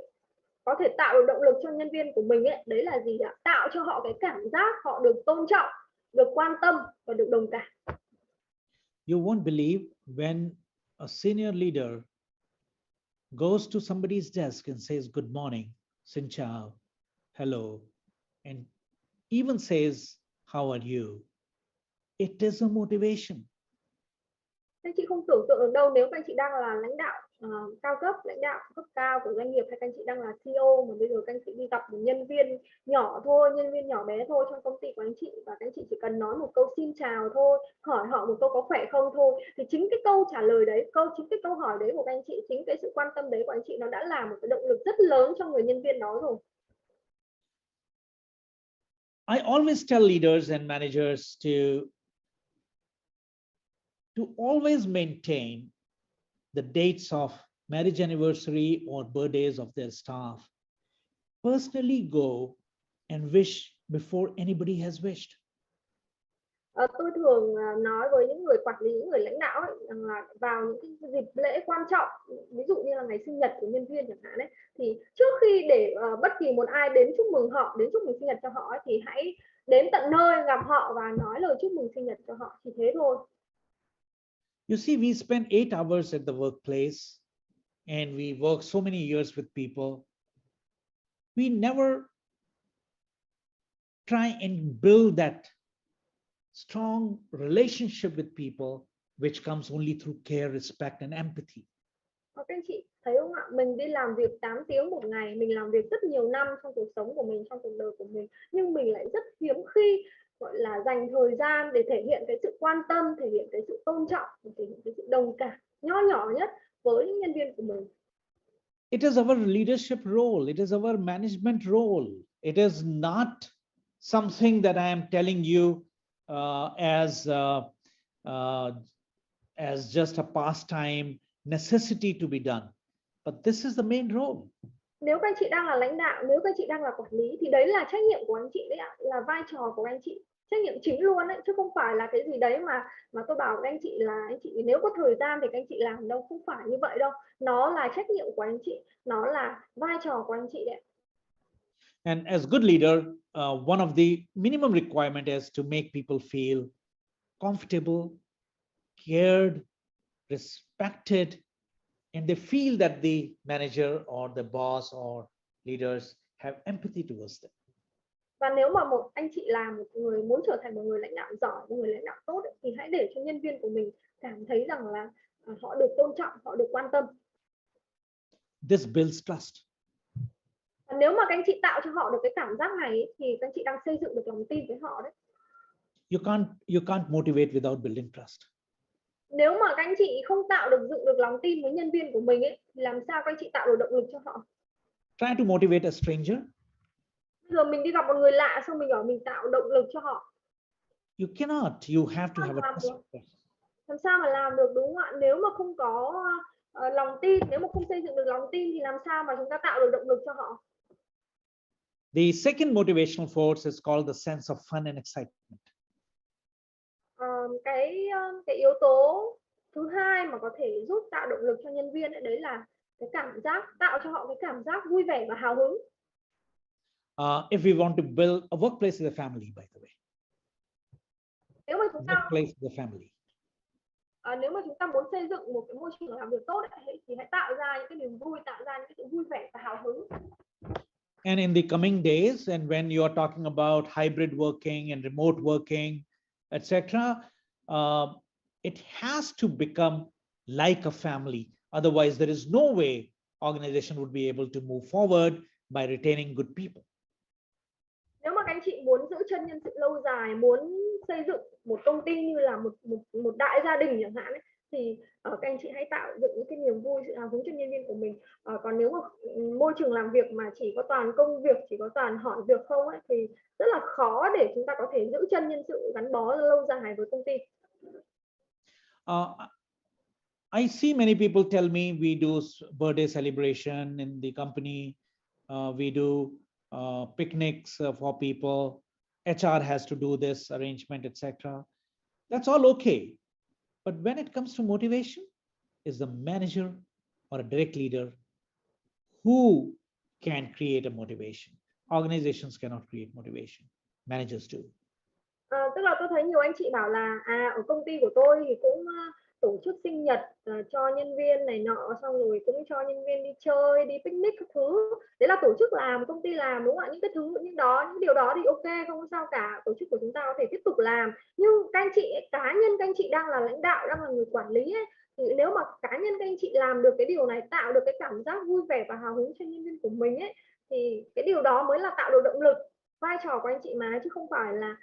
có thể tạo được động lực cho nhân viên của mình ấy, đấy là gì ạ? Tạo cho họ cái cảm giác họ được tôn trọng, được quan tâm và được đồng cảm. You won't believe when a senior leader goes to somebody's desk and says good morning, xin chào, hello, and even says how are you. It is a motivation. Anh chị không tưởng tượng được đâu, nếu các anh chị đang là lãnh đạo cao cấp, lãnh đạo cấp cao của doanh nghiệp, hay các anh chị đang là CEO mà bây giờ các anh chị đi gặp một nhân viên nhỏ thôi, nhân viên nhỏ bé thôi trong công ty của anh chị, và các anh chị chỉ cần nói một câu xin chào thôi, hỏi họ một câu có khỏe không thôi, thì chính cái câu trả lời đấy, chính cái câu hỏi đấy của các anh chị, chính cái sự quan tâm đấy của anh chị, nó đã là một cái động lực rất lớn cho người nhân viên đó rồi. I always tell leaders and managers to always maintain the dates of marriage anniversary or birthdays of their staff. Personally go and wish before anybody has wished. Tôi thường nói với những người quản lý, những người lãnh đạo ấy, rằng là vào những cái dịp lễ quan trọng, ví dụ như là ngày sinh nhật của nhân viên chẳng hạn ấy, thì trước khi để bất kỳ một ai đến chúc mừng họ, đến chúc mừng sinh nhật cho họ ấy, thì hãy đến tận nơi gặp họ và nói lời chúc mừng sinh nhật cho họ, chỉ thế thôi. You see, we spend 8 hours at the workplace and we work so many years with people. We never try and build that strong relationship with people, which comes only through care, respect, and empathy. Các anh chị thấy không ạ? Mình đi làm việc 8 tiếng một ngày, mình làm việc rất nhiều năm trong cuộc sống của mình, trong cuộc đời của mình, nhưng mình lại rất hiếm khi gọi là dành thời gian để thể hiện cái sự quan tâm, thể hiện cái sự tôn trọng, thể hiện cái sự đồng cảm nho nhỏ nhất với những nhân viên của mình. It is our leadership role. It is our management role. It is not something that I am telling you as just a pastime necessity to be done, but this is the main role. Nếu các anh chị đang là lãnh đạo, nếu các anh chị đang là quản lý, thì đấy là trách nhiệm của anh chị đấy ạ, là vai trò của anh chị, trách nhiệm chính luôn đấy, chứ không phải là cái gì đấy mà tôi bảo các anh chị là anh chị nếu có thời gian thì các anh chị làm đâu, không phải như vậy đâu. Nó là trách nhiệm của anh chị, nó là vai trò của anh chị đấy. And as good leader, one of the minimum requirement is to make people feel comfortable, cared, respected, and they feel that the manager or the boss or leaders have empathy towards them. Và nếu mà một anh chị làm một người muốn trở thành một người lãnh đạo giỏi, một người lãnh đạo tốt ấy, thì hãy để cho nhân viên của mình cảm thấy rằng là họ được tôn trọng, họ được quan tâm. This builds trust. Và nếu mà các anh chị tạo cho họ được cái cảm giác này ấy, thì các anh chị đang xây dựng được lòng tin với họ đấy. You can't motivate without building trust. Nếu mà các anh chị không dựng được lòng tin với nhân viên của mình ấy, thì làm sao các anh chị tạo được động lực cho họ? Try to motivate a stranger. Bây giờ mình đi gặp một người lạ xong mình bảo mình tạo động lực cho họ. You cannot. You have to have a trust. Làm sao mà làm được, đúng không ạ? Nếu mà không có lòng tin, nếu mà không xây dựng được lòng tin thì làm sao mà chúng ta tạo được động lực cho họ? The second motivational force is called the sense of fun and excitement. Cái yếu tố thứ hai mà có thể giúp tạo động lực cho nhân viên ấy, đấy là cái cảm giác, tạo cho họ cái cảm giác vui vẻ và hào hứng. If we want to build a workplace is a family, by the way. Nếu mà chúng ta Workplace is a family. Nếu mà chúng ta muốn xây dựng một cái môi trường làm việc tốt ấy, thì hãy tạo ra những cái niềm vui, tạo ra những cái sự vui vẻ và hào hứng. And in the coming days, and when you are talking about hybrid working and remote working, etc., it has to become like a family. Otherwise, there is no way organization would be able to move forward by retaining good people. Nếu mà các anh chị muốn giữ chân nhân sự lâu dài, muốn xây dựng một công ty như là một đại gia đình chẳng hạn ấy, thì các anh chị hãy tạo dựng những cái niềm vui, sự hào hứng cho nhân viên của mình. Còn nếu mà môi trường làm việc mà chỉ có toàn công việc, chỉ có toàn hỏi việc không ấy, thì rất là khó để chúng ta có thể giữ chân nhân sự gắn bó lâu dài với công ty. I see many people tell me we do birthday celebration in the company, we do picnics for people, HR has to do this arrangement, etc. That's all okay. But when it comes to motivation, is the manager or a direct leader who can create a motivation. Organizations cannot create motivation, managers do. Tức là tôi thấy nhiều anh chị bảo là ở công ty của tôi thì cũng tổ chức sinh nhật cho nhân viên này nọ, xong rồi cũng cho nhân viên đi chơi, đi picnic các thứ. Đấy là tổ chức làm, công ty làm, đúng không ạ? Những cái thứ, những điều đó thì ok, không có sao cả. Tổ chức của chúng ta có thể tiếp tục làm. Nhưng các anh chị, cá nhân các anh chị đang là lãnh đạo, đang là người quản lý ấy, thì nếu mà cá nhân các anh chị làm được cái điều này, tạo được cái cảm giác vui vẻ và hào hứng cho nhân viên của mình ấy, thì cái điều đó mới là tạo được động lực. Vai trò của anh chị mà, chứ không phải là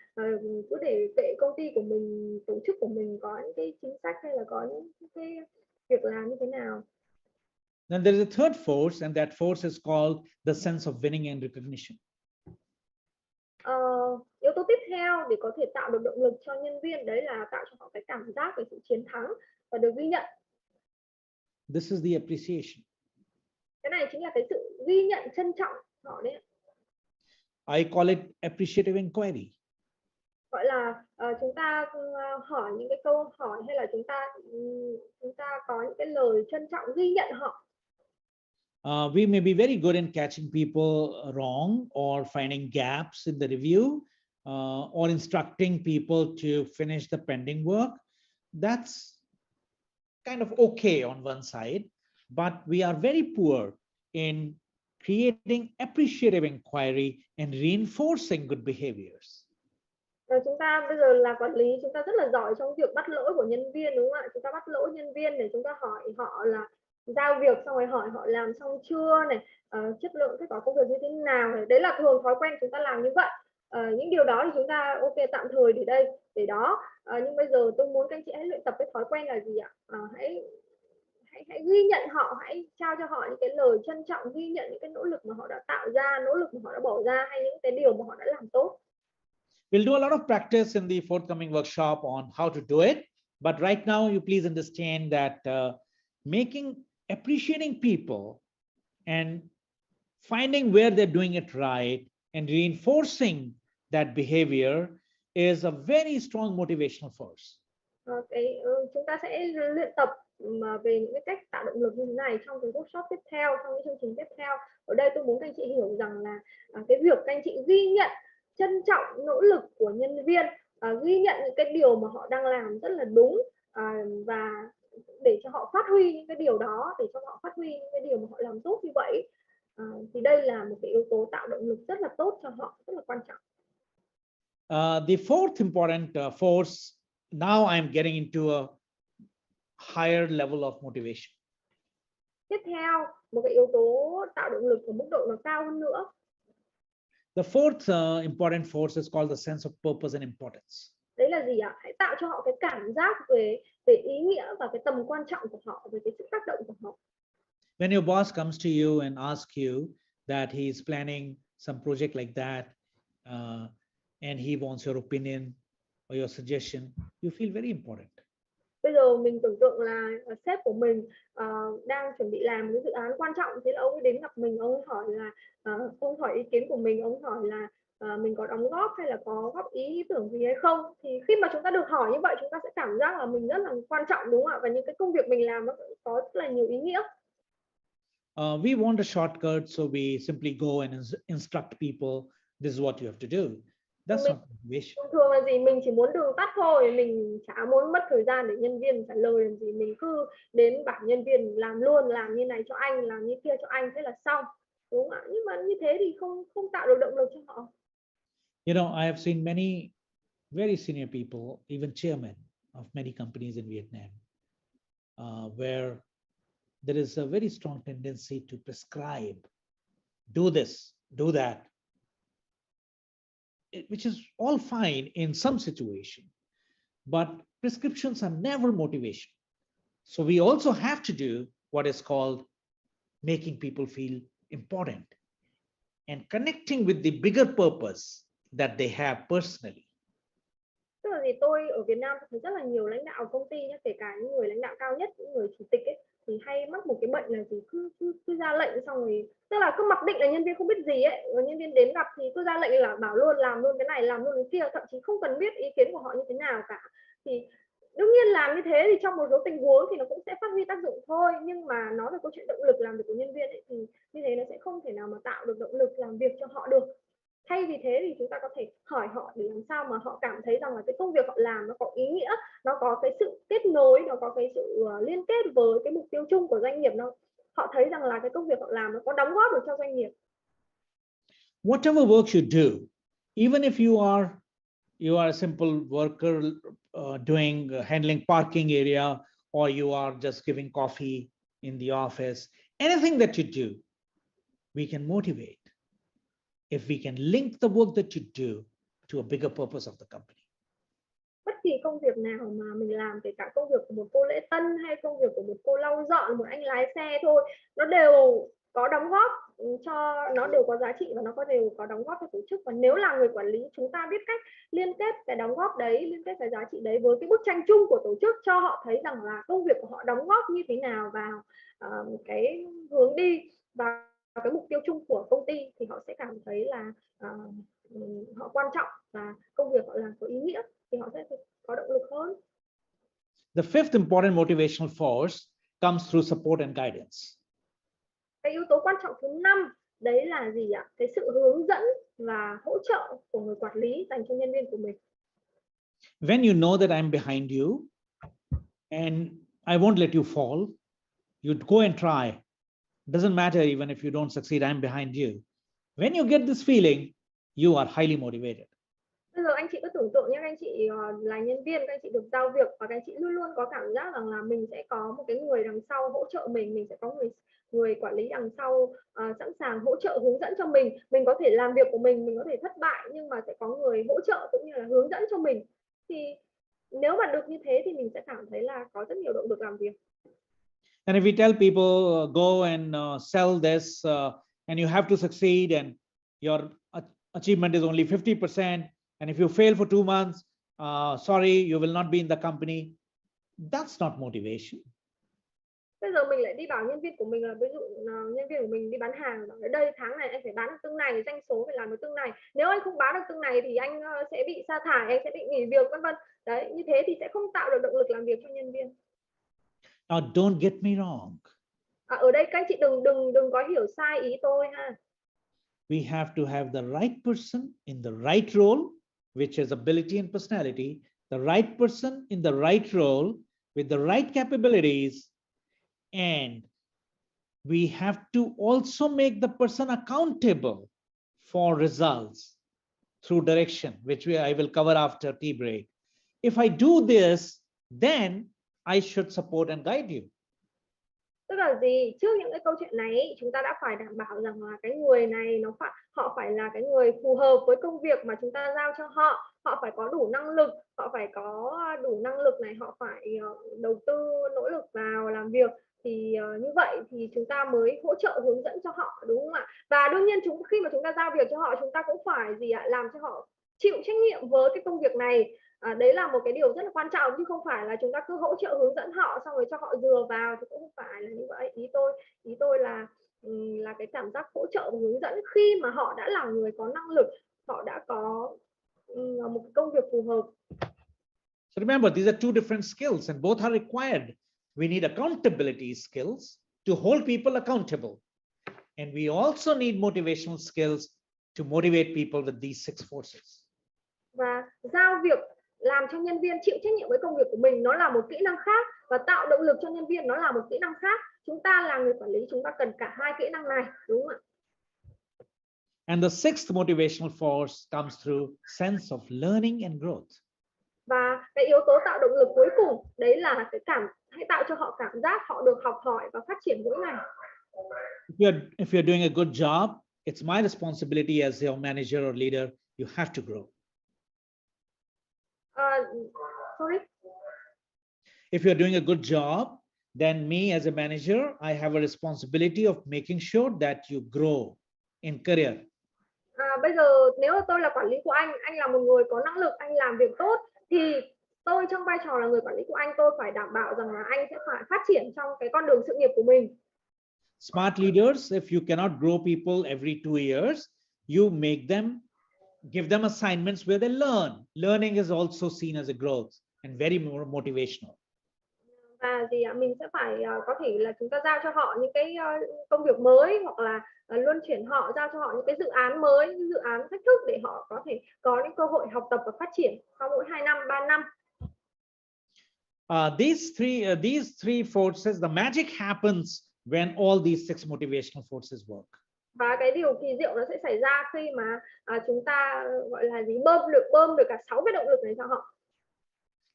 cứ để kệ công ty của mình, tổ chức của mình có những cái chính sách hay là có những cái việc làm như thế nào. Then there is a third force, and that force is called the sense of winning and recognition. Yếu tố tiếp theo để có thể tạo được động lực cho nhân viên, đấy là tạo cho họ cái cảm giác về sự chiến thắng và được ghi nhận. This is the appreciation. Cái này chính là cái sự ghi nhận, trân trọng họ đấy. I call it appreciative inquiry. Gọi là chúng ta hỏi những cái câu hỏi, hay là chúng ta có những cái lời trân trọng ghi nhận họ. We may be very good in catching people wrong or finding gaps in the review or instructing people to finish the pending work. That's kind of okay on one side, but we are very poor in creating appreciative inquiry and reinforcing good behaviors. Chúng ta bây giờ là quản lý, chúng ta rất là giỏi trong việc bắt lỗi của nhân viên, đúng không ạ? Chúng ta bắt lỗi nhân viên để chúng ta hỏi họ là giao việc xong rồi hỏi họ làm xong chưa này, chất lượng kết quả công việc như thế nào này. Đấy là thường thói quen chúng ta làm như vậy. Những điều đó thì chúng ta ok, tạm thời để đây, để đó. Nhưng bây giờ tôi muốn các anh chị hãy luyện tập cái thói quen là gì ạ? Hãy ghi nhận họ, hãy trao cho họ những cái lời trân trọng, ghi nhận những cái nỗ lực mà họ đã tạo ra, nỗ lực mà họ đã bỏ ra, hay những cái điều mà họ đã làm tốt. We'll do a lot of practice in the forthcoming workshop on how to do it. But right now, you please understand that appreciating people and finding where they're doing it right and reinforcing that behavior is a very strong motivational force. Chúng ta sẽ luyện tập về những cái cách tạo động lực như thế này trong cái workshop tiếp theo, trong cái chương trình tiếp theo. Ở đây tôi muốn các anh chị hiểu rằng là cái việc các anh chị ghi nhận, trân trọng nỗ lực của nhân viên, ghi nhận những cái điều mà họ đang làm rất là đúng, và để cho họ phát huy những cái điều đó, để cho họ phát huy những cái điều mà họ làm tốt như vậy, thì đây là một cái yếu tố tạo động lực rất là tốt cho họ, rất là quan trọng. The fourth important force, now I'm getting into a higher level of motivation. Tiếp theo, một cái yếu tố tạo động lực ở mức độ nó cao hơn nữa. The fourth important force is called the sense of purpose and importance. Đấy là gì ạ? Hãy tạo cho họ cái cảm giác về ý nghĩa và cái tầm quan trọng của họ, về cái sự tác động của họ. When your boss comes to you and asks you that he is planning some project like that, and he wants your opinion or your suggestion, you feel very important. Bây giờ mình tưởng tượng là sếp của mình đang chuẩn bị làm cái dự án quan trọng, thế là ông ấy đến gặp mình, ông ấy hỏi là ông hỏi ý kiến của mình, ông hỏi là mình có đóng góp hay là có góp ý tưởng gì hay không. Thì khi mà chúng ta được hỏi như vậy, chúng ta sẽ cảm giác là mình rất là quan trọng, đúng không ạ? Và những cái công việc mình làm nó có rất là nhiều ý nghĩa. We want a shortcut, so we simply go and instruct people, this is what you have to do. That's not motivation. Thường là gì? Mình chỉ muốn đường tắt thôi, mình chả muốn mất thời gian để nhân viên trả lời làm gì. Mình cứ đến bảo nhân viên làm luôn, làm như này cho anh, làm như kia cho anh, thế là xong, đúng không ạ? Nhưng mà như thế thì không tạo được động lực cho họ. You know, I have seen many very senior people, even chairmen of many companies in Vietnam, where there is a very strong tendency to prescribe do this, do that, which is all fine in some situation, but prescriptions are never motivation. So we also have to do what is called making people feel important and connecting with the bigger purpose that they have personally. Tức là thì tôi ở Việt Nam thấy rất là nhiều lãnh đạo công ty nhé, kể cả những người lãnh đạo cao nhất, những người chủ tịch ấy, thì hay mắc một cái bệnh là gì, cứ ra lệnh xong rồi, tức là cứ mặc định là nhân viên không biết gì ấy, rồi nhân viên đến gặp thì cứ ra lệnh là bảo luôn, làm luôn cái này, làm luôn cái kia, thậm chí không cần biết ý kiến của họ như thế nào cả. Thì đương nhiên làm như thế thì trong một số tình huống thì nó cũng sẽ phát huy tác dụng thôi, nhưng mà nói về câu chuyện động lực làm việc của nhân viên ấy, thì như thế nó sẽ không thể nào mà tạo được động lực làm việc cho họ được. Thay vì thế thì chúng ta có thể hỏi họ để làm sao mà họ cảm thấy rằng là cái công việc họ làm nó có ý nghĩa, nó có cái sự kết nối, nó có cái sự liên kết với cái mục tiêu chung của doanh nghiệp, họ thấy rằng là cái công việc họ làm nó có đóng góp được cho doanh nghiệp. Whatever work you do, even if you are a simple worker handling parking area, or you are just giving coffee in the office, anything that you do, we can motivate if we can link the work that you do to a bigger purpose of the company. Bất kỳ công việc nào mà mình làm, kể cả công việc của một cô lễ tân hay công việc của một cô lau dọn, một anh lái xe thôi, nó đều có đóng góp cho, nó đều có giá trị và nó đều có đóng góp cho tổ chức. Và nếu là người quản lý, chúng ta biết cách liên kết cái đóng góp đấy, liên kết cái giá trị đấy với cái bức tranh chung của tổ chức, cho họ thấy rằng là công việc của họ đóng góp như thế nào vào cái hướng đi và cái mục tiêu chung của công ty, thì họ sẽ cảm thấy là họ quan trọng và công việc họ làm có ý nghĩa, thì họ sẽ có động lực hơn. The fifth important motivational force comes through support and guidance. Cái yếu tố quan trọng thứ 5 đấy là gì ạ? Cái sự hướng dẫn và hỗ trợ của người quản lý dành cho nhân viên của mình. When you know that I'm behind you and I won't let you fall, you go and try. Doesn't matter even if you don't succeed, I'm behind you. When you get this feeling, you are highly motivated. Bây giờ anh chị cứ tưởng tượng nhé, các anh chị là nhân viên, các anh chị được giao việc và các anh chị luôn luôn có cảm giác rằng là mình sẽ có một cái người đằng sau hỗ trợ mình sẽ có người quản lý đằng sau sẵn sàng hỗ trợ hướng dẫn cho mình có thể làm việc của mình có thể thất bại, nhưng mà sẽ có người hỗ trợ cũng như là hướng dẫn cho mình. Thì nếu mà được như thế thì mình sẽ cảm thấy là có rất nhiều động lực làm việc. And if we tell people go and sell this and you have to succeed and your achievement is only 50%, and if you fail for 2 months, sorry, you will not be in the company. That's not motivation. Bây giờ mình lại đi bảo nhân viên của mình là, ví dụ nhân viên của mình đi bán hàng, ở đây tháng này anh phải bán được tương này, doanh số phải làm được tương này, nếu anh không bán được tương này thì anh sẽ bị sa thải, anh sẽ bị nghỉ việc, vân vân. Đấy, như thế thì sẽ không tạo được động lực làm việc cho nhân viên. Now don't get me wrong. Ở đây các anh chị đừng có hiểu sai ý tôi ha. We have to have the right person in the right role, which is ability and personality, the right person in the right role with the right capabilities, and we have to also make the person accountable for results through direction, which I will cover after tea break. If I do this, then I should support and guide you. Tức là gì? Trước những cái câu chuyện này chúng ta đã phải đảm bảo rằng là cái người này họ phải là cái người phù hợp với công việc mà chúng ta giao cho họ. Họ phải có đủ năng lực, họ phải có đủ năng lực này, họ phải đầu tư nỗ lực vào làm việc. Thì như vậy thì chúng ta mới hỗ trợ hướng dẫn cho họ, đúng không ạ? Và đương nhiên khi mà chúng ta giao việc cho họ, chúng ta cũng phải làm cho họ chịu trách nhiệm với cái công việc này. Đấy là một cái điều rất là quan trọng, chứ không phải là chúng ta cứ hỗ trợ hướng dẫn họ xong rồi cho họ dừa vào, thì cũng không phải là như vậy. Ý tôi là cái cảm giác hỗ trợ và hướng dẫn khi mà họ đã là người có năng lực, họ đã có một công việc phù hợp. So remember, these are two different skills and both are required. We need accountability skills to hold people accountable, and we also need motivational skills to motivate people with these 6 forces. Và giao việc làm cho nhân viên chịu trách nhiệm với công việc của mình, nó là một kỹ năng khác, và tạo động lực cho nhân viên nó là một kỹ năng khác. Chúng ta là người quản lý, chúng ta cần cả hai kỹ năng này, đúng không ạ? And the 6th motivational force comes through sense of learning and growth. Và cái yếu tố tạo động lực cuối cùng đấy là hãy tạo cho họ cảm giác họ được học hỏi và phát triển mỗi ngày. If you're doing a good job, it's my responsibility as your manager or leader. You have to grow. Sorry. If you're doing a good job, then me as a manager, I have a responsibility of making sure that you grow in career. Bây giờ nếu tôi là quản lý của anh là một người có năng lực, anh làm việc tốt, thì tôi trong vai trò là người quản lý của anh, tôi phải đảm bảo rằng là anh sẽ phải phát triển trong cái con đường sự nghiệp của mình. Smart leaders, if you cannot grow people every 2 years, you make them, give them assignments where they learn. Learning is also seen as a growth and very more motivational. Và mình sẽ phải có thể là chúng ta giao cho họ những cái công việc mới, hoặc là luân chuyển họ, giao cho họ những cái dự án mới, những dự án thách thức để họ có thể có những cơ hội học tập và phát triển sau mỗi 2 năm, 3 năm. These three forces, the magic happens when all these 6 motivational forces work. Và cái điều kỳ diệu nó sẽ xảy ra khi mà chúng ta gọi là gì, bơm được cả 6 cái động lực này cho họ.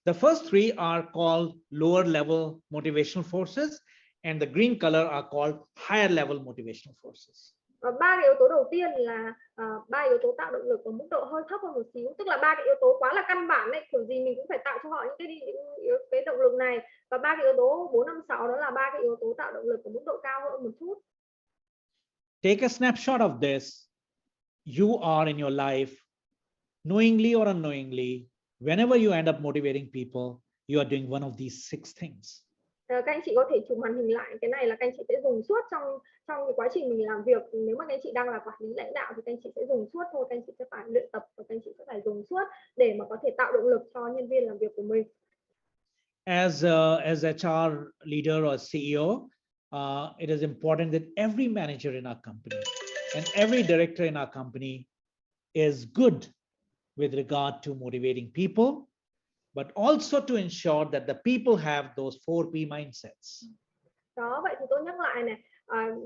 The first 3 are called lower level motivational forces, and the green color are called higher level motivational forces. Và 3 cái yếu tố đầu tiên là 3 yếu tố tạo động lực ở mức độ hơi thấp hơn một xíu, tức là 3 cái yếu tố quá là căn bản đấy, kiểu gì mình cũng phải tạo cho họ những cái động lực này. Và 3 cái yếu tố 4, 5, 6 đó là 3 cái yếu tố tạo động lực ở mức độ cao hơn một chút. Take a snapshot of this. You are in your life, knowingly or unknowingly, whenever you end up motivating people, you are doing one of these 6 things. Các anh chị có thể chụp màn hình lại, cái này là các anh chị sẽ dùng suốt trong cái quá trình mình làm việc. Nếu mà các anh chị đang là quản lý lãnh đạo thì các anh chị sẽ dùng suốt thôi, các anh chị sẽ phải luyện tập và các anh chị sẽ phải dùng suốt để mà có thể tạo động lực cho nhân viên làm việc của mình. As HR leader or CEO, it is important that every manager in our company and every director in our company is good with regard to motivating people, but also to ensure that the people have those 4P mindsets. Đó, vậy thì tôi nhắc lại này,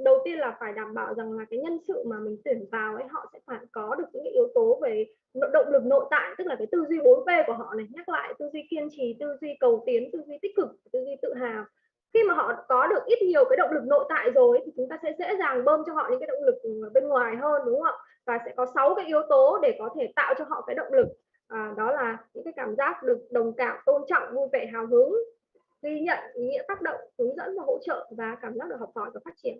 đầu tiên là phải đảm bảo rằng là cái nhân sự mà mình tuyển vào ấy, họ sẽ phải có được những yếu tố về động lực nội tại, tức là cái tư duy 4P của họ này. Nhắc lại, tư duy kiên trì, tư duy cầu tiến, tư duy tích cực, tư duy tự hào. Khi mà họ có được ít nhiều cái động lực nội tại rồi thì chúng ta sẽ dễ dàng bơm cho họ những cái động lực bên ngoài hơn, đúng không ạ? Và sẽ có 6 cái yếu tố để có thể tạo cho họ cái động lực. Đó là những cái cảm giác được đồng cảm, tôn trọng, vui vẻ, hào hứng, ghi nhận, ý nghĩa tác động, hướng dẫn và hỗ trợ, và cảm giác được học hỏi và phát triển.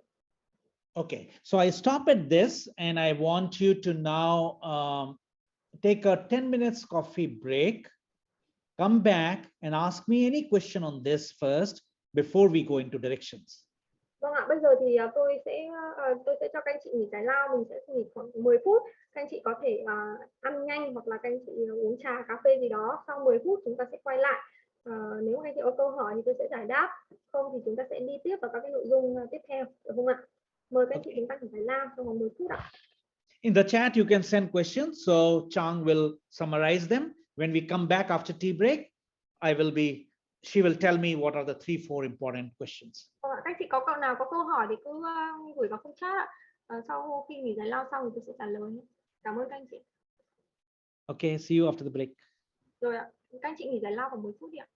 Okay, so I stop at this and I want you to now take a 10 minutes coffee break, come back and ask me any question on this first before we go into directions. Vâng ạ, bây giờ thì tôi sẽ cho các anh chị nghỉ giải lao, mình sẽ nghỉ khoảng 10 phút. Các anh chị có thể ăn nhanh hoặc là các anh chị uống trà, cà phê gì đó. Sau 10 phút chúng ta sẽ quay lại. Nếu các anh chị có câu hỏi thì tôi sẽ giải đáp. Không thì chúng ta sẽ đi tiếp vào các cái nội dung tiếp theo, được không ạ? Mời các anh chị chúng ta nghỉ giải lao trong vòng 10 phút ạ. In the chat, you can send questions, so Chang will summarize them. When we come back after tea break, she will tell me what are the 3-4 important questions. Các chị có cậu nào có câu hỏi thì cứ gửi vào khung chat ạ. Sau khi nghỉ giải lao xong thì tôi sẽ trả lời. Cảm ơn các anh chị. Okay, see you after the break. Rồi ạ, các anh chị nghỉ giải lao khoảng 10 phút đi ạ.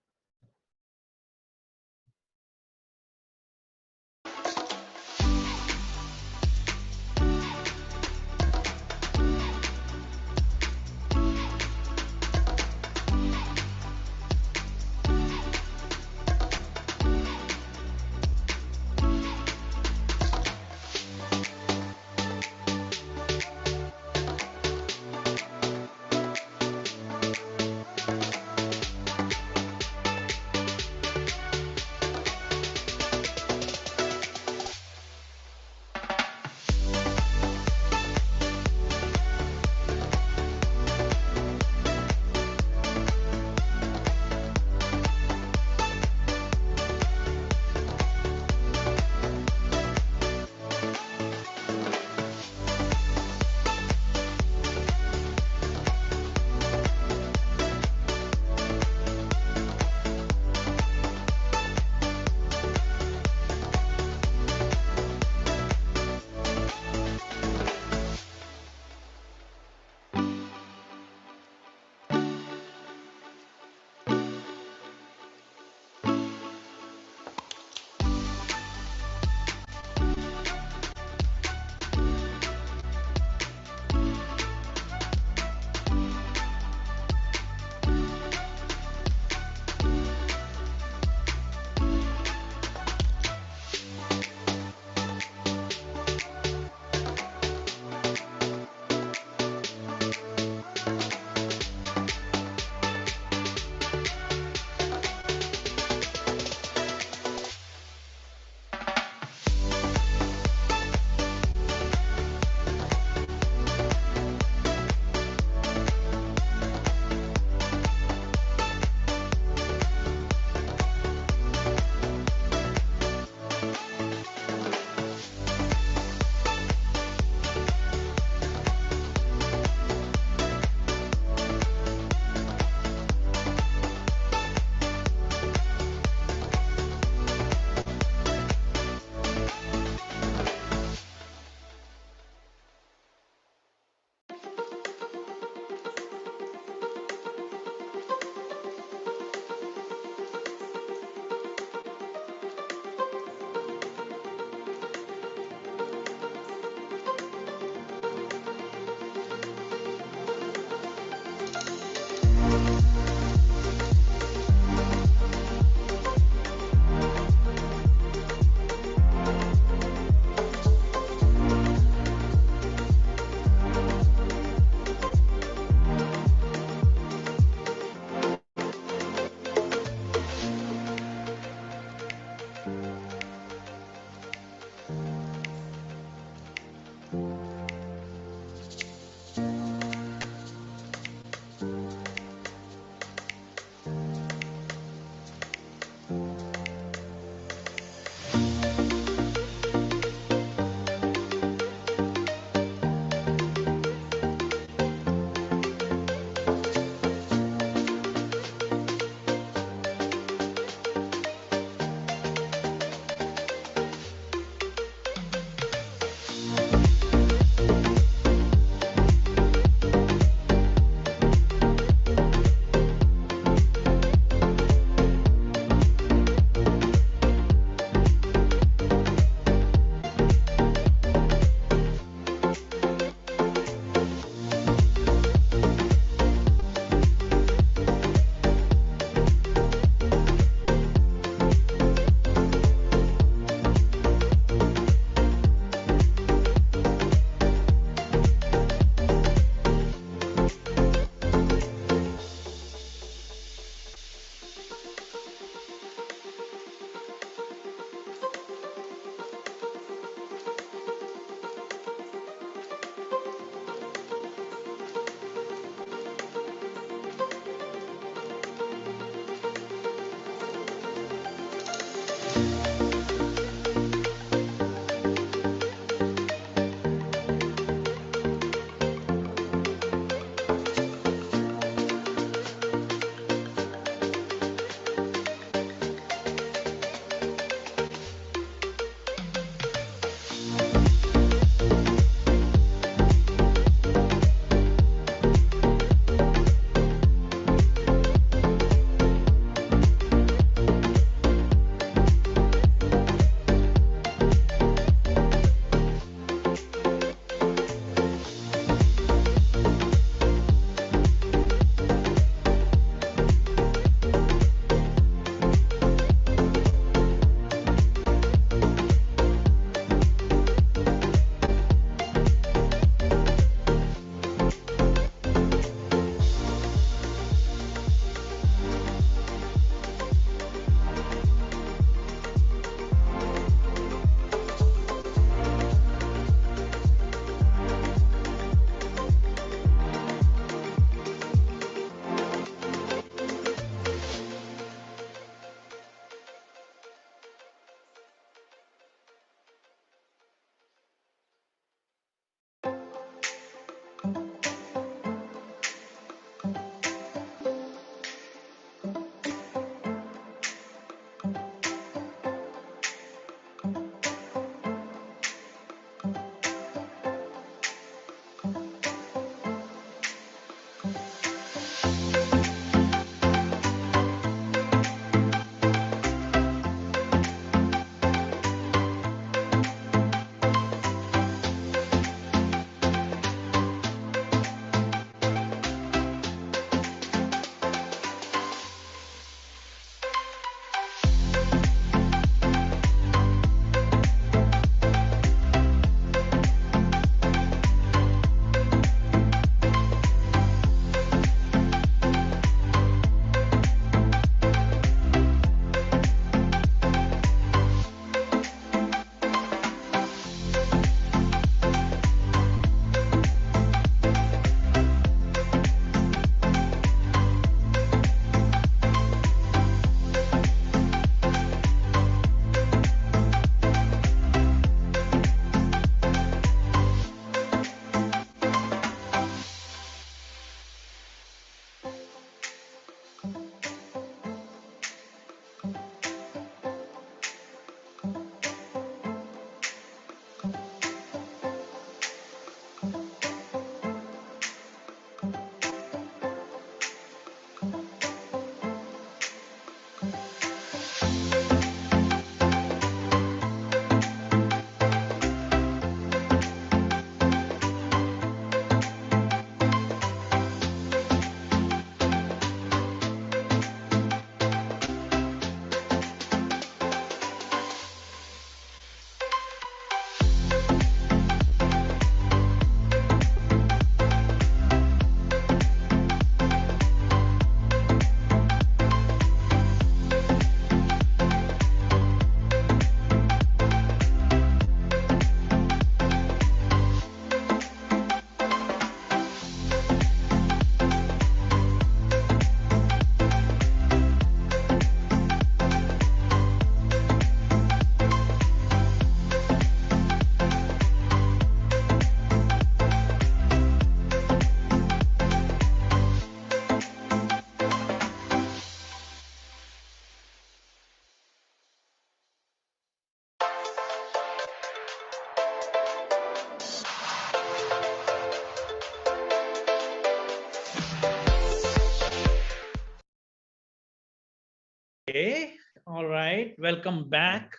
Okay, all right. Welcome back.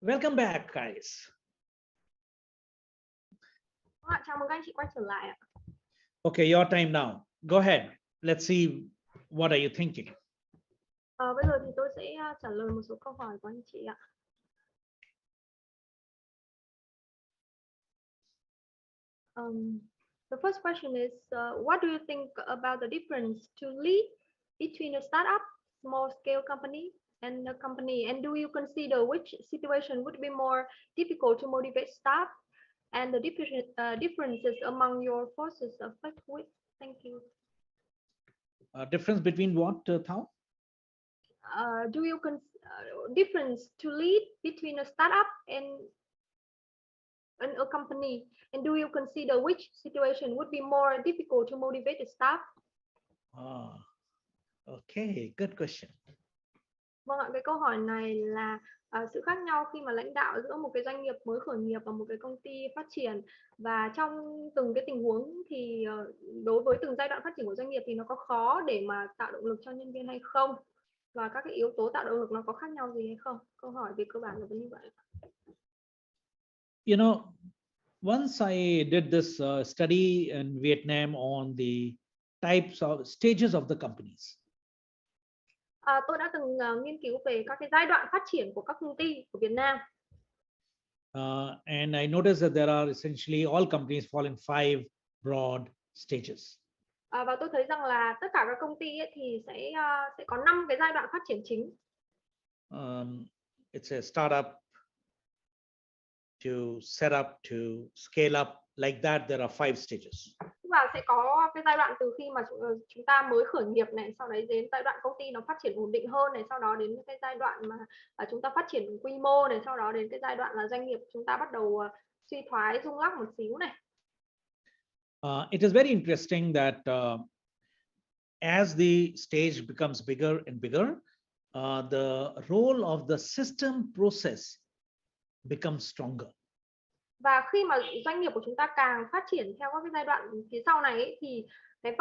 Welcome back, guys. Chào mừng các anh chị quay trở lại ạ. Okay, your time now. Go ahead. Let's see. What are you thinking? Bây giờ thì tôi sẽ trả lời một số câu hỏi của anh chị ạ. The first question is, what do you think about the difference to lead between a startup, small-scale company, and a company? And do you consider which situation would be more difficult to motivate staff, and the differences among your forces affect which? Thank you. Difference between what, Thao? Do you difference to lead between a startup and a company, and do you consider which situation would be more difficult to motivate the staff? Okay, good question. Vâng ạ, cái câu hỏi này là sự khác nhau khi mà lãnh đạo giữa một cái doanh nghiệp mới khởi nghiệp và một cái công ty phát triển, và trong từng cái tình huống thì đối với từng giai đoạn phát triển của doanh nghiệp thì nó có khó để mà tạo động lực cho nhân viên hay không, và các cái yếu tố tạo động lực nó có khác nhau gì hay không? Câu hỏi về cơ bản là như vậy. You know, once I did this study in Vietnam on the types of stages of the companies. Tôi đã từng nghiên cứu về các cái giai đoạn phát triển của các công ty của Việt Nam. And I noticed that there are essentially all companies fall in 5 broad stages. Và tôi thấy rằng là tất cả các công ty ấy thì sẽ có 5 cái giai đoạn phát triển chính. It's a startup, to set up, to scale up, like that. There are 5 stages. Và sẽ có cái giai đoạn từ khi mà chúng ta mới khởi nghiệp này, sau đấy đến giai đoạn công ty nó phát triển ổn định hơn này, sau đó đến cái giai đoạn mà chúng ta phát triển quy mô này, sau đó đến cái giai đoạn là doanh nghiệp chúng ta bắt đầu suy thoái rung lắc một xíu này. It is very interesting that as the stage becomes bigger and bigger, the role of the system process becomes stronger. Và khi mà doanh nghiệp của chúng ta càng phát triển theo các cái giai đoạn phía sau này ấy, thì cái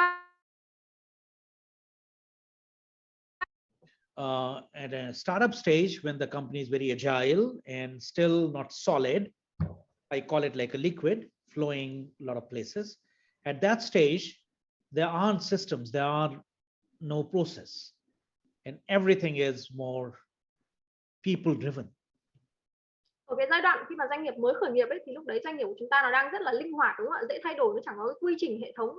at a startup stage, when the company is very agile and still not solid, I call it like a liquid flowing a lot of places. At that stage, there aren't systems, there are no process, and everything is more people driven. Ở cái giai đoạn khi mà doanh nghiệp mới khởi nghiệp ấy, thì lúc đấy doanh nghiệp của chúng ta nó đang rất là linh hoạt, đúng không ạ? Dễ thay đổi, nó chẳng có quy trình hệ thống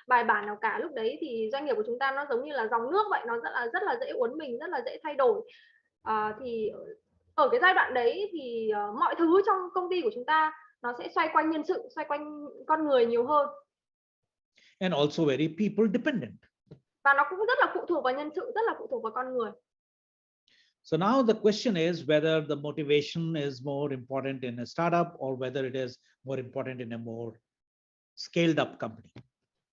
bài bản nào cả. Lúc đấy thì doanh nghiệp của chúng ta nó giống như là dòng nước vậy, nó rất là dễ uốn mình, rất là dễ thay đổi. Thì ở cái giai đoạn đấy thì mọi thứ trong công ty của chúng ta nó sẽ xoay quanh nhân sự, xoay quanh con người nhiều hơn. And also very people dependent. Và nó cũng rất là phụ thuộc vào nhân sự, rất là phụ thuộc vào con người. So now the question is whether the motivation is more important in a startup or whether it is more important in a more scaled up company.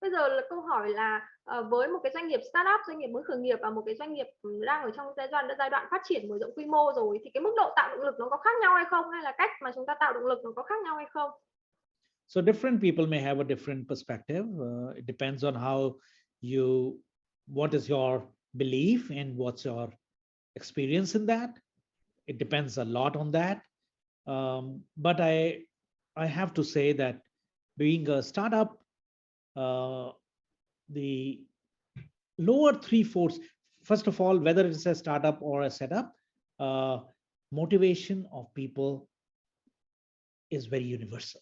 Bây giờ là câu hỏi là với một cái doanh nghiệp startup, doanh nghiệp mới khởi nghiệp và một cái doanh nghiệp đang ở trong giai đoạn phát triển mở rộng quy mô rồi, thì cái mức độ tạo động lực nó có khác nhau hay không, hay là cách mà chúng ta tạo động lực nó có khác nhau hay không? So different people may have a different perspective. It depends on how what is your belief and what's your experience in that. It depends a lot on that. But I have to say that being a startup, the lower 3/4, first of all, whether it's a startup or a setup, motivation of people is very universal.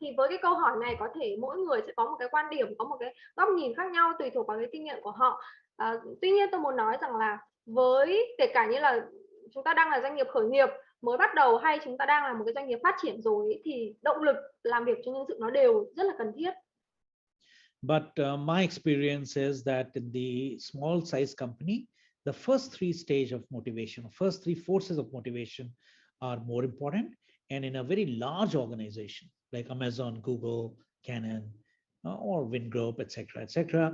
Thì với cái câu hỏi này có thể mỗi người sẽ có một cái quan điểm, có một cái góc nhìn khác nhau tùy thuộc vào cái kinh nghiệm của họ. Tuy nhiên tôi muốn nói rằng là với kể cả như là chúng ta đang là doanh nghiệp khởi nghiệp mới bắt đầu hay chúng ta đang là một cái doanh nghiệp phát triển rồi thì động lực làm việc cho nhân sự nó đều rất là cần thiết. But my experience is that in the small size company, the first 3 stages of motivation, first 3 forces of motivation are more important. And in a very large organization like Amazon, Google, Canon, or Vingroup, etc.,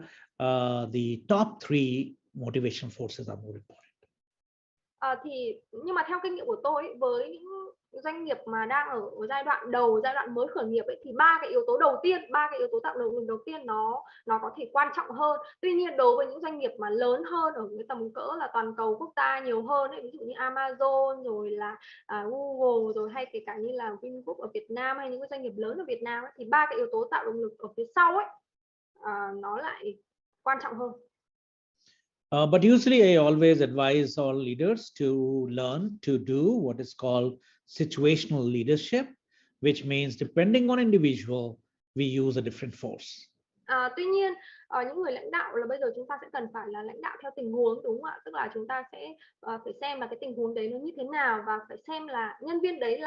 the top 3 motivation forces are more important. Nhưng mà theo kinh nghiệm của tôi với những doanh nghiệp mà đang ở giai đoạn đầu, giai đoạn mới khởi nghiệp ấy, thì ba cái yếu tố đầu tiên, ba cái yếu tố tạo động lực đầu tiên nó có thể quan trọng hơn. Tuy nhiên đối với những doanh nghiệp mà lớn hơn ở cái tầm cỡ là toàn cầu quốc gia nhiều hơn ấy, ví dụ như Amazon rồi là Google rồi hay kể cả như là Vingroup ở Việt Nam hay những cái doanh nghiệp lớn ở Việt Nam ấy, thì ba cái yếu tố tạo động lực ở phía sau ấy nó lại quan trọng hơn. But usually I always advise all leaders to learn to do what is called situational leadership, which means depending on individual, we use a different force. Tuy nhiên những người lãnh đạo là bây giờ chúng ta sẽ cần phải là lãnh đạo theo tình huống, đúng không ạ? Tức là chúng ta sẽ phải xem là cái tình huống đấy nó như thế nào và phải xem là nhân viên đấy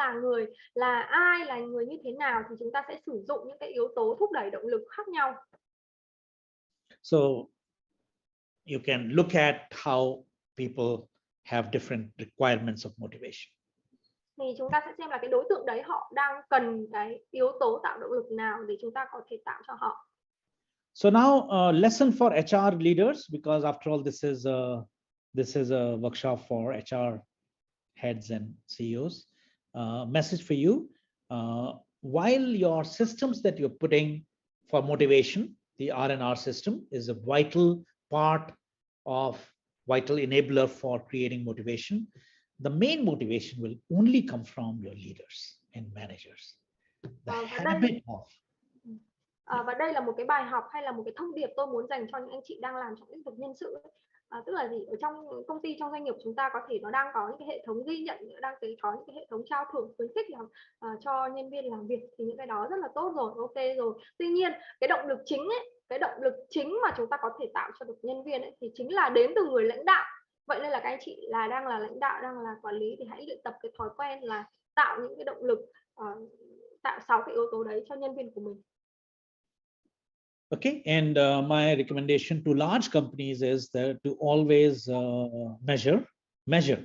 là ai, là người như thế nào, thì chúng ta sẽ sử dụng những cái yếu tố thúc đẩy động lực khác nhau. So you can look at how people have different requirements of motivation. Thì chúng ta sẽ xem là cái đối tượng đấy họ đang cần cái yếu tố tạo động lực nào để chúng ta có thể tạo cho họ. So now lesson for HR leaders, because after all this is a workshop for HR heads and CEOs. Message for you: while your systems that you're putting for motivation, the R&R system is a vital part of vital enabler for creating motivation. The main motivation will only come from your leaders and managers. The habit of và đây là một cái bài học hay là một cái thông điệp tôi muốn dành cho những anh chị đang làm trong lĩnh vực nhân sự ấy. Tức là gì, ở trong công ty, trong doanh nghiệp chúng ta có thể nó đang có những cái hệ thống ghi nhận, đang có những cái hệ thống trao thưởng khuyến khích cho nhân viên làm việc, thì những cái đó rất là tốt rồi, ok rồi. Tuy nhiên cái động lực chính ấy, cái động lực chính mà chúng ta có thể tạo cho được nhân viên ấy, thì chính là đến từ người lãnh đạo. Vậy nên là các anh chị là đang là lãnh đạo, đang là quản lý, thì hãy luyện tập cái thói quen là tạo những cái động lực, tạo 6 cái yếu tố đấy cho nhân viên của mình. Okay, and my recommendation to large companies is that to always measure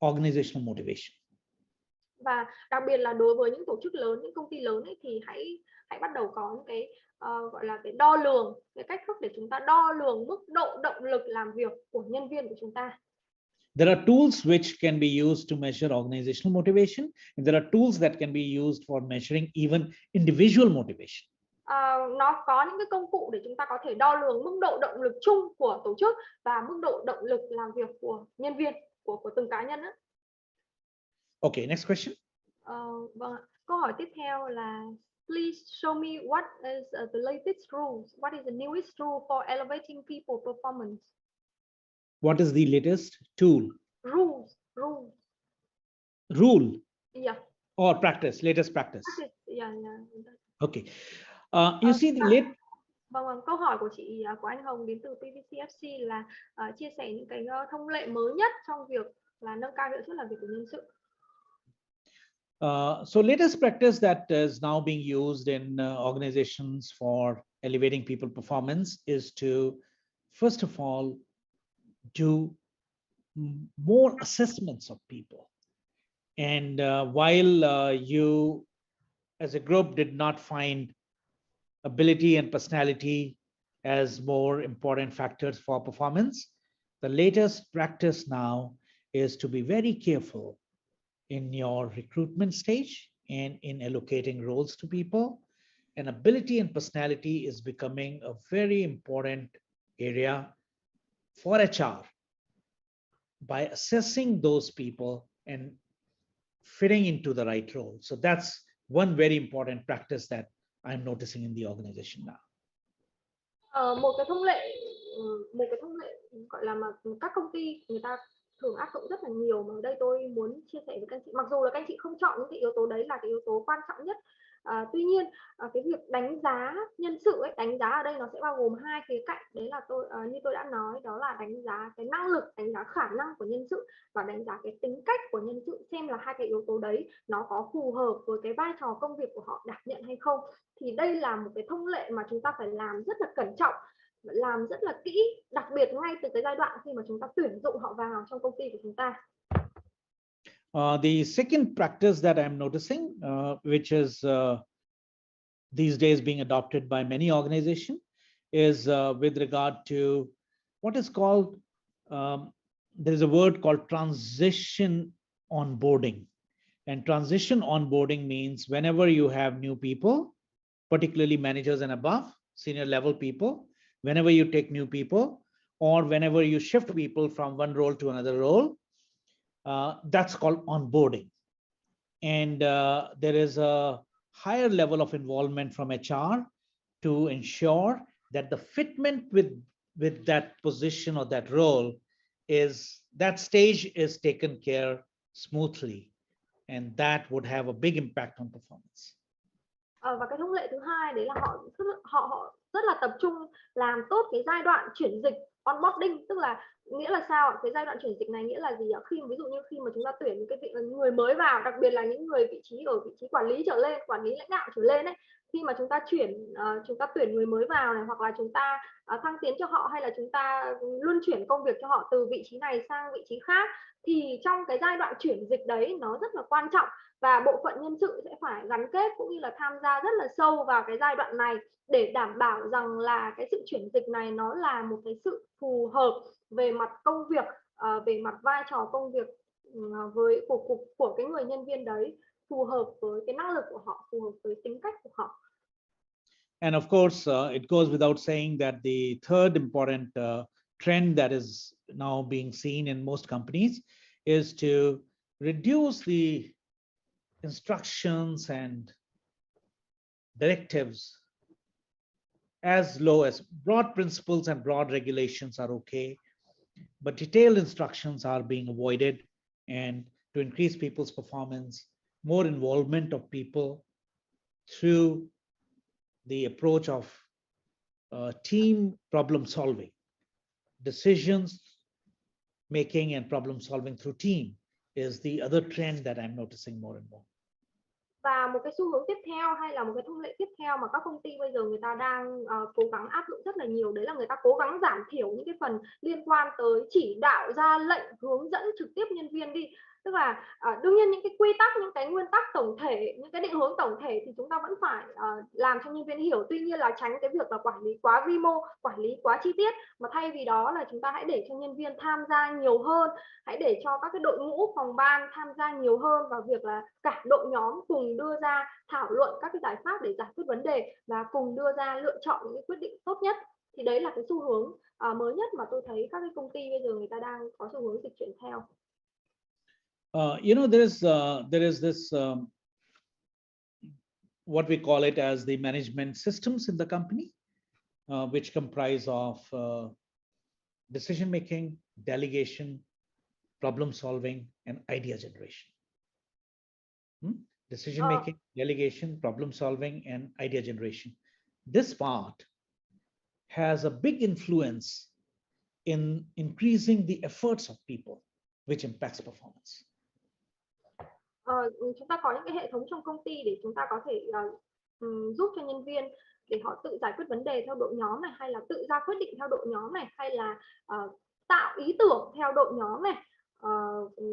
organizational motivation. Và đặc biệt là đối với những tổ chức lớn, những công ty lớn ấy, thì hãy bắt đầu có những cái gọi là cái đo lường, cái cách thức để chúng ta đo lường mức độ động lực làm việc của nhân viên của chúng ta. There are tools which can be used to measure organizational motivation, and there are tools that can be used for measuring even individual motivation. Nó có những cái công cụ để chúng ta có thể đo lường mức độ động lực chung của tổ chức và mức độ động lực làm việc của nhân viên, của từng cá nhân đó. Okay, next question. Vâng, câu hỏi tiếp theo là please show me what is the latest rules, what is the newest rule for elevating people performance. What is the latest tool? Rule. Yeah. Or practice, latest practice. Yeah. Okay. You see the late. Vâng, câu hỏi của anh Hồng đến từ PVCFC là chia sẻ những cái thông lệ mới nhất trong việc là nâng cao hiệu suất làm việc của nhân sự. So latest practice that is now being used in organizations for elevating people performance is to, first of all, do more assessments of people. And while you as a group did not find ability and personality as more important factors for performance, the latest practice now is to be very careful in your recruitment stage and in allocating roles to people. And ability and personality is becoming a very important area for HR by assessing those people and fitting into the right role. So that's one very important practice that I'm noticing in the organization now. Một cái thông lệ gọi là mà các công ty người ta thường áp dụng rất là nhiều, mà ở đây tôi muốn chia sẻ với các anh chị, mặc dù là các anh chị không chọn những cái yếu tố đấy là cái yếu tố quan trọng nhất, tuy nhiên cái việc đánh giá nhân sự ấy, đánh giá ở đây nó sẽ bao gồm hai khía cạnh, đấy là như tôi đã nói, đó là đánh giá cái năng lực, đánh giá khả năng của nhân sự và đánh giá cái tính cách của nhân sự, xem là hai cái yếu tố đấy nó có phù hợp với cái vai trò công việc của họ đảm nhận hay không. Thì đây là một cái thông lệ mà chúng ta phải làm rất là cẩn trọng, làm rất là kỹ, đặc biệt ngay từ cái giai đoạn khi mà chúng ta tuyển dụng họ vào trong công ty của chúng ta. The second practice that I'm noticing, which is these days being adopted by many organizations, is with regard to what is called, there is a word called transition onboarding. And transition onboarding means whenever you have new people, particularly managers and above, senior level people, whenever you take new people, or whenever you shift people from one role to another role, that's called onboarding. And there is a higher level of involvement from HR to ensure that the fitment with that position or that role is, that stage is taken care smoothly, and that would have a big impact on performance. Và cái thông lệ thứ hai đấy là họ rất là tập trung làm tốt cái giai đoạn chuyển dịch onboarding, tức là nghĩa là sao? Cái giai đoạn chuyển dịch này nghĩa là gì ạ? Ví dụ như khi mà chúng ta tuyển những cái người mới vào, đặc biệt là những người vị trí quản lý trở lên, quản lý lãnh đạo trở lên ấy, khi mà chúng ta tuyển người mới vào này, hoặc là chúng ta thăng tiến cho họ, hay là chúng ta luân chuyển công việc cho họ từ vị trí này sang vị trí khác, thì trong cái giai đoạn chuyển dịch đấy nó rất là quan trọng, và bộ phận nhân sự sẽ phải gắn kết cũng như là tham gia rất là sâu vào cái giai đoạn này để đảm bảo rằng là cái sự chuyển dịch này nó là một cái sự phù hợp về mặt công việc, về mặt vai trò công việc của cái người nhân viên đấy, phù hợp với cái năng lực của họ, phù hợp với tính cách của họ. And of course, it goes without saying that the third important trend that is now being seen in most companies is to reduce the instructions and directives as low as broad principles and broad regulations are okay, but detailed instructions are being avoided, and to increase people's performance, more involvement of people through the approach of team problem solving, decisions making and problem solving through team is the other trend that I'm noticing more and more. Và một cái xu hướng tiếp theo, hay là một cái thông lệ tiếp theo mà các công ty bây giờ người ta đang cố gắng áp dụng rất là nhiều, đấy là người ta cố gắng giảm thiểu những cái phần liên quan tới chỉ đạo, ra lệnh, hướng dẫn trực tiếp nhân viên đi. Tức là đương nhiên những cái quy tắc, những cái nguyên tắc tổng thể, những cái định hướng tổng thể thì chúng ta vẫn phải làm cho nhân viên hiểu. Tuy nhiên là tránh cái việc là quản lý quá vi mô, quản lý quá chi tiết, mà thay vì đó là chúng ta hãy để cho nhân viên tham gia nhiều hơn, hãy để cho các cái đội ngũ phòng ban tham gia nhiều hơn vào việc là cả đội nhóm cùng đưa ra thảo luận các cái giải pháp để giải quyết vấn đề và cùng đưa ra lựa chọn những cái quyết định tốt nhất. Thì đấy là cái xu hướng mới nhất mà tôi thấy các cái công ty bây giờ người ta đang có xu hướng dịch chuyển theo. You know, there is this what we call it as the management systems in the company, which comprise of decision making, delegation, problem solving, and idea generation. Decision making, delegation, problem solving, and idea generation. This part has a big influence in increasing the efforts of people, which impacts performance. Chúng ta có những cái hệ thống trong công ty để chúng ta có thể giúp cho nhân viên để họ tự giải quyết vấn đề theo đội nhóm này, hay là tự ra quyết định theo đội nhóm này, hay là tạo ý tưởng theo đội nhóm này,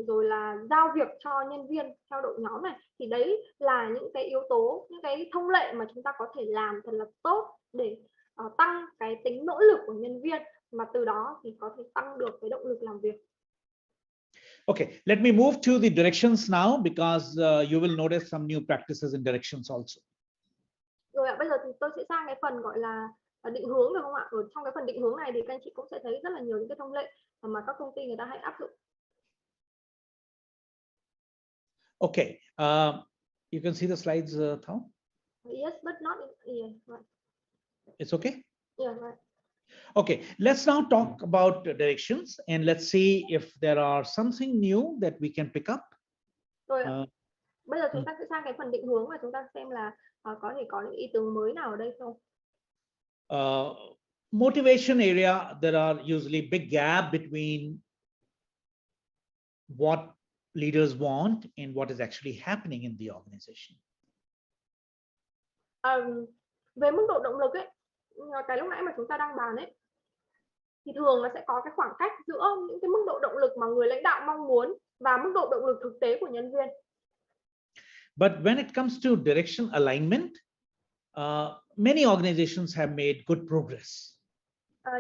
rồi là giao việc cho nhân viên theo đội nhóm này. Thì đấy là những cái yếu tố, những cái thông lệ mà chúng ta có thể làm thật là tốt để tăng cái tính nỗ lực của nhân viên, mà từ đó thì có thể tăng được cái động lực làm việc. Okay, let me move to the directions now, because you will notice some new practices in directions also. Rồi ạ, bây giờ thì tôi sẽ sang cái phần gọi là định hướng, được không ạ? Ở trong cái phần định hướng này thì các anh chị cũng sẽ thấy rất là nhiều những cái thông lệ mà các công ty người ta hay áp dụng. Okay, you can see the slides, Thao? Yes, but not in here. Right. It's okay? Yeah, right. Okay, let's now talk about directions, and let's see if there are something new that we can pick up. Rồi ạ. Bây giờ chúng ta sẽ sang cái phần định hướng và chúng ta xem là có thể có những ý tưởng mới nào ở đây không? Motivation area, there are usually big gap between what leaders want and what is actually happening in the organization. Về mức độ động lực ấy, cái lúc nãy mà chúng ta đang bàn ấy, thì thường nó sẽ có cái khoảng cách giữa những cái mức độ động lực mà người lãnh đạo mong muốn và mức độ động lực thực tế của nhân viên. But when it comes to direction alignment, many organizations have made good progress.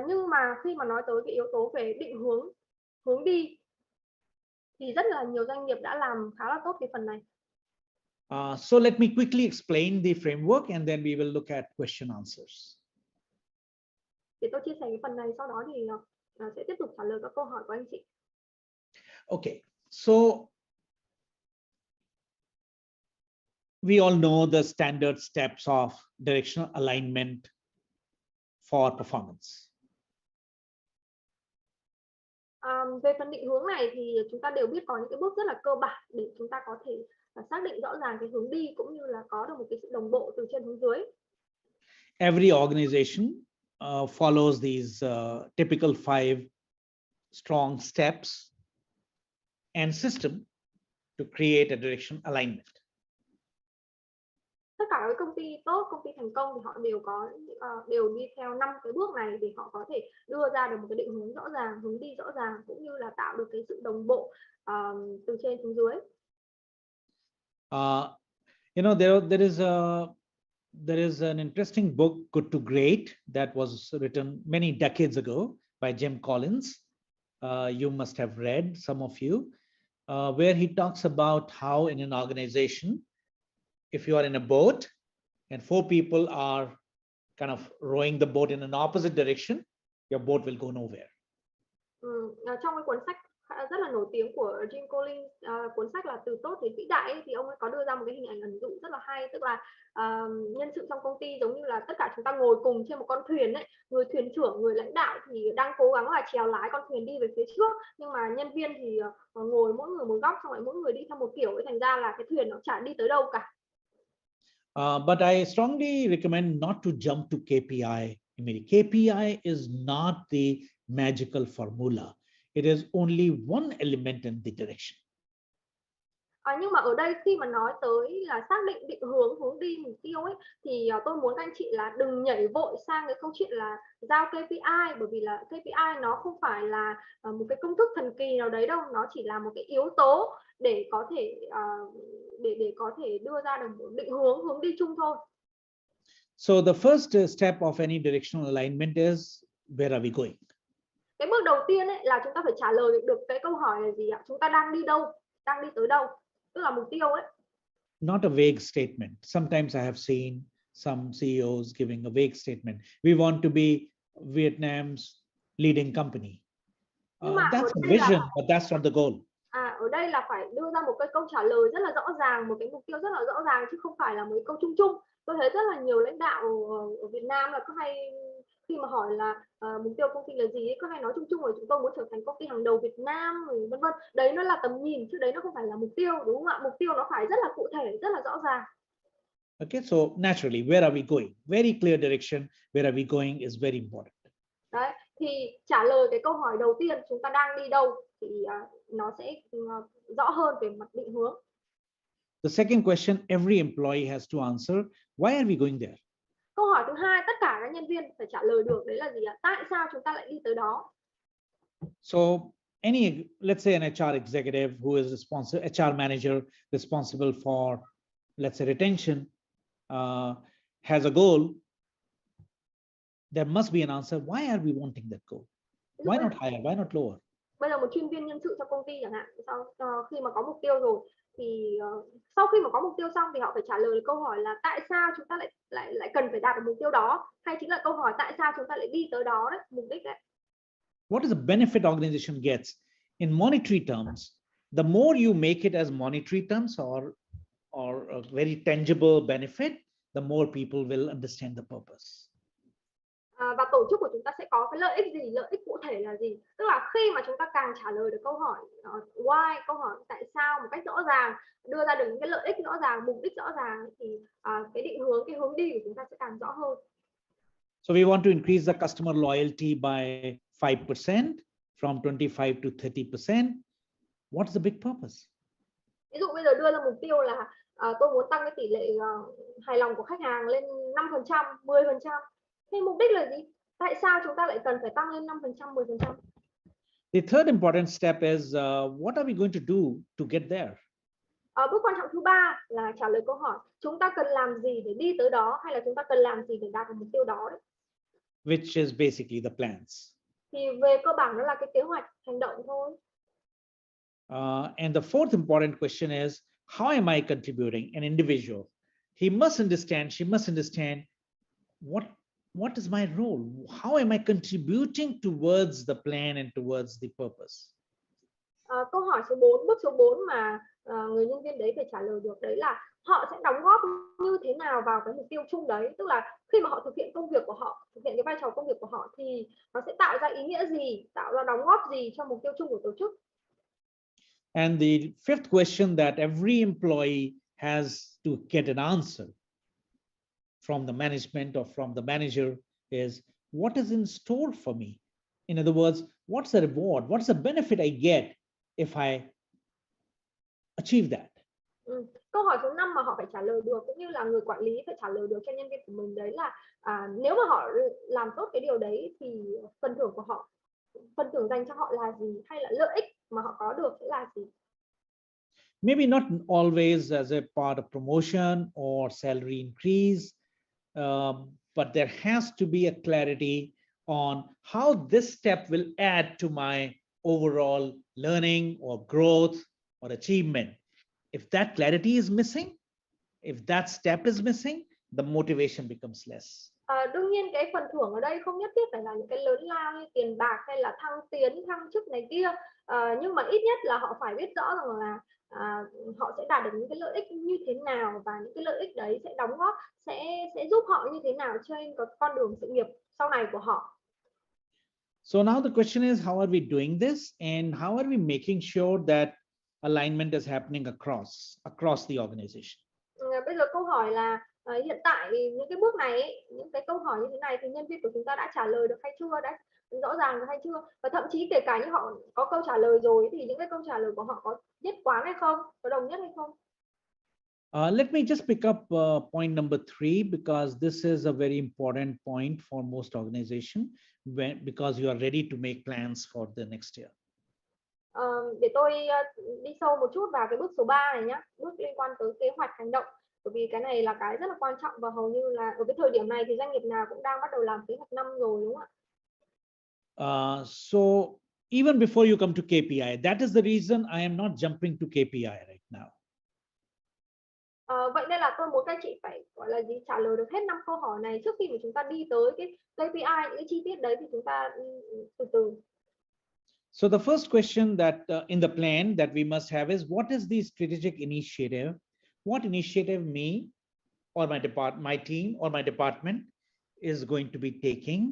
Nhưng mà khi mà nói tới cái yếu tố về định hướng đi, thì rất là nhiều doanh nghiệp đã làm khá là tốt cái phần này. So let me quickly explain the framework and then we will look at question answers. Thì tôi chia sẻ cái phần này, sau đó thì sẽ tiếp tục trả lời các câu hỏi của anh chị. Okay, so we all know the standard steps of directional alignment for performance. Về phần định hướng này thì chúng ta đều biết có những cái bước rất là cơ bản để chúng ta có thể xác định rõ ràng cái hướng đi cũng như là có được một cái sự đồng bộ từ trên hướng dưới. Every organization follows these typical 5 strong steps and system to create a direction alignment. Tất cả các công ty tốt, công ty thành công thì họ đều đi theo 5 cái bước này để họ có thể đưa ra được một cái định hướng rõ ràng, hướng đi rõ ràng cũng như là tạo được cái sự đồng bộ từ trên xuống dưới. You know, there is an interesting book, Good to Great, that was written many decades ago by Jim Collins. You must have read, some of you, where he talks about how in an organization, if you are in a boat and 4 people are kind of rowing the boat in an opposite direction, your boat will go nowhere. Trong cái cuốn sách rất là nổi tiếng của Jim Collins, cuốn sách là Từ tốt đến vĩ đại ấy, thì ông ấy có đưa ra một cái hình ảnh ẩn dụ rất là hay, tức là nhân sự trong công ty giống như là tất cả chúng ta ngồi cùng trên một con thuyền ấy, người thuyền trưởng, người lãnh đạo thì đang cố gắng là chèo lái con thuyền đi về phía trước, nhưng mà nhân viên thì ngồi mỗi người một góc, xong rồi mỗi người đi theo một kiểu ấy, thành ra là cái thuyền nó chả đi tới đâu cả. But I strongly recommend not to jump to KPI. KPI is not the magical formula. It is only one element in the direction. Nhưng mà ở đây khi mà nói tới là xác định hướng đi, mục tiêu ấy, thì tôi muốn các anh chị là đừng nhảy vội sang cái câu chuyện là giao KPI, bởi vì là KPI nó không phải là một cái công thức thần kỳ nào đấy đâu, nó chỉ là một cái yếu tố để có thể đưa ra được một định hướng đi chung thôi. So the first step of any directional alignment is, where are we going? Cái bước đầu tiên ấy là chúng ta phải trả lời được cái câu hỏi là gì ạ? Chúng ta đang đi đâu? Đang đi tới đâu? Tức là mục tiêu ấy. Not a vague statement. Sometimes I have seen some CEOs giving a vague statement. We want to be Vietnam's leading company. That's a vision, but that's not the goal. Ở đây là phải đưa ra một cái câu trả lời rất là rõ ràng, một cái mục tiêu rất là rõ ràng, chứ không phải là một cái câu chung. Tôi thấy rất là nhiều lãnh đạo ở Việt Nam là cứ hay khi mà hỏi là mục tiêu công ty là gì ấy, cứ hay nói chung rồi chúng tôi muốn trở thành công ty hàng đầu Việt Nam rồi vân vân. Đấy nó là tầm nhìn chứ đấy nó không phải là mục tiêu, đúng không ạ? Mục tiêu nó phải rất là cụ thể, rất là rõ ràng. Okay, so naturally, where are we going? Very clear direction. Where are we going is very important. Đấy, thì trả lời cái câu hỏi đầu tiên, chúng ta đang đi đâu, thì nó sẽ rõ hơn về mặt định hướng. The second question every employee has to answer: why are we going there? Câu hỏi thứ hai tất cả các nhân viên phải trả lời được, đấy là gì ạ? Tại sao chúng ta lại đi tới đó? So let's say an HR executive who is responsible, HR manager responsible for, let's say, retention, has a goal. There must be an answer. Why are we wanting that goal? Why not higher? Why not lower? Bây giờ một chuyên viên nhân sự cho công ty chẳng hạn, khi mà có mục tiêu rồi thì sau khi mà có mục tiêu xong thì họ phải trả lời câu hỏi là tại sao chúng ta lại cần phải đạt được mục tiêu đó, hay chính là câu hỏi tại sao chúng ta lại đi tới đó đấy, mục đích đấy. What is the benefit organization gets in monetary terms? The more you make it as monetary terms or a very tangible benefit, the more people will understand the purpose. Và tổ chức của chúng ta sẽ có cái lợi ích gì, lợi ích cụ thể là gì? Tức là khi mà chúng ta càng trả lời được câu hỏi why, câu hỏi tại sao một cách rõ ràng, đưa ra được những cái lợi ích rõ ràng, mục đích rõ ràng, thì cái định hướng, cái hướng đi của chúng ta sẽ càng rõ hơn. So we want to increase the customer loyalty by 5% from 25 to 30%. What's the big purpose? Ví dụ bây giờ đưa ra mục tiêu là tôi muốn tăng cái tỷ lệ hài lòng của khách hàng lên 5%, 10%. Thế mục đích là gì? Tại sao chúng ta lại cần phải tăng lên 5%, 10%? The third important step is what are we going to do to get there? Bước quan trọng thứ ba là trả lời câu hỏi chúng ta cần làm gì để đi tới đó, hay là chúng ta cần làm gì để đạt được mục tiêu đó đấy. Which is basically the plans. Thì về cơ bản nó là cái kế hoạch hành động thôi. And the fourth important question is how am I contributing? An individual, he must understand, she must understand what is my role? How am I contributing towards the plan and towards the purpose? Câu hỏi số 4, bước số 4 mà người nhân viên đấy phải trả lời được đấy là họ sẽ đóng góp như thế nào vào cái mục tiêu chung đấy. Tức là khi mà họ thực hiện công việc của họ, thực hiện cái vai trò công việc của họ thì nó sẽ tạo ra ý nghĩa gì, tạo ra đóng góp gì cho mục tiêu chung của tổ chức. And the fifth question that every employee has to get an answer from the management or from the manager is, what is in store for me? In other words, what's the reward? What's the benefit I get if I achieve that? Câu hỏi số 5 mà họ phải trả lời được, cũng như là người quản lý phải trả lời được cho nhân viên của mình đấy là nếu mà họ làm tốt cái điều đấy thì phần thưởng của họ, phần thưởng dành cho họ là gì, hay là lợi ích mà họ có được sẽ là gì? Maybe not always as a part of promotion or salary increase, but there has to be a clarity on how this step will add to my overall learning or growth or achievement. If that clarity is missing, if that step is missing, the motivation becomes less. Đương nhiên cái phần thưởng ở đây không nhất thiết phải là những cái lớn lao như tiền bạc hay là thăng tiến, thăng chức này kia, nhưng mà ít nhất là họ phải biết rõ rằng là họ sẽ đạt được những cái lợi ích như thế nào, và những cái lợi ích đấy sẽ đóng góp, sẽ giúp họ như thế nào trên con đường sự nghiệp sau này của họ. So now the question is, how are we doing this, and how are we making sure that alignment is happening across the organization? Bây giờ câu hỏi là hiện tại những cái bước này ấy, những cái câu hỏi như thế này thì nhân viên của chúng ta đã trả lời được hay chưa, đã rõ ràng được hay chưa, và thậm chí kể cả như họ có câu trả lời rồi thì những cái câu trả lời của họ có nhất quán hay không, có đồng nhất hay không. Let me just pick up point number 3, because this is a very important point for most organizations, because you are ready to make plans for the next year. Để tôi đi sâu một chút vào cái bước số 3 này nhé, bước liên quan tới kế hoạch hành động, bởi vì cái này là cái rất là quan trọng, và hầu như là ở cái thời điểm này thì doanh nghiệp nào cũng đang bắt đầu làm kế hoạch năm rồi, đúng không ạ? So even before you come to KPI, that is the reason I am not jumping to KPI right now. Vậy nên là tôi muốn các chị phải gọi là gì, trả lời được hết 5 câu hỏi này trước khi mà chúng ta đi tới cái KPI, những cái chi tiết đấy thì chúng ta từ từ. So the first question that in the plan that we must have is, what is the strategic initiative? What initiative me or my team or my department is going to be taking,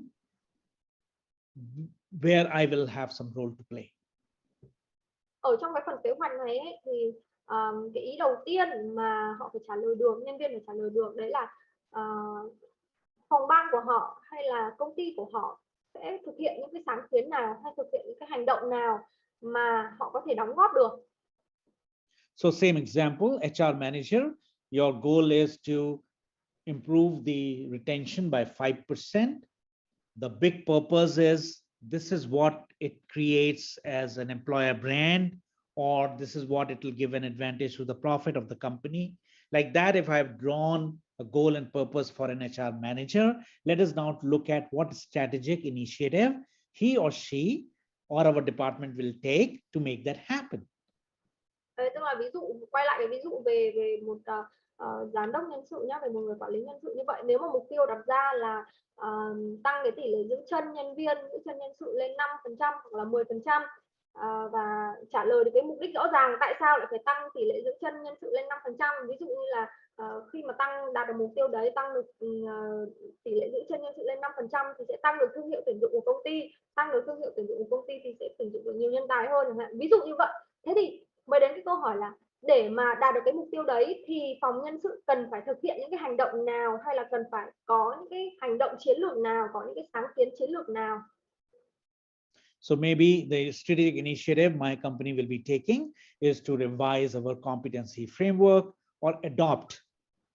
where I will have some role to play? Ở trong cái phần kế hoạch này ấy, thì cái ý đầu tiên mà họ phải trả lời được, nhân viên phải trả lời được đấy là phòng ban của họ hay là công ty của họ sẽ thực hiện những cái sáng kiến nào, hay thực hiện những cái hành động nào mà họ có thể đóng góp được. So same example, HR manager, your goal is to improve the retention by 5%. The big purpose is, this is what it creates as an employer brand, or this is what it will give an advantage to the profit of the company. Like that, if I've drawn a goal and purpose for an HR manager, let us now look at what strategic initiative he or she or our department will take to make that happen. Tức là ví dụ, quay lại cái ví dụ về một giám đốc nhân sự nhá, về một người quản lý nhân sự như vậy, nếu mà mục tiêu đặt ra là tăng cái tỷ lệ giữ chân nhân viên, giữ chân nhân sự lên 5% hoặc là 10%, và trả lời được cái mục đích rõ ràng tại sao lại phải tăng tỷ lệ giữ chân nhân sự lên 5%. Ví dụ như là khi mà đạt được mục tiêu đấy, tăng được tỷ lệ giữ chân nhân sự lên 5% thì sẽ tăng được thương hiệu tuyển dụng của công ty, tăng được thương hiệu tuyển dụng của công ty thì sẽ tuyển dụng được nhiều nhân tài hơn, ví dụ như vậy. Thế thì mới đến cái câu hỏi là để mà đạt được cái mục tiêu đấy thì phòng nhân sự cần phải thực hiện những cái hành động nào, hay là cần phải có những cái hành động chiến lược nào, có những cái sáng kiến chiến lược nào. So maybe the strategic initiative my company will be taking is to revise our competency framework, or adopt,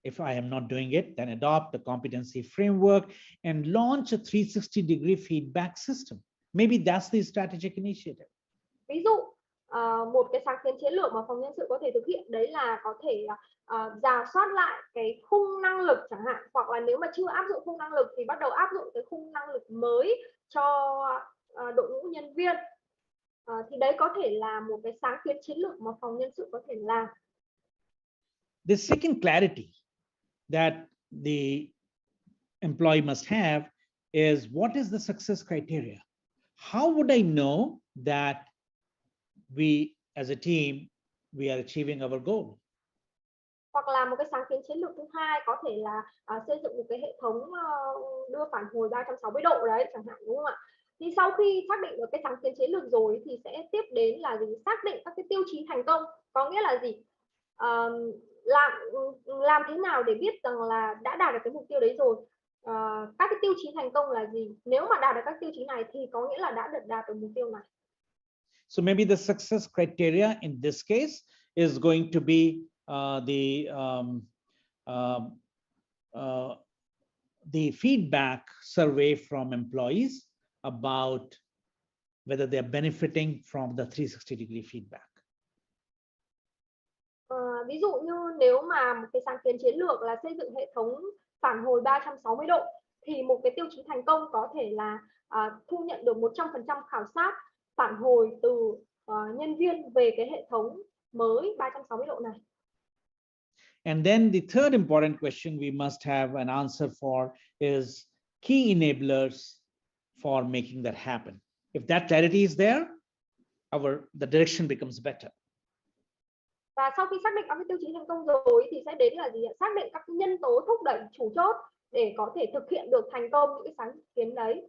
if I am not doing it, then adopt the competency framework and launch a 360-degree feedback system. Maybe that's the strategic initiative. Ví dụ một cái sáng kiến chiến lược mà phòng nhân sự có thể thực hiện đấy là có thể rà soát lại cái khung năng lực chẳng hạn, hoặc là nếu mà chưa áp dụng khung năng lực thì bắt đầu áp dụng cái khung năng lực mới cho đội ngũ nhân viên. Thì đấy có thể là một cái sáng kiến chiến lược mà phòng nhân sự có thể làm. The second clarity that the employee must have is what is the success criteria? How would I know that we as a team, we are achieving our goal? Hoặc là một cái sáng kiến chiến lược thứ hai có thể là xây dựng một cái hệ thống đưa phản hồi 360 độ đấy chẳng hạn, đúng không ạ? Thì sau khi xác định được cái sáng kiến chiến lược rồi thì sẽ tiếp đến là gì? Xác định các cái tiêu chí thành công. Có nghĩa là gì? Làm thế nào để biết rằng là đã đạt được cái mục tiêu đấy rồi. Các cái tiêu chí thành công là gì? Nếu mà đạt được các tiêu chí này thì có nghĩa là đã được đạt được mục tiêu này. So maybe the success criteria in this case is going to be the feedback survey from employees about whether they are benefiting from the 360-degree feedback. Ví dụ như nếu mà một cái sáng kiến chiến lược là xây dựng hệ thống phản hồi 360 độ thì một cái tiêu chí thành công có thể là thu nhận được 100% khảo sát phản hồi từ nhân viên về cái hệ thống mới 360 độ này. And then the third important question we must have an answer for is key enablers for making that happen. If that clarity is there, the direction becomes better. Và sau khi xác định các cái tiêu chí thành công rồi thì sẽ đến là gì? Xác định các nhân tố thúc đẩy chủ chốt để có thể thực hiện được thành công những cái sáng kiến đấy.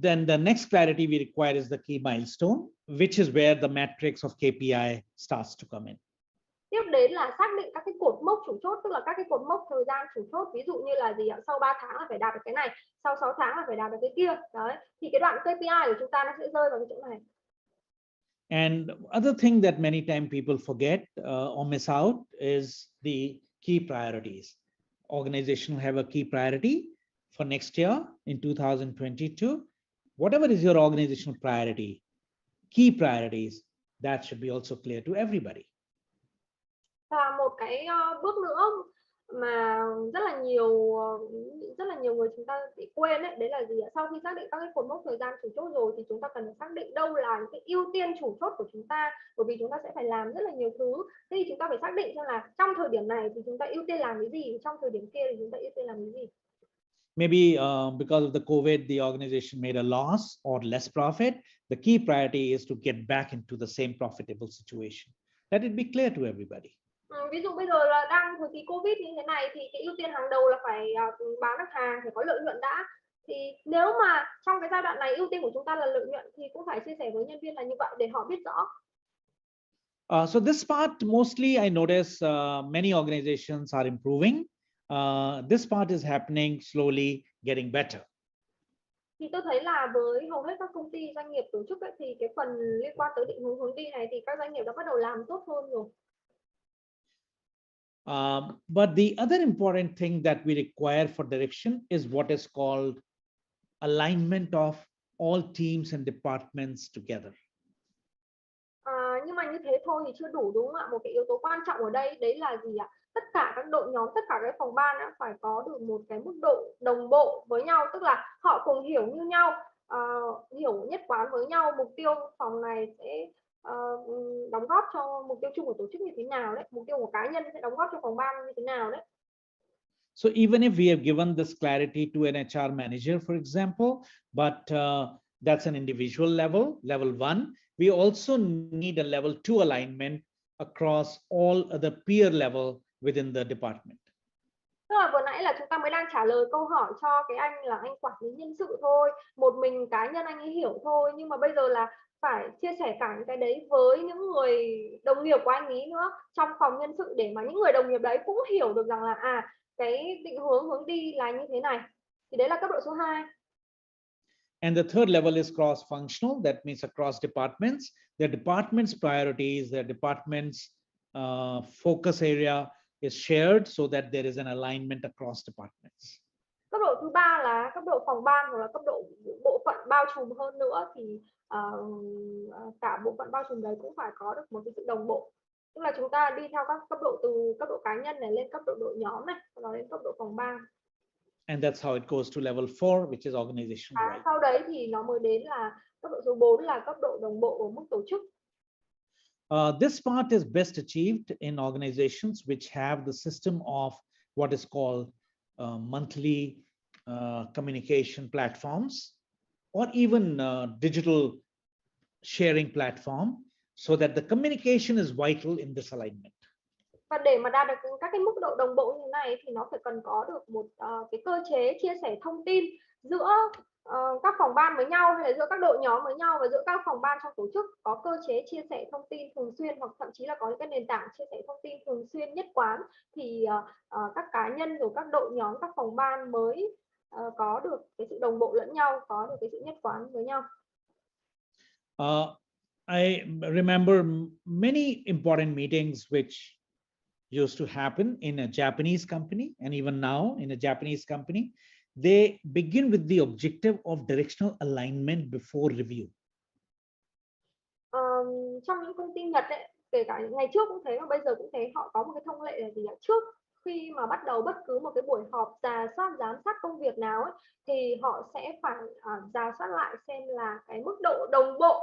Then the next clarity we require is the key milestone, which is where the matrix of KPI starts to come in. Tiếp đến là xác định các cái cột mốc chủ chốt, tức là các cái cột mốc thời gian chủ chốt, ví dụ như là gì ạ? Sau 3 tháng là phải đạt được cái này, sau 6 tháng là phải đạt được cái kia. Đấy, thì cái đoạn KPI của chúng ta nó sẽ rơi vào cái chỗ này. And other thing that many times people forget or miss out is the key priorities. Organization will have a key priority for next year in 2022. Whatever is your organizational priority, key priorities, that should be also clear to everybody. Và một cái bước nữa mà rất là nhiều người chúng ta bị quên đấy là gì ạ? Sau khi xác định các cái cột mốc thời gian chủ chốt rồi thì chúng ta cần phải xác định đâu là những cái ưu tiên chủ chốt của chúng ta, bởi vì chúng ta sẽ phải làm rất là nhiều thứ. Thế thì chúng ta phải xác định xem là trong thời điểm này thì chúng ta ưu tiên làm cái gì, trong thời điểm kia thì chúng ta ưu tiên làm cái gì. Maybe because of the COVID, the organization made a loss or less profit. The key priority is to get back into the same profitable situation. Let it be clear to everybody. Ví dụ bây giờ là đang thời kỳ Covid như thế này thì cái ưu tiên hàng đầu là phải bán được hàng, phải có lợi nhuận đã. Thì nếu mà trong cái giai đoạn này ưu tiên của chúng ta là lợi nhuận thì cũng phải chia sẻ với nhân viên là như vậy để họ biết rõ. So this part mostly I notice many organizations are improving. This part is happening slowly, getting better. Thì tôi thấy là với hầu hết các công ty doanh nghiệp tổ chức ấy, thì cái phần liên quan tới định hướng đi này thì các doanh nghiệp đã bắt đầu làm tốt hơn rồi. But the other important thing that we require for direction is what is called alignment of all teams and departments together. Nhưng mà như thế thôi thì chưa đủ, đúng không ạ? Một cái yếu tố quan trọng ở đây đấy là gì ạ? Tất cả các đội nhóm, tất cả các phòng ban đã phải có được một cái mức độ đồng bộ với nhau, tức là họ cùng hiểu như nhau, hiểu nhất quán với nhau mục tiêu phòng này sẽ đóng góp cho mục tiêu chung của tổ chức như thế nào đấy, mục tiêu của cá nhân sẽ đóng góp cho phòng ban như thế nào đấy. So even if we have given this clarity to an HR manager, for example, but that's an individual level 1, we also need a level 2 alignment across all other peer level within the department. Tức là vừa nãy là chúng ta mới đang trả lời câu hỏi cho cái anh là anh quản lý nhân sự thôi, một mình cá nhân anh ấy hiểu thôi, nhưng mà bây giờ là phải chia sẻ cả những cái đấy với những người đồng nghiệp của anh ấy nữa trong phòng nhân sự, để mà những người đồng nghiệp đấy cũng hiểu được rằng là cái định hướng đi là như thế này. Thì đấy là cấp độ số 2. And the third level is cross-functional. That means across departments, their department's priorities, their department's focus area is shared so that there is an alignment across departments. Cấp độ thứ 3 là cấp độ phòng ban hoặc là cấp độ bộ phận bao trùm hơn nữa, thì cả bộ phận bao trùm đấy cũng phải có được một cái sự đồng bộ. Tức là chúng ta đi theo các cấp độ, từ cấp độ cá nhân này lên cấp độ đội nhóm này, sau đó đến cấp độ phòng ban. And that's how it goes to level 4, which is organizational. Sau đấy thì nó mới đến là cấp độ số 4 là cấp độ đồng bộ ở mức tổ chức. This part is best achieved in organizations which have the system of what is called monthly communication platforms, or even digital sharing platform, so that the communication is vital in this alignment. Và để mà đạt được các cái mức độ đồng bộ như thế này thì nó phải cần có được một cái cơ chế chia sẻ thông tin giữa các phòng ban với nhau, hay là giữa các đội nhóm với nhau, và giữa các phòng ban trong tổ chức có cơ chế chia sẻ thông tin thường xuyên, hoặc thậm chí là có những cái nền tảng chia sẻ thông tin thường xuyên nhất quán, thì các cá nhân rồi các đội nhóm, các phòng ban mới có được cái sự đồng bộ lẫn nhau, có được cái sự nhất quán với nhau. I remember many important meetings which used to happen in a Japanese company, and even now in a Japanese company, they begin with the objective of directional alignment before review. Trong những công ty Nhật ấy, kể cả ngày trước cũng thế mà bây giờ cũng thế, họ có một cái thông lệ là gì ạ? Trước khi mà bắt đầu bất cứ một cái buổi họp rà soát giám sát công việc nào ấy, thì họ sẽ phải rà soát lại xem là cái mức độ đồng bộ,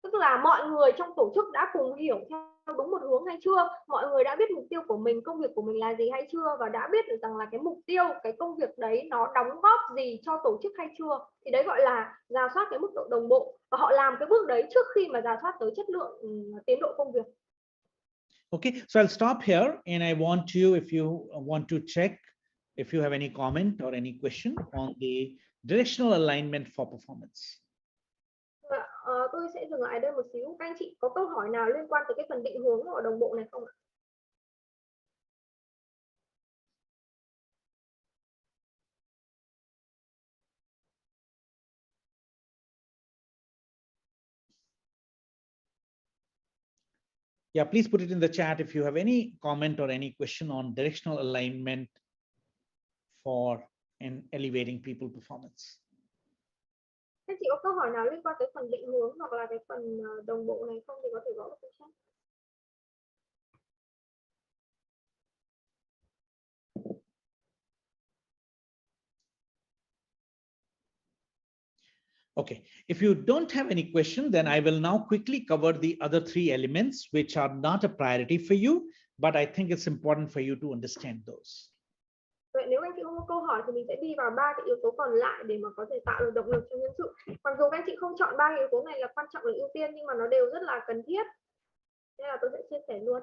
tức là mọi người trong tổ chức đã cùng hiểu theo đúng một hướng hay chưa, mọi người đã biết mục tiêu của mình, công việc của mình là gì hay chưa, và đã biết được rằng là cái mục tiêu, cái công việc đấy nó đóng góp gì cho tổ chức hay chưa. Thì đấy gọi là rà soát cái mức độ đồng bộ, và họ làm cái bước đấy trước khi mà rà soát tới chất lượng tiến độ công việc. Okay, so I'll stop here, and I want you, if you want to check if you have any comment or any question on the directional alignment for performance. Tôi sẽ dừng lại đây một xíu. Các anh chị có câu hỏi nào liên quan tới cái phần định hướng và đồng bộ này không ạ? Yeah, please put it in the chat if you have any comment or any question on directional alignment for and elevating people performance. Các chị có câu hỏi nào liên quan tới phần định hướng hoặc là cái phần đồng bộ này không thì có thể gõ vào chat. Okay, if you don't have any question, then I will now quickly cover the other three elements which are not a priority for you, but I think it's important for you to understand those. Vậy nếu anh chị không có câu hỏi thì mình sẽ đi vào ba cái yếu tố còn lại để mà có thể tạo được động lực cho nhân sự. Mặc dù các anh chị không chọn ba yếu tố này là quan trọng, là ưu tiên, nhưng mà nó đều rất là cần thiết. Nên là tôi sẽ chia sẻ luôn.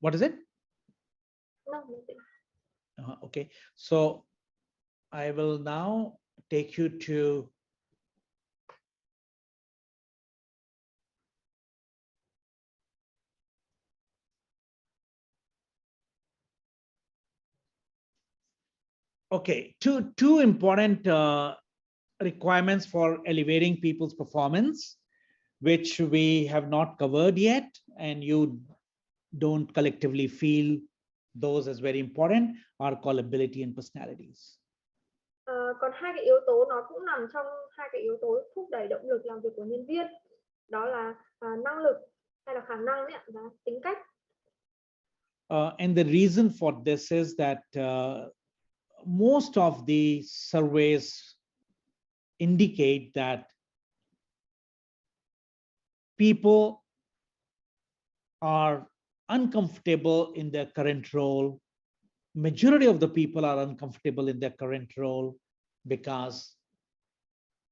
What is it? No, Okay, so I will now take you to okay, two important requirements for elevating people's performance, which we have not covered yet, and you don't collectively feel those as very important, are called ability and personalities. Còn hai cái yếu tố nó cũng nằm trong hai cái yếu tố thúc đẩy động lực làm việc của nhân viên, đó là năng lực hay là khả năng ấy, và tính cách. And the reason for this is that most of the surveys indicate that people are uncomfortable in their current role. Majority of the people are uncomfortable in their current role because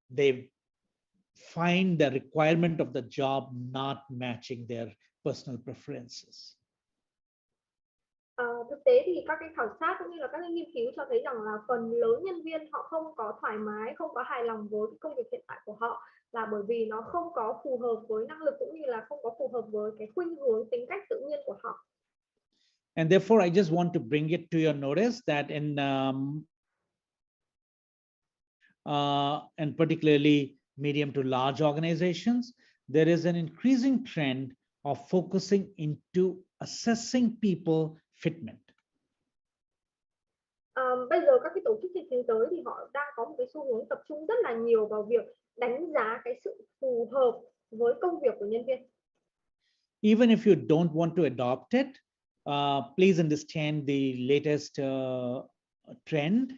they find the requirement of the job not matching their personal preferences. Thực tế thì các cái khảo sát cũng như là các cái nghiên cứu cho thấy rằng là phần lớn nhân viên họ không có thoải mái, không có hài lòng với cái công việc hiện tại của họ, là bởi vì nó không có phù hợp với năng lực cũng như là không có phù hợp với cái khuynh hướng tính cách tự nhiên của họ. And therefore, I just want to bring it to your notice that in and particularly medium to large organizations, there is an increasing trend of focusing into assessing people fitment. Bây giờ các cái tổ chức trên thế giới thì họ đang có một cái xu hướng tập trung rất là nhiều vào việc đánh giá cái sự phù hợp với công việc của nhân viên. Even if you don't want to adopt it, please understand the latest trend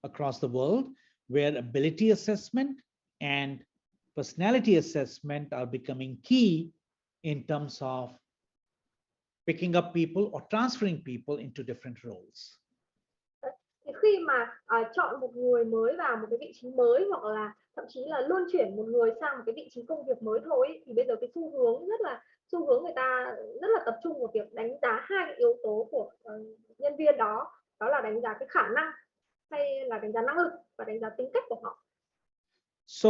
across the world, where ability assessment and personality assessment are becoming key in terms of picking up people or transferring people into different roles. Thì khi mà chọn một người mới vào một cái vị trí mới, hoặc là thậm chí là luân chuyển một người sang một cái vị trí công việc mới thôi, thì bây giờ cái xu hướng người ta rất là tập trung vào việc đánh giá hai cái yếu tố của nhân viên đó là đánh giá cái khả năng hay là đánh giá năng lực và đánh giá tính cách của họ. So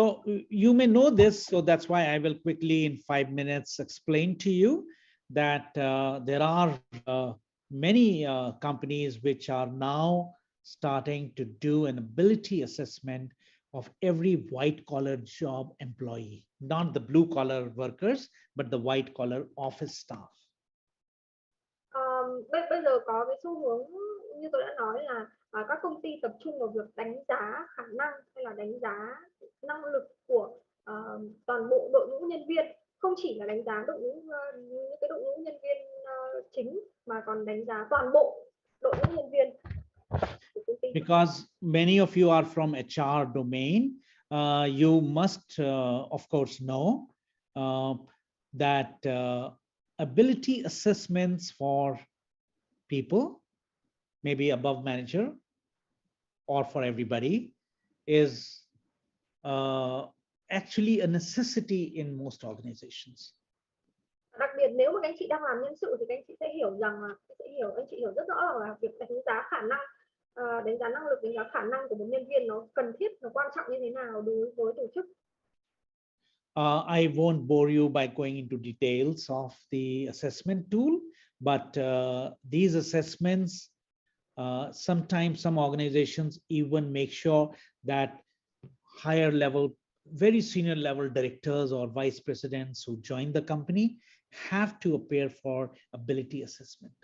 you may know this, so that's why I will quickly in 5 minutes explain to you that there are many companies which are now starting to do an ability assessment of every white collar job employee, not the blue collar workers, but the white collar office staff. Bây giờ có cái xu hướng như tôi đã nói là các công ty tập trung vào việc đánh giá khả năng hay là đánh giá năng lực của toàn bộ đội ngũ nhân viên, không chỉ là đánh giá đội ngũ những cái đội ngũ nhân viên chính mà còn đánh giá toàn bộ đội ngũ nhân viên. Because many of you are from HR domain, you must of course know that ability assessments for people, maybe above manager or for everybody, is actually a necessity in most organizations. Đặc biệt nếu mà các anh chị đang làm nhân sự thì các anh chị sẽ hiểu rằng là anh chị hiểu rất rõ là việc đánh giá khả năng, đánh giá năng lực, đánh giá khả năng của một nhân viên nó cần thiết, nó quan trọng như thế nào đối với tổ chức. I won't bore you by going into details of the assessment tool, but these assessments, sometimes some organizations even make sure that higher level, very senior level directors or vice presidents who join the company have to appear for ability assessment.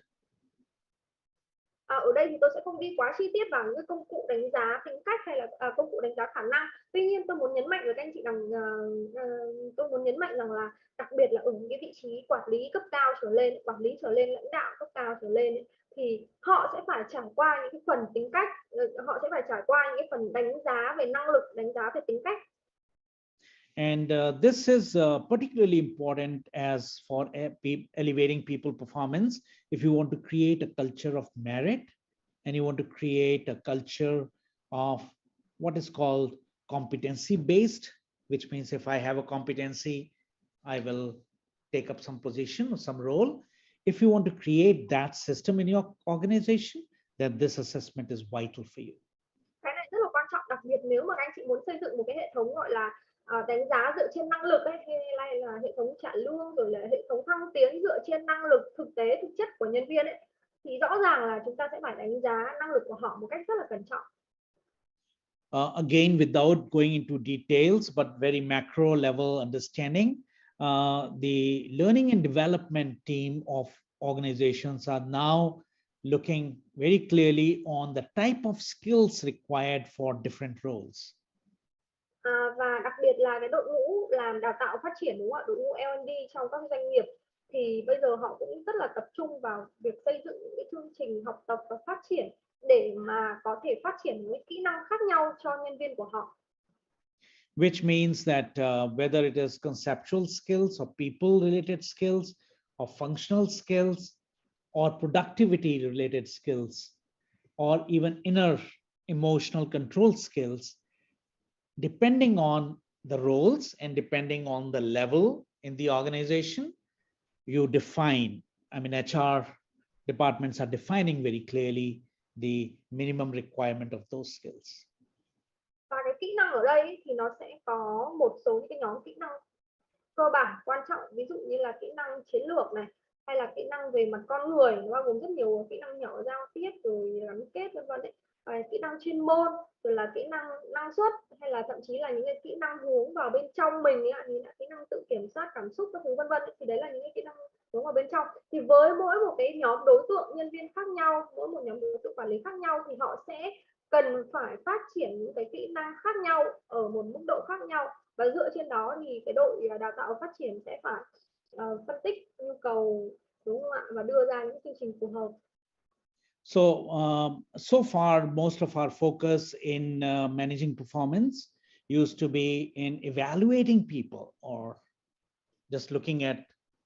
Ở đây thì tôi sẽ không đi quá chi tiết vào những công cụ đánh giá tính cách hay là công cụ đánh giá khả năng. Tuy nhiên tôi muốn nhấn mạnh với các anh chị rằng là đặc biệt là ở những cái vị trí quản lý cấp cao trở lên, lãnh đạo cấp cao trở lên ấy, thì họ sẽ phải trải qua những cái phần tính cách, họ sẽ phải trải qua những cái phần đánh giá về năng lực, đánh giá về tính cách. And this is particularly important as for elevating people performance. If you want to create a culture of merit and you want to create a culture of what is called competency based, which means if I have a competency, I will take up some position or some role. If you want to create that system in your organization, then this assessment is vital for you. Cái này rất là quan trọng, đặc biệt nếu mà anh chị muốn xây dựng một cái hệ thống gọi là đánh giá dựa trên năng lực ấy, hay là hệ thống trả lương, rồi là hệ thống thăng tiến dựa trên năng lực thực tế, thực chất của nhân viên ấy, thì rõ ràng là chúng ta sẽ phải đánh giá năng lực của họ một cách rất là cẩn trọng. Again, without going into details, but very macro level understanding, the learning and development team of organizations are now looking very clearly on the type of skills required for different roles. Và đặc biệt là cái đội ngũ làm đào tạo phát triển, đúng không ạ, đội ngũ L&D trong các doanh nghiệp, thì bây giờ họ cũng rất là tập trung vào việc xây dựng những cái chương trình học tập và phát triển để mà có thể phát triển những kỹ năng khác nhau cho nhân viên của họ. Which means that whether it is conceptual skills or people related skills or functional skills or productivity related skills or even inner emotional control skills, depending on the roles and depending on the level in the organization, you define, I mean, HR departments are defining very clearly the minimum requirement of those skills. Và cái kỹ năng ở đây thì nó sẽ có một số những cái nhóm kỹ năng cơ bản quan trọng, ví dụ như là kỹ năng chiến lược này, hay là kỹ năng về mặt con người, nó bao gồm rất nhiều kỹ năng nhỏ, giao tiếp rồi gắn kết vân vân đấy. Kỹ năng chuyên môn, rồi là kỹ năng năng suất, hay là thậm chí là những cái kỹ năng hướng vào bên trong mình ấy, thì là kỹ năng tự kiểm soát cảm xúc các thứ vân vân, thì đấy là những cái kỹ năng hướng vào bên trong. Thì với mỗi một cái nhóm đối tượng nhân viên khác nhau, mỗi một nhóm đối tượng quản lý khác nhau, thì họ sẽ cần phải phát triển những cái kỹ năng khác nhau ở một mức độ khác nhau, và dựa trên đó thì cái đội đào tạo phát triển sẽ phải phân tích nhu cầu, đúng không ạ, và đưa ra những chương trình phù hợp. So, so far, most of our focus in managing performance used to be in evaluating people or just looking at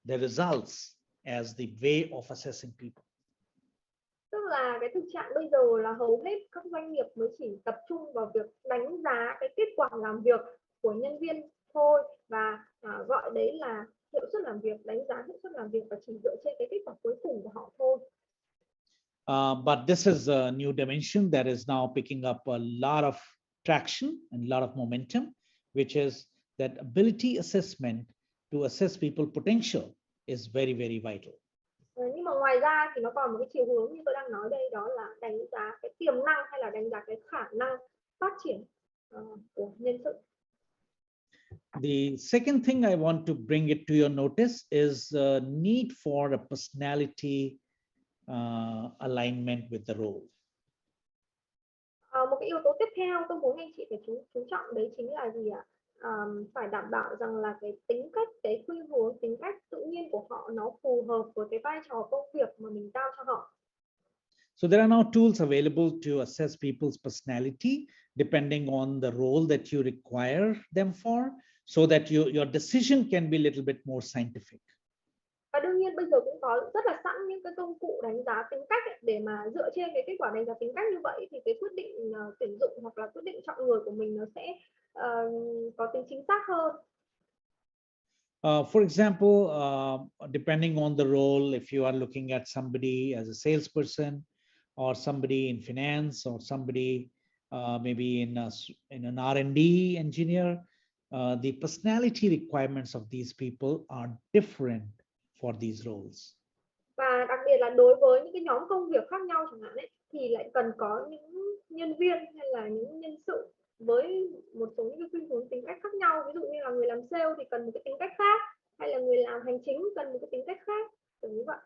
the results as the way of assessing people. Tức là cái thực trạng bây giờ là hầu hết các doanh nghiệp mới chỉ tập trung vào việc đánh giá cái kết quả làm việc của nhân viên thôi, và gọi đấy là hiệu suất làm việc, đánh giá hiệu suất làm việc và chỉ dựa trên cái kết quả cuối cùng của họ thôi. But this is a new dimension that is now picking up a lot of traction and a lot of momentum, which is that ability assessment to assess people potential is very, very vital. Nhưng mà ngoài ra thì nó còn một cái chiều hướng như tôi đang nói đây, đó là đánh giá cái tiềm năng hay là đánh giá cái khả năng phát triển của nhân sự. The second thing I want to bring it to your notice is a need for a personality alignment with the role. Một cái yếu tố tiếp theo tôi muốn anh chị phải chú trọng đấy chính là gì ạ? Phải đảm bảo rằng là cái tính cách, cái khuynh hướng, tính cách tự nhiên của họ nó phù hợp với cái vai trò công việc mà mình giao cho họ. So there are now tools available to assess people's personality depending on the role that you require them for, so that your decision can be a little bit more scientific. Và đương nhiên bây giờ cũng có rất là sẵn những cái công cụ đánh giá tính cách ấy, để mà dựa trên cái kết quả đánh giá tính cách như vậy thì cái quyết định tuyển dụng hoặc là quyết định chọn người của mình nó sẽ có tính chính xác hơn. For example, depending on the role, if you are looking at somebody as a salesperson, or somebody in finance, or somebody maybe in an R&D engineer, the personality requirements of these people are different for these roles. Và đặc biệt là đối với những cái nhóm công việc khác nhau chẳng hạn ấy, thì lại cần có những nhân viên hay là những nhân sự với một số những cái khuynh hướng tính cách khác nhau. Ví dụ như là người làm sale thì cần một cái tính cách khác, hay là người làm hành chính cần một cái tính cách khác, kiểu như vậy.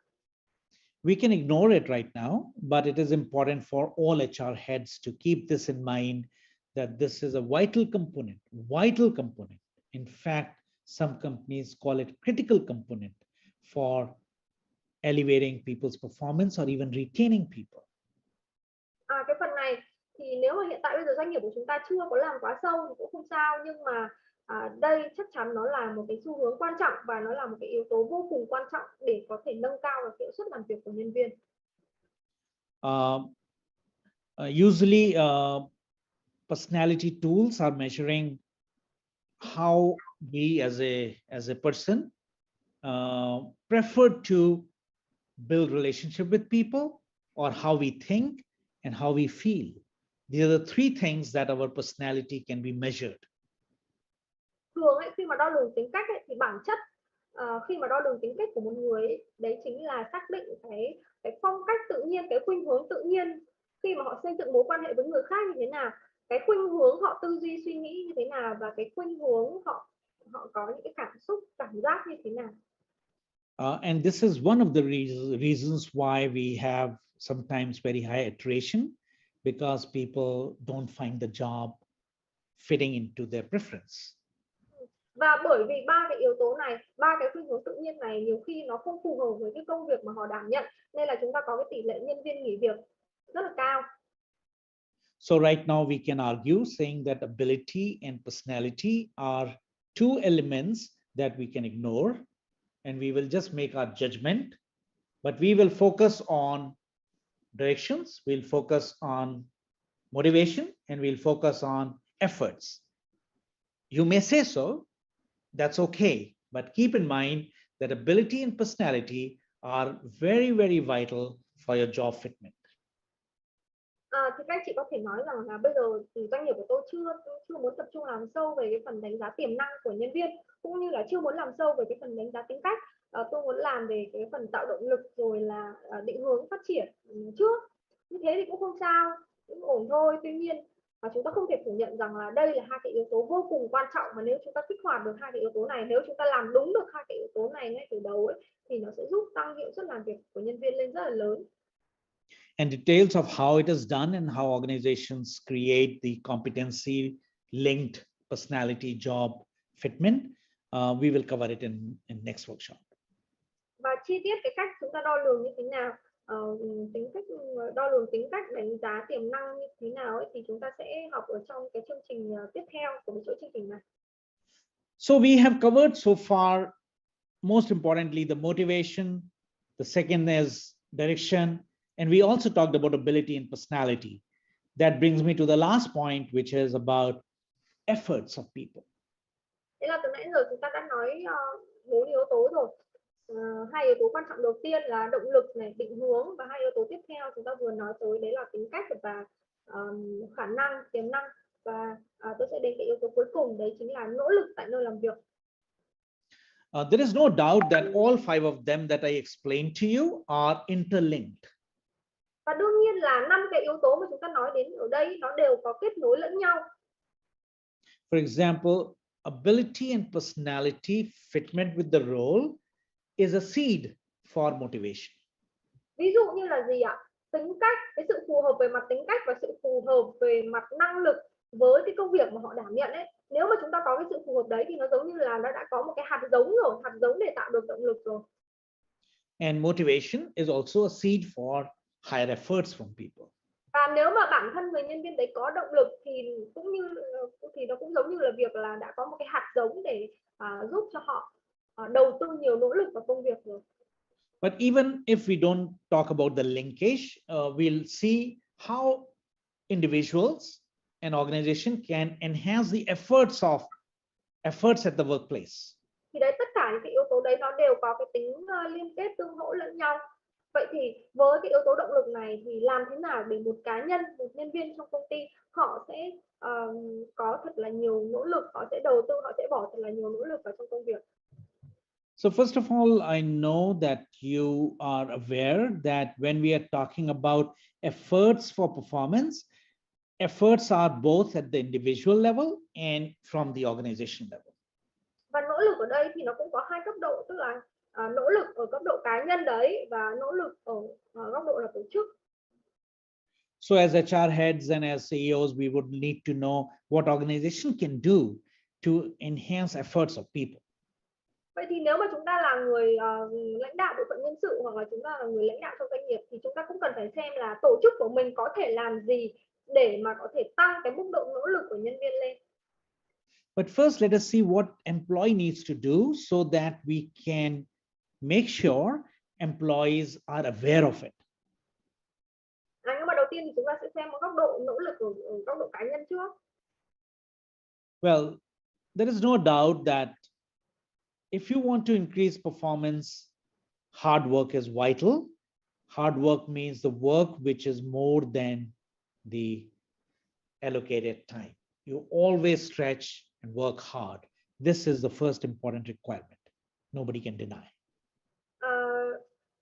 We can ignore it right now, but it is important for all HR heads to keep this in mind, that this is a vital component, In fact, some companies call it critical component for elevating people's performance or even retaining people. Cái phần này thì nếu mà hiện tại bây giờ doanh nghiệp của chúng ta chưa có làm quá sâu thì cũng không sao, nhưng mà đây chắc chắn nó là một cái xu hướng quan trọng và nó là một cái yếu tố vô cùng quan trọng để có thể nâng cao được hiệu suất làm việc của nhân viên. Usually, personality tools are measuring how we as a person prefer to build relationship with people, or how we think and how we feel. These are the three things that our personality can be measured. Thường ấy, khi mà đo lường tính cách ấy, thì bản chất khi mà đo lường tính cách của một người ấy, đấy chính là xác định cái phong cách tự nhiên, cái khuynh hướng tự nhiên khi mà họ xây dựng mối quan hệ với người khác như thế nào, cái khuynh hướng họ tư duy suy nghĩ như thế nào, và cái khuynh hướng họ có những cái cảm xúc, cảm giác như thế nào. And this is one of the reasons why we have sometimes very high attrition, because people don't find the job fitting into their preference. Và bởi vì ba cái yếu tố này, ba cái khuynh hướng tự nhiên này nhiều khi nó không phù hợp với cái công việc mà họ đảm nhận, nên là chúng ta có cái tỷ lệ nhân viên nghỉ việc rất là cao. So right now we can argue saying that ability and personality are two elements that we can ignore, and we will just make our judgment, but we will focus on directions, we'll focus on motivation, and we'll focus on efforts. You may say so, that's okay, but keep in mind that ability and personality are very, very vital for your job fitment. Thì các chị có thể nói rằng là bây giờ thì doanh nghiệp của tôi chưa muốn tập trung làm sâu về cái phần đánh giá tiềm năng của nhân viên, cũng như là chưa muốn làm sâu về cái phần đánh giá tính cách. Tôi muốn làm về cái phần tạo động lực rồi là định hướng phát triển trước. Như thế thì cũng không sao, cũng ổn thôi. Tuy nhiên chúng ta không thể phủ nhận rằng là đây là hai cái yếu tố vô cùng quan trọng, mà nếu chúng ta kích hoạt được hai cái yếu tố này, nếu chúng ta làm đúng được hai cái yếu tố này ngay từ đầu ấy, thì nó sẽ giúp tăng hiệu suất làm việc của nhân viên lên rất là lớn. And details of how it is done and how organizations create the competency linked personality job fitment, we will cover it in next workshop. Và chi tiết cái cách chúng ta đo lường như thế nào, đo lường tính cách, đánh giá tiềm năng như thế nào ấy, thì chúng ta sẽ học ở trong cái chương trình tiếp theo của cái chuỗi chương trình này. So we have covered so far most importantly, the motivation. The second is direction. And we also talked about ability and personality. That brings me to the last point, which is about efforts of people. Thế là từ nãy giờ chúng ta đã nói 4 yếu tố rồi. Hai yếu tố quan trọng đầu tiên là động lực này, định hướng, và hai yếu tố tiếp theo chúng ta vừa nói tới đấy là tính cách và khả năng, tiềm năng, và tôi sẽ đến cái yếu tố cuối cùng, đấy chính là nỗ lực tại nơi làm việc. There is no doubt that all 5 of them that I explained to you are interlinked. Và đương nhiên là 5 cái yếu tố mà chúng ta nói đến ở đây nó đều có kết nối lẫn nhau. For example, ability and personality fitment with the role is a seed for motivation. Ví dụ như là gì ạ? Tính cách, cái sự phù hợp về mặt tính cách và sự phù hợp về mặt năng lực với cái công việc mà họ đảm nhận ấy. Nếu mà chúng ta có cái sự phù hợp đấy thì nó giống như là nó đã có một cái hạt giống rồi, hạt giống để tạo được động lực rồi. And motivation is also a seed for higher efforts from people. Và nếu mà bản thân người nhân viên đấy có động lực thì nó cũng giống như là việc là đã có một cái hạt giống để giúp cho họ đầu tư nhiều nỗ lực vào công việc rồi. But even if we don't talk about the linkage, we'll see how individuals and organization can enhance the efforts at the workplace. Thì đấy, tất cả những cái yếu tố đấy nó đều có cái tính liên kết tương hỗ lẫn nhau. Vậy thì với cái yếu tố động lực này thì làm thế nào để một cá nhân, một nhân viên trong công ty họ sẽ có thật là nhiều nỗ lực, họ sẽ đầu tư, họ sẽ bỏ thật là nhiều nỗ lực vào trong công việc. So first of all, I know that you are aware that when we are talking about efforts for performance, efforts are both at the individual level and from the organization level. Và nỗ lực ở đây thì nó cũng có hai cấp độ, tức là nỗ lực ở cấp độ cá nhân đấy và nỗ lực ở góc độ là tổ chức. So as HR heads and as CEOs, we would need to know what organization can do to enhance efforts of people. Vậy thì nếu mà chúng ta là người lãnh đạo bộ phận nhân sự hoặc là chúng ta là người lãnh đạo trong doanh nghiệp thì chúng ta cũng cần phải xem là tổ chức của mình có thể làm gì để mà có thể tăng cái mức độ nỗ lực của nhân viên lên. But first, let us see what employee needs to do so that we can make sure employees are aware of it. Nhưng mà đầu tiên thì chúng ta sẽ xem một góc độ nỗ lực ở góc độ cá nhân trước. Well, there is no doubt that if you want to increase performance, hard work is vital. Hard work means the work which is more than the allocated time. You always stretch and work hard. This is the first important requirement. Nobody can deny.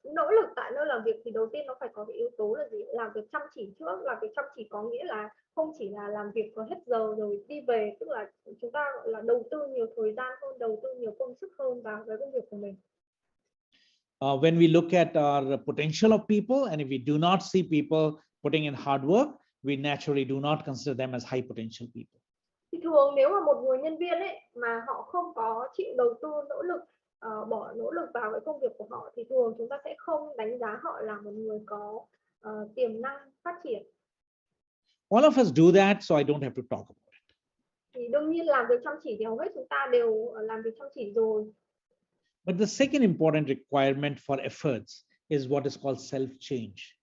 Nỗ lực tại nơi làm việc thì đầu tiên nó phải có cái yếu tố là gì? Làm việc chăm chỉ trước. Làm việc chăm chỉ có nghĩa là không chỉ là làm việc rồi hết giờ rồi đi về, tức là chúng ta gọi là đầu tư nhiều thời gian hơn, đầu tư nhiều công sức hơn vào cái công việc của mình. When we look at our potential of people, and if we do not see people putting in hard work, we naturally do not consider them as high potential people. Thì thường nếu mà một người nhân viên ấy mà họ không có chịu đầu tư nỗ lực, bỏ nỗ lực vào cái công việc của họ thì thường chúng ta sẽ không đánh giá họ là một người có tiềm năng phát triển. All of us do that, so I don't have to talk about it. Thì đương nhiên làm việc chăm chỉ thì hầu hết chúng ta đều làm việc chăm chỉ rồi. But the second important requirement for efforts is what is called self-change.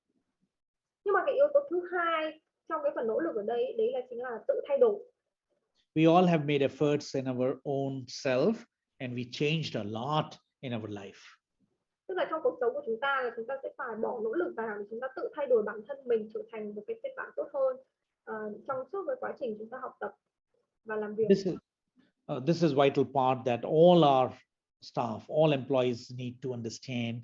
Nhưng mà cái yếu tố thứ hai trong cái phần nỗ lực ở đây, đấy là chính là tự thay đổi. We all have made efforts in our own self, and we changed a lot in our life. Tức là trong cuộc sống của chúng ta là chúng ta sẽ phải bỏ nỗ lực vào để chúng ta tự thay đổi bản thân mình trở thành một cái phiên bản tốt hơn trong suốt cái quá trình chúng ta học tập và làm việc. This is vital part that all our staff, all employees need to understand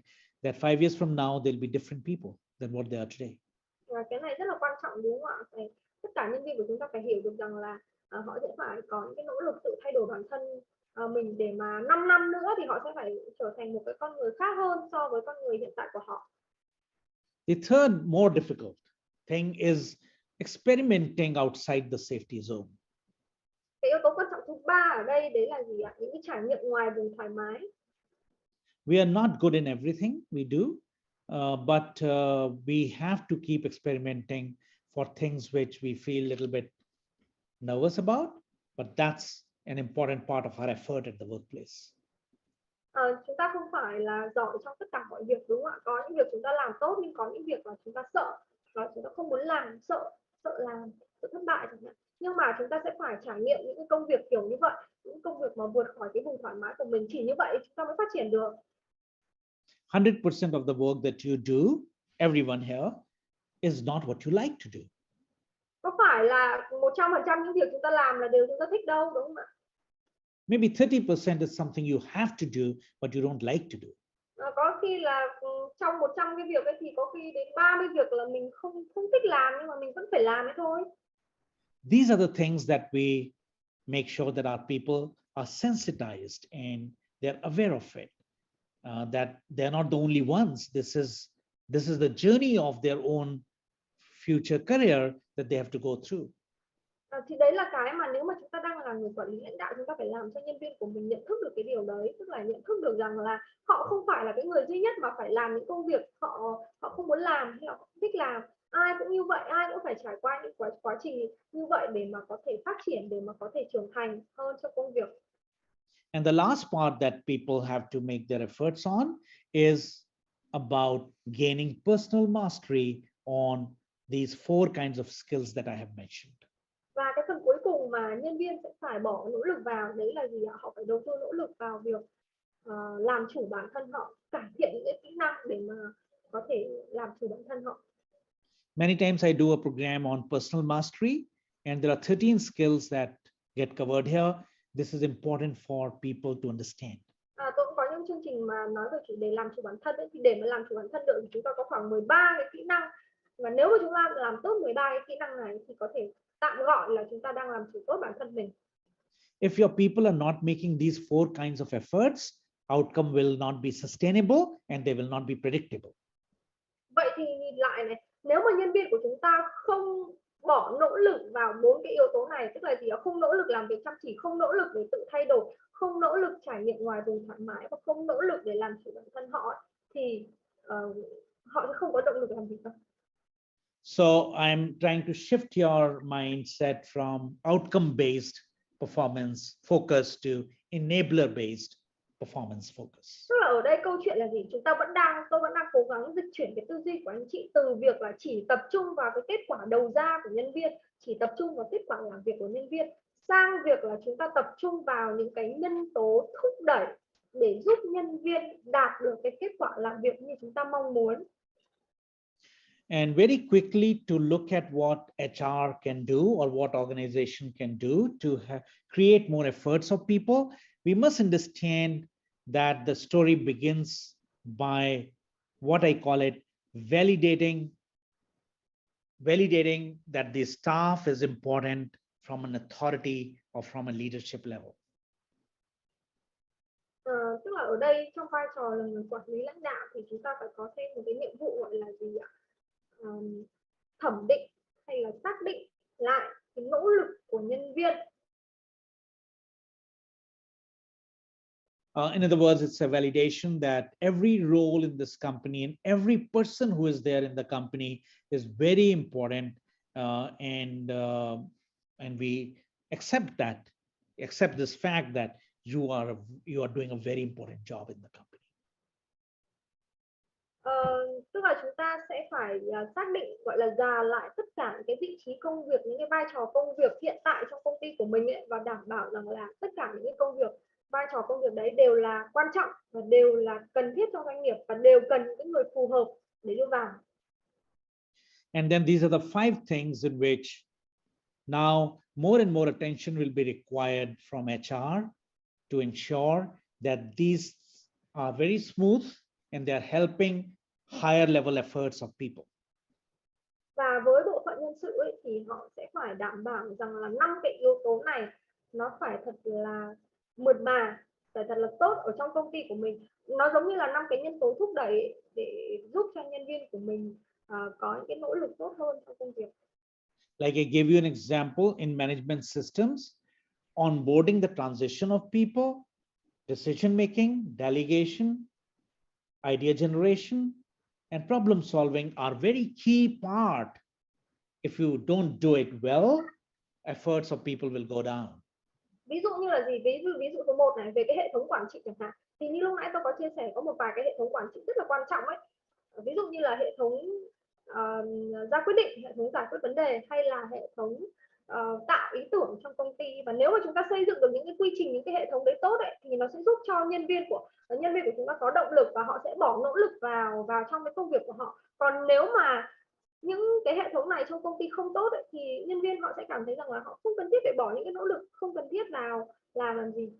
that 5 years from now they'll be different people than what they are today. Và cái này rất là quan trọng đúng không ạ? Tất cả nhân viên của chúng ta phải hiểu được rằng là họ sẽ phải có những cái nỗ lực tự thay đổi bản thân mình để mà 5 năm nữa thì họ sẽ phải trở thành một cái con người khác hơn so với con người hiện tại của họ. The third more difficult thing is experimenting outside the safety zone. Cái yếu tố quan trọng thứ ba ở đây đấy là gì ạ? Những cái trải nghiệm ngoài vùng thoải mái. We are not good in everything we do, but we have to keep experimenting for things which we feel a little bit nervous about, but that's an important part of our effort at the workplace. Chúng ta không phải là giỏi trong tất cả mọi việc, đúng không ạ? Có những việc chúng ta làm tốt nhưng có những việc là chúng ta sợ và chúng ta không muốn làm, sợ làm, sợ thất bại chẳng hạn. Nhưng mà chúng ta sẽ phải trải nghiệm những cái công việc kiểu như vậy, những công việc mà vượt khỏi cái vùng thoải mái của mình, chỉ như vậy chúng ta mới phát triển được. 100% of the work that you do, everyone here, is not what you like to do. Có phải là 100% những việc chúng ta làm là điều chúng ta thích đâu, đúng không ạ? Maybe 30% is something you have to do, but you don't like to do. Có khi là trong 100 cái việc ấy thì có khi đến 30 việc là mình không thích làm nhưng mà mình vẫn phải làm ấy thôi. These are the things that we make sure that our people are sensitized and they're aware of it. That they're not the only ones. This is the journey of their own future career that they have to go through. Thì đấy là cái mà nếu mà chúng ta đang là người quản lý lãnh đạo, chúng ta phải làm cho nhân viên của mình nhận thức được cái điều đấy, tức là nhận thức được rằng là họ không phải là cái người duy nhất mà phải làm những công việc họ không muốn làm hay là họ thích làm. Ai cũng như vậy, ai cũng phải trải qua những quá trình như vậy để mà có thể phát triển, để mà có thể trưởng thành hơn trong công việc. And the last part that people have to make their efforts on is about gaining personal mastery on these 4 kinds of skills that I have mentioned. Và cái phần cuối cùng mà nhân viên sẽ phải bỏ nỗ lực vào đấy là gì ạ? Họ phải đầu tư nỗ lực vào việc làm chủ bản thân họ, cải thiện những cái kỹ năng để mà có thể làm chủ bản thân họ. Many times I do a program on personal mastery, and there are 13 skills that get covered here. This is important for people to understand. Tôi cũng có những chương trình mà nói về chủ đề làm chủ bản thân ấy, thì để mà làm chủ bản thân được thì chúng ta có khoảng 13 cái kỹ năng, và nếu mà chúng ta làm tốt 13 cái kỹ năng này thì có thể tạm gọi là chúng ta đang làm chủ tốt bản thân mình. If your people are not making these 4 kinds of efforts, outcome will not be sustainable and they will not be predictable. Vậy thì nhìn lại này, nếu mà nhân viên của chúng ta không bỏ nỗ lực vào 4 cái yếu tố này, tức là gì? Không nỗ lực làm việc chăm chỉ, không nỗ lực để tự thay đổi, không nỗ lực trải nghiệm ngoài vùng thoải mái và không nỗ lực để làm chủ bản thân họ, thì họ sẽ không có động lực làm việc đâu. So I'm trying to shift your mindset from outcome-based performance focus to enabler-based performance focus. Tức là ở đây câu chuyện là gì? Tôi vẫn đang cố gắng dịch chuyển cái tư duy của anh chị từ việc là chỉ tập trung vào cái kết quả đầu ra của nhân viên, chỉ tập trung vào kết quả làm việc của nhân viên, sang việc là chúng ta tập trung vào những cái nhân tố thúc đẩy để giúp nhân viên đạt được cái kết quả làm việc như chúng ta mong muốn. And very quickly to look at what HR can do or what organization can do to create more efforts of people, we must understand that the story begins by what I call it validating that the staff is important from an authority or from a leadership level. Tức là ở đây trong vai trò là người quản lý lãnh đạo thì chúng ta phải có thêm một cái nhiệm vụ gọi là gì ạ? Thẩm định hay là xác định lại cái nỗ lực của nhân viên. In other words, it's a validation that every role in this company and every person who is there in the company is very important, and we accept this fact that you are doing a very important job in the company. Tức là chúng ta sẽ phải xác định, gọi là dà lại tất cả cái vị trí công việc, những cái vai trò công việc hiện tại trong công ty của mình ấy, và đảm bảo rằng là tất cả những cái công việc, vai trò công việc đấy đều là quan trọng và đều là cần thiết cho doanh nghiệp và đều cần những người phù hợp để đưa vào. And then these are the 5 things in which now more and more attention will be required from HR to ensure that these are very smooth and they are helping higher level efforts of people. Và với bộ phận nhân sự ấy, thì họ sẽ phải đảm bảo rằng là 5 cái yếu tố này nó phải thật là mượt mà, phải thật là tốt ở trong công ty của mình. Nó giống như là 5 cái nhân tố thúc đẩy để giúp cho nhân viên của mình có những cái nỗ lực tốt hơn trong công việc. Like I gave you an example in management systems, onboarding the transition of people, decision making, delegation, idea generation, and problem solving are very key part. If you don't do it well, efforts of people will go down. Ví dụ như là gì? Ví dụ số 1 này về cái hệ thống quản trị chẳng hạn. Thì như lúc nãy tôi có chia sẻ có một vài cái hệ thống quản trị rất là quan trọng ấy. Ví dụ như là hệ thống ra quyết định, hệ thống giải quyết vấn đề, hay là hệ thống tạo ý tưởng trong công ty. Và nếu mà chúng ta xây dựng được những cái quy trình, những cái hệ thống đấy tốt ấy, thì nó sẽ giúp cho nhân viên của chúng ta có động lực và họ sẽ bỏ nỗ lực vào trong cái công việc của họ. Còn nếu mà những cái hệ thống này trong công ty không tốt ấy, thì nhân viên họ sẽ cảm thấy rằng là họ không cần thiết phải bỏ những cái nỗ lực không cần thiết vào làm gì.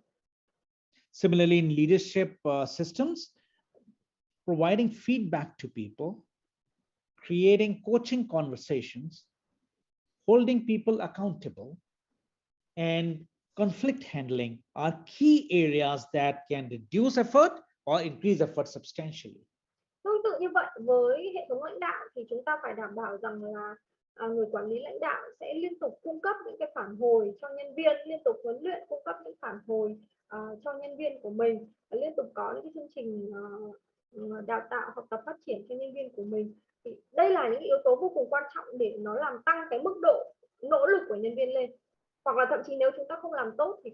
Similarly, in leadership systems, providing feedback to people, creating coaching conversations, holding people accountable, and conflict handling are key areas that can reduce effort or increase effort substantially. Tương tự như vậy, với hệ thống lãnh đạo thì chúng ta phải đảm bảo rằng là người quản lý lãnh đạo sẽ liên tục cung cấp những cái phản hồi cho nhân viên, liên tục huấn luyện, cung cấp những phản hồi cho nhân viên của mình, và liên tục có những cái chương trình đào tạo, học tập, phát triển cho nhân viên của mình. Thì đây là những yếu tố vô cùng quan trọng để nó làm tăng cái mức độ nỗ lực của nhân viên lên. Hoặc là thậm chí nếu chúng ta không làm tốt thì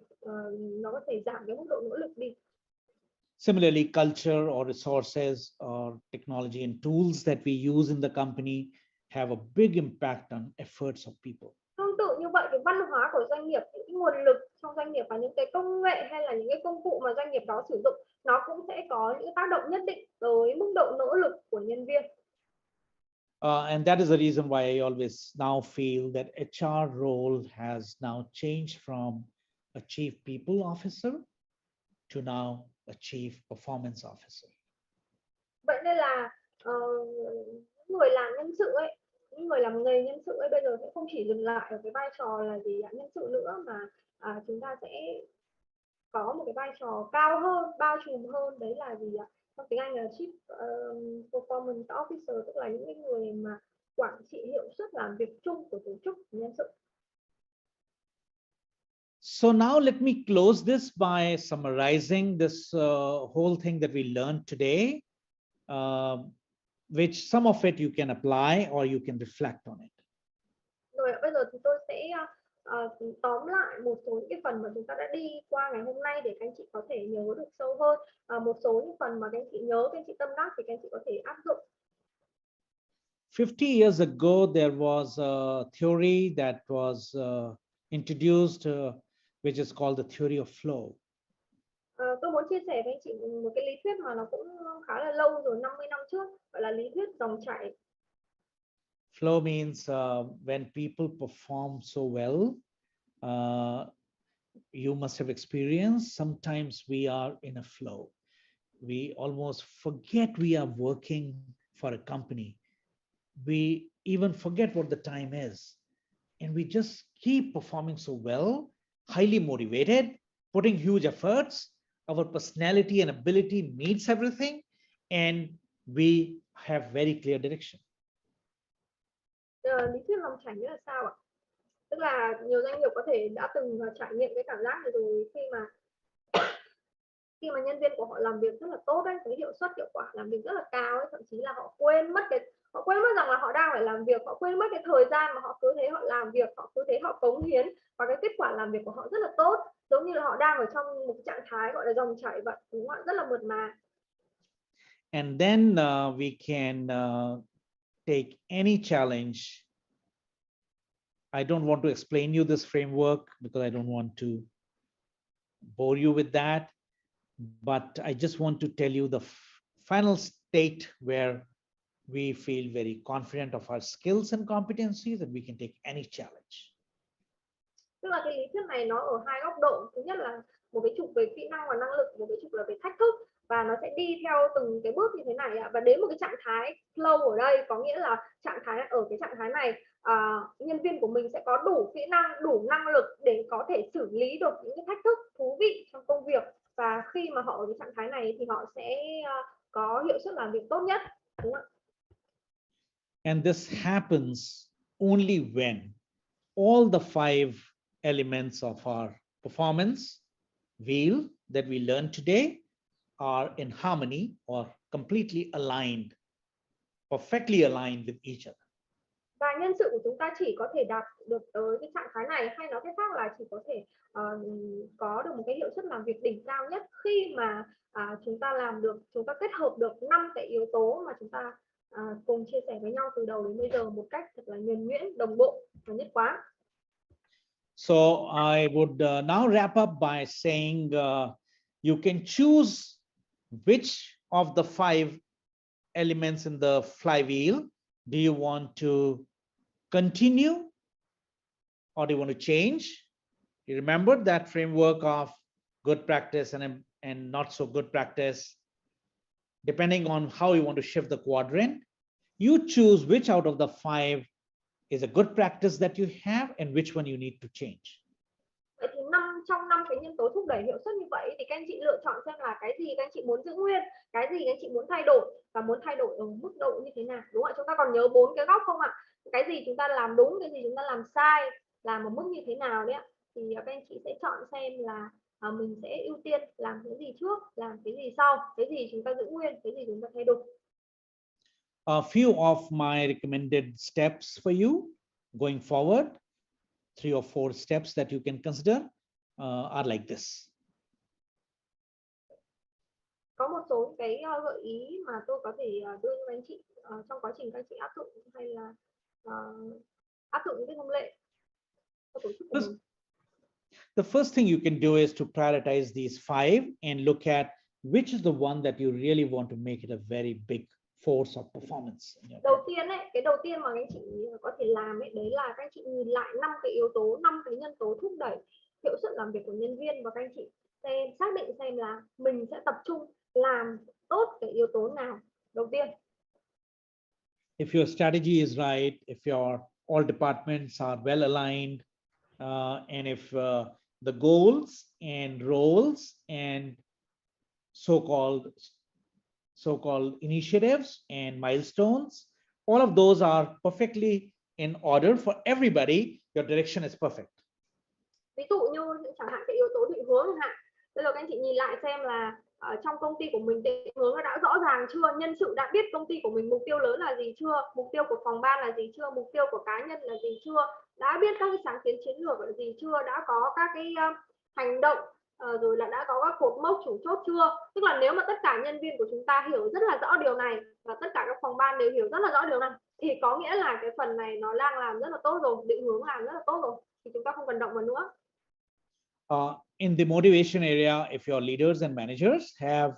nó có thể giảm cái mức độ nỗ lực đi. Similarly, culture or resources or technology and tools that we use in the company have a big impact on efforts of people. Tương tự như vậy, cái văn hóa của doanh nghiệp, những cái nguồn lực trong doanh nghiệp và những cái công nghệ hay là những cái công cụ mà doanh nghiệp đó sử dụng, nó cũng sẽ có những tác động nhất định tới mức độ nỗ lực của nhân viên. And that is the reason why I always now feel that HR role has now changed from a chief people officer to now a chief performance officer. Vậy nên là những người làm nhân sự ấy, những người làm nghề nhân sự ấy bây giờ sẽ không chỉ dừng lại ở cái vai trò là gì nhân sự nữa, mà chúng ta sẽ có một cái vai trò cao hơn, bao trùm hơn, đấy là gì ạ? Trong tiếng Anh là Chief Performance Officer, tức là những người mà quản trị hiệu suất làm việc chung của tổ chức nhân sự. So now let me close this by summarizing this whole thing that we learned today, which some of it you can apply or you can reflect on it. Rồi bây giờ thì tôi sẽ tóm lại một số những cái phần mà chúng ta đã đi qua ngày hôm nay để các anh chị có thể nhớ được sâu hơn. Một số những phần mà các anh chị nhớ, các anh chị tâm đắc thì các anh chị có thể áp dụng. 50 years ago, there was a theory that was introduced, which is called the theory of flow. Tôi muốn chia sẻ với anh chị một cái lý thuyết mà nó cũng khá là lâu rồi, 50 năm trước, gọi là lý thuyết dòng chảy. Flow means when people perform so well, you must have experienced, sometimes we are in a flow. We almost forget we are working for a company. We even forget what the time is. And we just keep performing so well, highly motivated, putting huge efforts. Our personality and ability meets everything, and we have very clear direction. Lý thuyết dòng chảy nghĩa là sao ạ? Tức là nhiều doanh nghiệp có thể đã từng trải nghiệm cái cảm giác này rồi, khi mà nhân viên của họ làm việc rất là tốt đấy, cái hiệu suất, hiệu quả làm việc rất là cao ấy, thậm chí là họ quên mất rằng là họ đang phải làm việc, họ quên mất cái thời gian mà họ cứ thế họ làm việc, họ cứ thế họ cống hiến, và cái kết quả làm việc của họ rất là tốt, giống như là họ đang ở trong một trạng thái gọi là dòng chảy vậy, đúng không ạ? Rất là mượt mà. And then we can take any challenge. I don't want to explain you this framework because I don't want to bore you with that. But I just want to tell you the final state where we feel very confident of our skills and competencies that we can take any challenge. Tức là cái lý thuyết này nó ở hai góc độ. Thứ nhất là một cái trục về kỹ năng và năng lực, một cái trục là về thách thức, và nó sẽ đi theo từng cái bước như thế này ạ. Và đến một cái trạng thái flow ở đây có nghĩa là ở cái trạng thái này nhân viên của mình sẽ có đủ kỹ năng, đủ năng lực để có thể xử lý được những cái thách thức thú vị trong công việc, và khi mà họ ở cái trạng thái này thì họ sẽ có hiệu suất làm việc tốt nhất, đúng không ạ? And this happens only when all the 5 elements of our performance wheel that we learned today are in harmony or completely aligned, perfectly aligned with each other. Và nhân sự của chúng ta chỉ có thể đạt được tới cái trạng thái này, hay nói cách khác là chỉ có thể có được một cái hiệu suất làm việc đỉnh cao nhất khi mà chúng ta kết hợp được 5 cái yếu tố mà chúng ta cùng chia sẻ với nhau từ đầu đến bây giờ một cách thật là nhuần nhuyễn, đồng bộ và nhất quán. So I would now wrap up by saying you can choose which of the 5 elements in the flywheel do you want to continue or do you want to change. You remember that framework of good practice and not so good practice. Depending on how you want to shift the quadrant, you choose which out of the 5 is a good practice that you have and which one you need to change. Vậy thì trong 5 cái nhân tố thúc đẩy hiệu suất như vậy thì các anh chị lựa chọn xem là cái gì các anh chị muốn giữ nguyên, cái gì các anh chị muốn thay đổi và muốn thay đổi ở mức độ như thế nào, đúng không ạ? Chúng ta còn nhớ 4 cái góc không ạ? Cái gì chúng ta làm đúng, cái gì chúng ta làm sai, làm ở mức như thế nào đấy ạ. Thì các anh chị sẽ chọn xem là mình sẽ ưu tiên làm cái gì trước, làm cái gì sau, cái gì chúng ta giữ nguyên, cái gì chúng ta thay đổi. A few of my recommended steps for you going forward, 3 or 4 steps that you can consider are like this. Có một số cái gợi ý mà tôi có thể đưa cho anh chị trong quá trình các anh chị áp dụng hay là áp dụng những cái thông lệ của tổ chức của mình. The first thing you can do is to prioritize these 5 and look at which is the one that you really want to make it a very big force of performance. Đầu tiên ấy, cái đầu tiên mà anh chị có thể làm ấy, đấy là các anh chị nhìn lại 5 cái yếu tố, 5 cái nhân tố thúc đẩy hiệu suất làm việc của nhân viên và các anh chị xác định xem là mình sẽ tập trung làm tốt cái yếu tố nào đầu tiên. If your strategy is right, if your all departments are well aligned, and if the goals and roles and so-called initiatives and milestones, all of those are perfectly in order for everybody, your direction is perfect. Ví dụ như chẳng hạn cái yếu tố định hướng chẳng hạn. Bây giờ các anh chị nhìn lại xem là trong công ty của mình định hướng nó đã rõ ràng chưa, nhân sự đã biết công ty của mình mục tiêu lớn là gì chưa, mục tiêu của phòng ban là gì chưa, mục tiêu của cá nhân là gì chưa, đã biết các cái sáng kiến chiến lược là gì chưa, đã có các cái hành động rồi là đã có các cột mốc chủ chốt chưa. Tức là nếu mà tất cả nhân viên của chúng ta hiểu rất là rõ điều này và tất cả các phòng ban đều hiểu rất là rõ điều này thì có nghĩa là cái phần này nó đang làm rất là tốt rồi, định hướng làm rất là tốt rồi, thì chúng ta không cần động vào nữa. In the motivation area, if your leaders and managers have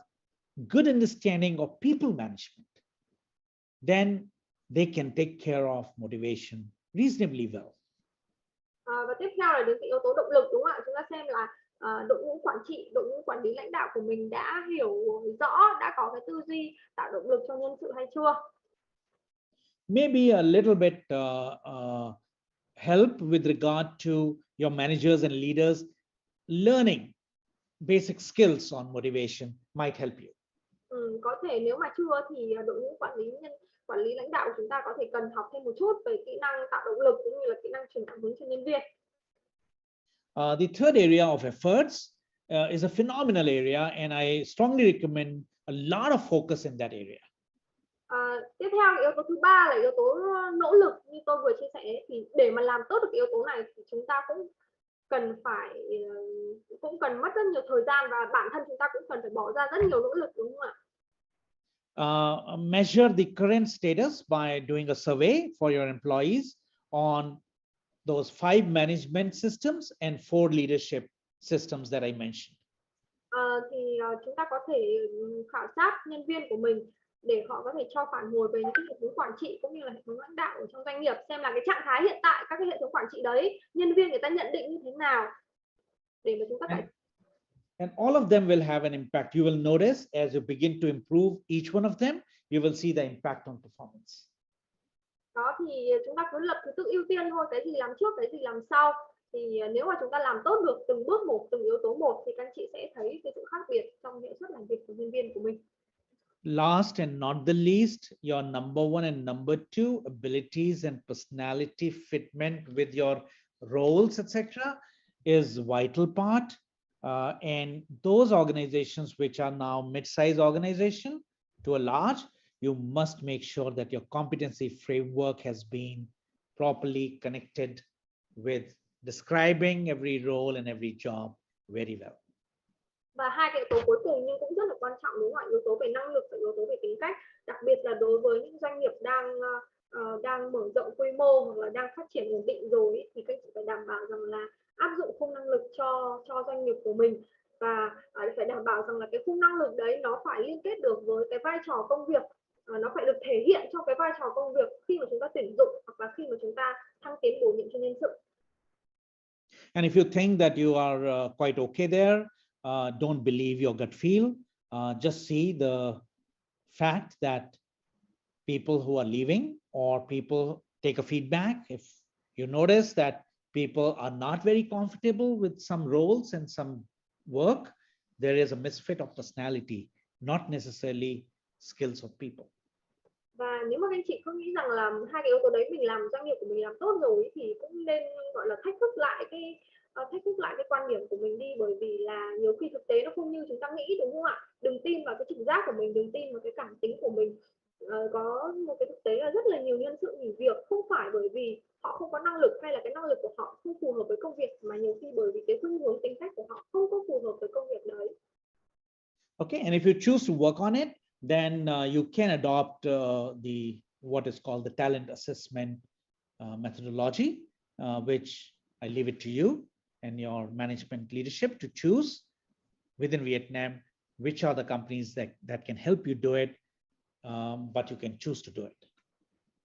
good understanding of people management, then they can take care of motivation reasonably well. Và tiếp theo là đến cái yếu tố động lực, đúng không ạ? Chúng ta xem là đội ngũ quản trị, đội ngũ quản lý lãnh đạo của mình đã hiểu rõ, đã có cái tư duy tạo động lực cho nhân sự hay chưa? Maybe a little bit help with regard to your managers and leaders learning basic skills on motivation might help you. Có thể nếu mà chưa thì đội ngũ quản lý lãnh đạo của chúng ta có thể cần học thêm một chút về kỹ năng tạo động lực cũng như là kỹ năng truyền cảm hứng cho nhân viên. The third area of efforts is a phenomenal area, and I strongly recommend a lot of focus in that area. Tiếp theo yếu tố thứ ba là yếu tố nỗ lực, như tôi vừa chia sẻ, thì để mà làm tốt được yếu tố này thì chúng ta cũng cần mất rất nhiều thời gian và bản thân chúng ta cũng cần phải bỏ ra rất nhiều nỗ lực, đúng không ạ? Measure the current status by doing a survey for your employees on those 5 management systems and 4 leadership systems that I mentioned. Thì chúng ta có thể khảo sát nhân viên của mình để họ có thể cho phản hồi về những cái hệ thống quản trị cũng như là hệ thống lãnh đạo ở trong doanh nghiệp, xem là cái trạng thái hiện tại các cái hệ thống quản trị đấy nhân viên người ta nhận định như thế nào để mà chúng ta cải. And all of them will have an impact. You will notice as you begin to improve each one of them, you will see the impact on performance. Đó thì chúng ta cứ lập thứ tự ưu tiên thôi, cái gì làm trước, cái gì làm sau. Thì nếu mà chúng ta làm tốt được từng bước một, từng yếu tố một thì các anh chị sẽ thấy cái sự khác biệt trong hiệu suất làm việc của nhân viên của mình. Last and not the least, your number 1 and number 2 abilities and personality fitment with your roles, etc., is vital part. And those organizations which are now mid-sized organization to a large, you must make sure that your competency framework has been properly connected with describing every role and every job very well. Và hai cái yếu tố cuối cùng nhưng cũng rất là quan trọng, đúng không ạ? Yếu tố về năng lực và yếu tố về tính cách, đặc biệt là đối với những doanh nghiệp đang mở rộng quy mô hoặc là đang phát triển ổn định rồi ấy, thì các chị phải đảm bảo rằng là áp dụng khung năng lực cho doanh nghiệp của mình, và phải đảm bảo rằng là cái khung năng lực đấy nó phải liên kết được với cái vai trò công việc, nó phải được thể hiện trong cái vai trò công việc khi mà chúng ta tuyển dụng hoặc là khi mà chúng ta thăng tiến bổ nhiệm cho nhân sự. And if you think that you are quite okay there, don't believe your gut feel. Just see the fact that people who are leaving or people take a feedback. If you notice that people are not very comfortable with some roles and some work, there is a misfit of personality, not necessarily skills of people. Và nếu mà anh chị cứ nghĩ rằng là hai cái yếu tố đấy mình làm doanh nghiệp của mình làm tốt rồi thì cũng nên gọi là thách thức lại cái quan điểm của mình đi, bởi vì là nhiều khi thực tế nó không như chúng ta nghĩ, đúng không ạ? Đừng tin vào cái trực giác của mình, đừng tin vào cái cảm tính của mình. Có một cái thực tế là rất là nhiều nhân sự nghỉ việc không phải bởi vì họ không có năng lực hay là cái năng lực của họ không phù hợp với công việc, mà nhiều khi bởi vì cái khuynh hướng tính cách của họ không có phù hợp với công việc đấy. Okay, and if you choose to work on it, then you can adopt what is called the talent assessment methodology, which I leave it to you and your management leadership to choose within Vietnam which are the companies that can help you do it, but you can choose to do it.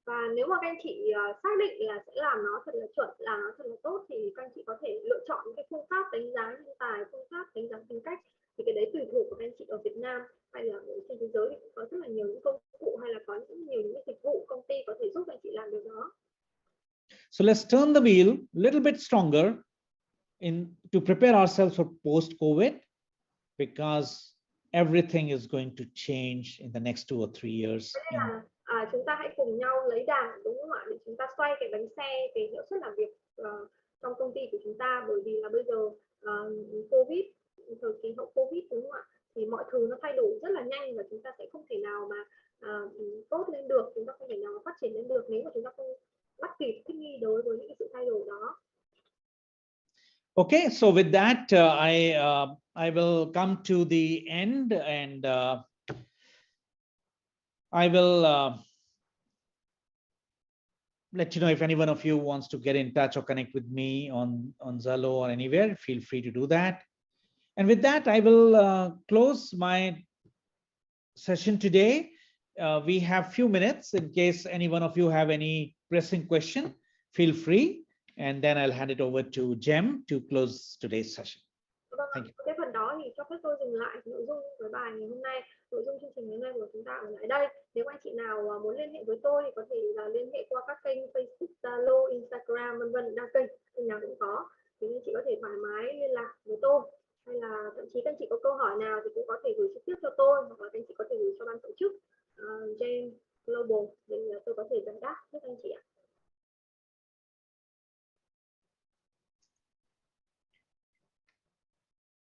Và nếu mà các anh chị xác định là sẽ làm nó thật là chuẩn, làm nó thật là tốt, thì các anh chị có thể lựa chọn những cái phương pháp đánh giá nhân tài, phương pháp đánh giá tính cách. Thì cái đấy tùy thuộc của các anh chị ở Việt Nam hay là ở trên thế giới thì cũng có rất là nhiều những công cụ hay là có nhiều những dịch vụ công ty có thể giúp anh chị làm điều đó. So let's turn the wheel a little bit stronger to prepare ourselves for post-COVID, because everything is going to change in the next 2 or 3 years. Chúng ta hãy cùng nhau lấy đà, đúng không ạ, để chúng ta xoay cái bánh xe về hiệu suất làm việc trong công ty của chúng ta, bởi vì là bây giờ Covid, thời kỳ hậu Covid, đúng không ạ, thì mọi thứ nó thay đổi rất là nhanh và chúng ta sẽ không thể nào mà tốt lên được, chúng ta không thể nào mà phát triển lên được nếu mà chúng ta không bắt kịp thích nghi đối với những sự thay đổi đó. Okay, so with that, I will come to the end, and I will let you know if any one of you wants to get in touch or connect with me on Zalo or anywhere. Feel free to do that. And with that, I will close my session today. We have few minutes in case any one of you have any pressing question. Feel free. And then I'll hand it over to Jem to close today's session. Thank you. Cái phần đó thì cho phép tôi dừng lại nội dung với bài ngày hôm nay, nội dung chương trình ngày hôm nay của chúng ta ở lại đây. Nếu anh chị nào muốn liên hệ với tôi thì có thể là liên hệ qua các kênh Facebook, Zalo, Instagram, vân, đa kênh nào cũng có. Thì anh chị có thể thoải mái liên lạc với tôi, hay là thậm chí các anh chị có câu hỏi nào thì cũng có thể gửi trực tiếp cho tôi, hoặc là anh chị có thể gửi cho ban tổ chức Gen Global để tôi có thể giải đáp giúp anh chị ạ.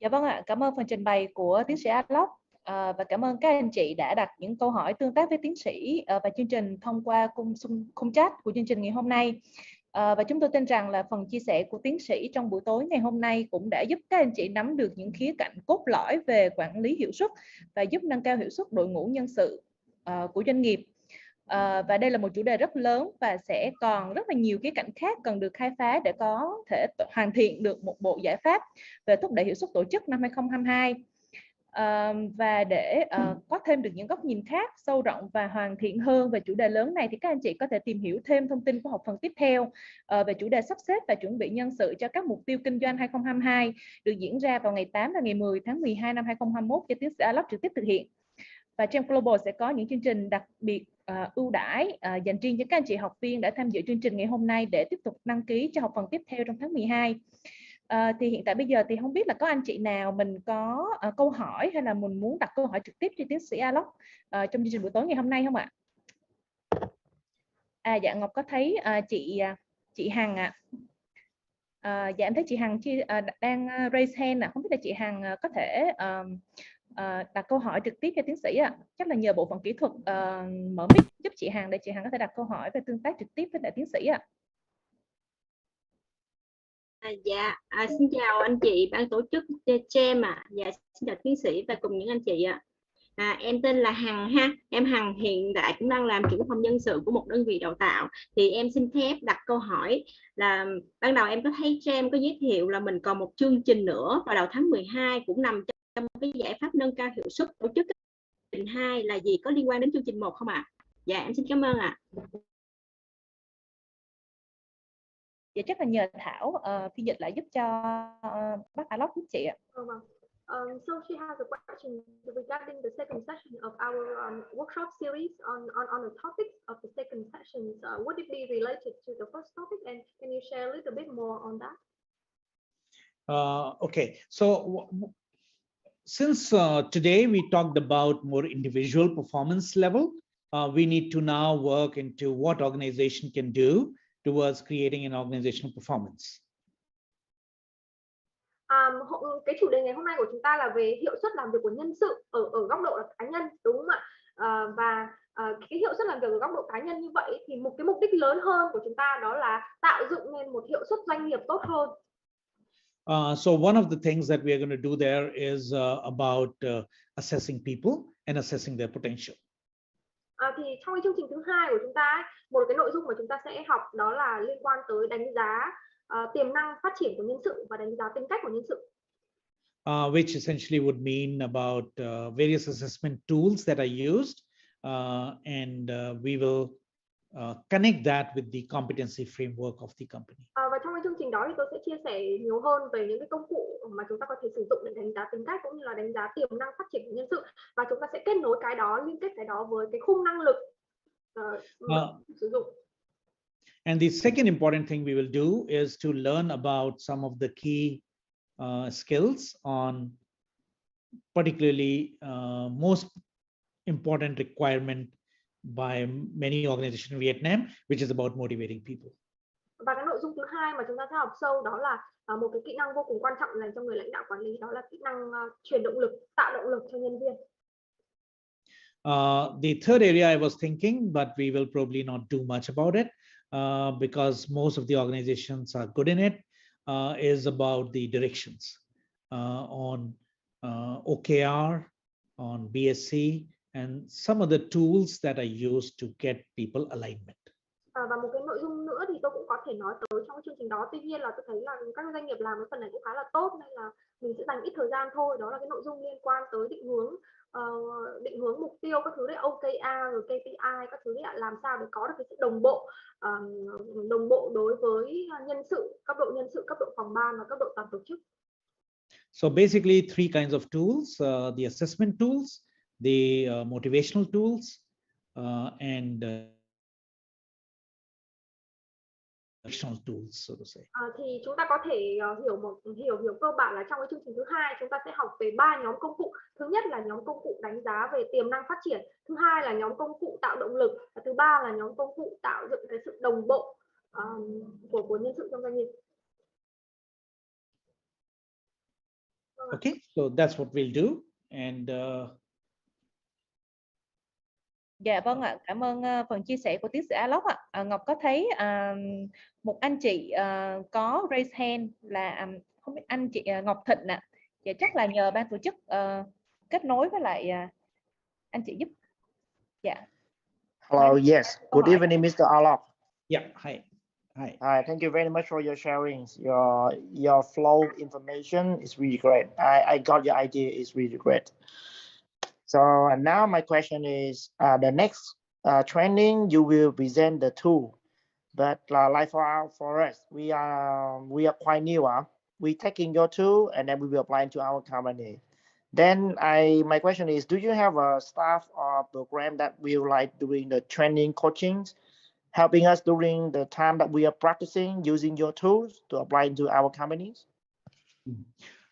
Dạ vâng ạ, cảm ơn phần trình bày của tiến sĩ Alok và cảm ơn các anh chị đã đặt những câu hỏi tương tác với tiến sĩ và chương trình thông qua khung chat của chương trình ngày hôm nay. Và chúng tôi tin rằng là phần chia sẻ của tiến sĩ trong buổi tối ngày hôm nay cũng đã giúp các anh chị nắm được những khía cạnh cốt lõi về quản lý hiệu suất và giúp nâng cao hiệu suất đội ngũ nhân sự của doanh nghiệp. Và đây là một chủ đề rất lớn và sẽ còn rất là nhiều khía cạnh khác cần được khai phá để có thể hoàn thiện được một bộ giải pháp về thúc đẩy hiệu suất tổ chức năm 2022. Và để có thêm được những góc nhìn khác sâu rộng và hoàn thiện hơn về chủ đề lớn này thì các anh chị có thể tìm hiểu thêm thông tin của học phần tiếp theo về chủ đề sắp xếp và chuẩn bị nhân sự cho các mục tiêu kinh doanh 2022 được diễn ra vào ngày 8 và ngày 10 tháng 12 năm 2021 do tiến sĩ Alok trực tiếp thực hiện. Và Gen Global sẽ có những chương trình đặc biệt ưu đãi dành riêng cho các anh chị học viên đã tham dự chương trình ngày hôm nay để tiếp tục đăng ký cho học phần tiếp theo trong tháng 12. Thì hiện tại bây giờ thì không biết là có anh chị nào mình có câu hỏi hay là mình muốn đặt câu hỏi trực tiếp cho tiến sĩ Alok trong chương trình buổi tối ngày hôm nay không ạ? Dạ Ngọc có thấy chị Hằng ạ. Dạ em thấy chị Hằng đang raise hand ạ. Không biết là chị Hằng có thể đặt câu hỏi trực tiếp cho tiến sĩ ạ. Chắc là nhờ bộ phận kỹ thuật mở mic giúp chị Hằng để chị Hằng có thể đặt câu hỏi và tương tác trực tiếp với lại tiến sĩ ạ. Xin chào anh chị ban tổ chức Chem dạ xin chào tiến sĩ và cùng những anh chị ạ. Em tên là Hằng ha, em Hằng hiện tại cũng đang làm trưởng phòng nhân sự của một đơn vị đào tạo. Thì em xin phép đặt câu hỏi là ban đầu em có thấy Chem có giới thiệu là mình còn một chương trình nữa vào đầu tháng 12 cũng nằm trong cái giải pháp nâng cao hiệu suất tổ chức. Chương trình 2 là gì, có liên quan đến chương trình 1 không ạ? Dạ em xin cảm ơn ạ. Dạ chắc là nhờ Thảo phiên dịch lại giúp cho bác Alok giúp chị ạ. So she has a question regarding the second session of our workshop series on the topics of the second session. Would it be related to the first topic, and can you share a little bit more on that? Okay, so since today we talked about more individual performance level, we need to now work into what organization can do towards creating an organizational performance. Cái chủ đề ngày hôm nay của chúng ta là về hiệu suất làm việc của nhân sự ở góc độ là cá nhân, đúng không ạ? Và cái hiệu suất làm việc ở góc độ cá nhân như vậy thì cái mục đích lớn hơn của chúng ta đó là tạo dựng nên một hiệu suất doanh nghiệp tốt hơn. So one of the things that we are going to do there is about assessing people and assessing their potential. Thì trong cái chương trình thứ hai của chúng ta, một cái nội dung mà chúng ta sẽ học đó là liên quan tới đánh giá tiềm năng phát triển của nhân sự và đánh giá tính cách của nhân sự. Which essentially would mean about various assessment tools that are used, and we will connect that with the competency framework of the company. Và trong cái chương trình đó thì tôi sẽ chia sẻ nhiều hơn về những cái công cụ mà chúng ta có thể sử dụng để đánh giá tính cách cũng như là đánh giá tiềm năng phát triển của nhân sự, và chúng ta sẽ kết nối cái đó, liên kết cái đó với cái khung năng lực sử dụng. And the second important thing we will do is to learn about some of the key skills on particularly most important requirement by many organizations in Vietnam, which is about motivating people. Và cái nội dung thứ hai mà chúng ta sẽ học sâu đó là một cái kỹ năng vô cùng quan trọng dành cho người lãnh đạo quản lý, đó là kỹ năng truyền động lực, tạo động lực cho nhân viên. The third area I was thinking, but we will probably not do much about it because most of the organizations are good in it, is about the directions on OKR, on BSC, and some of the tools that are used to get people alignment. Và một cái nội dung nữa thì tôi cũng có thể nói tới trong chương trình đó. Tuy nhiên là tôi thấy là các doanh nghiệp làm cái phần này cũng khá là tốt nên là mình sẽ dành ít thời gian thôi. Đó là cái nội dung liên quan tới định hướng mục tiêu các thứ đấy, OKR rồi KPI các thứ đấy, làm sao để có được cái sự đồng bộ đối với nhân sự, cấp độ phòng ban và cấp độ toàn tổ chức. So basically three kinds of tools: the assessment tools, the motivational tools, and tools, so to say. Thì chúng ta có thể hiểu cơ bản là trong cái chương trình thứ hai chúng ta sẽ học về 3 nhóm công cụ. Thứ nhất là nhóm công cụ đánh giá về tiềm năng phát triển, thứ hai là nhóm công cụ tạo động lực, và thứ ba là nhóm công cụ tạo dựng cái sự đồng bộ của nhân sự trong doanh nghiệp. Okay, so that's what we'll do, and Dạ vâng ạ, cảm ơn phần chia sẻ của tiến sĩ Alok ạ. Ngọc có thấy một anh chị có raise hand là không biết anh chị Ngọc Thịnh ạ. Dạ chắc là nhờ ban tổ chức kết nối với lại anh chị giúp. Dạ. Hello, yes. Good evening, Mr. Alok. yeah, hi. Hi, thank you very much for your sharing. Your flow of information is really great. I got your idea, is really great. So now my question is, the next training you will present the tool, but like for us, we are quite new. We taking your tool and then we will apply it to our company. Then my question is, do you have a staff or program that will like doing the training coachings, helping us during the time that we are practicing using your tools to apply into our companies?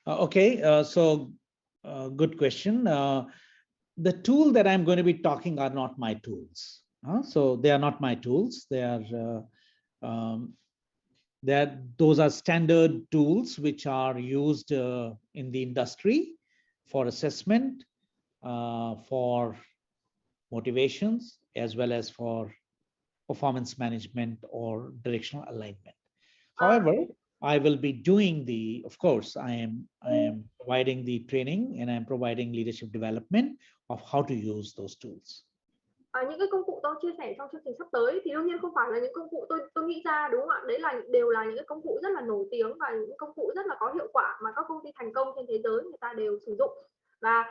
Okay, so good question. The tool that I'm going to be talking are not my tools. So they are not my tools. They are those are standard tools which are used in the industry for assessment, for motivations, as well as for performance management or directional alignment. However, I will be doing of course, I am providing the training and I'm providing leadership development of how to use those tools. Những cái công cụ tôi chia sẻ trong chương trình sắp tới thì đương nhiên không phải là những công cụ tôi nghĩ ra, đúng không ạ? Đấy đều là những cái công cụ rất là nổi tiếng và những công cụ rất là có hiệu quả mà các công ty thành công trên thế giới người ta đều sử dụng. Và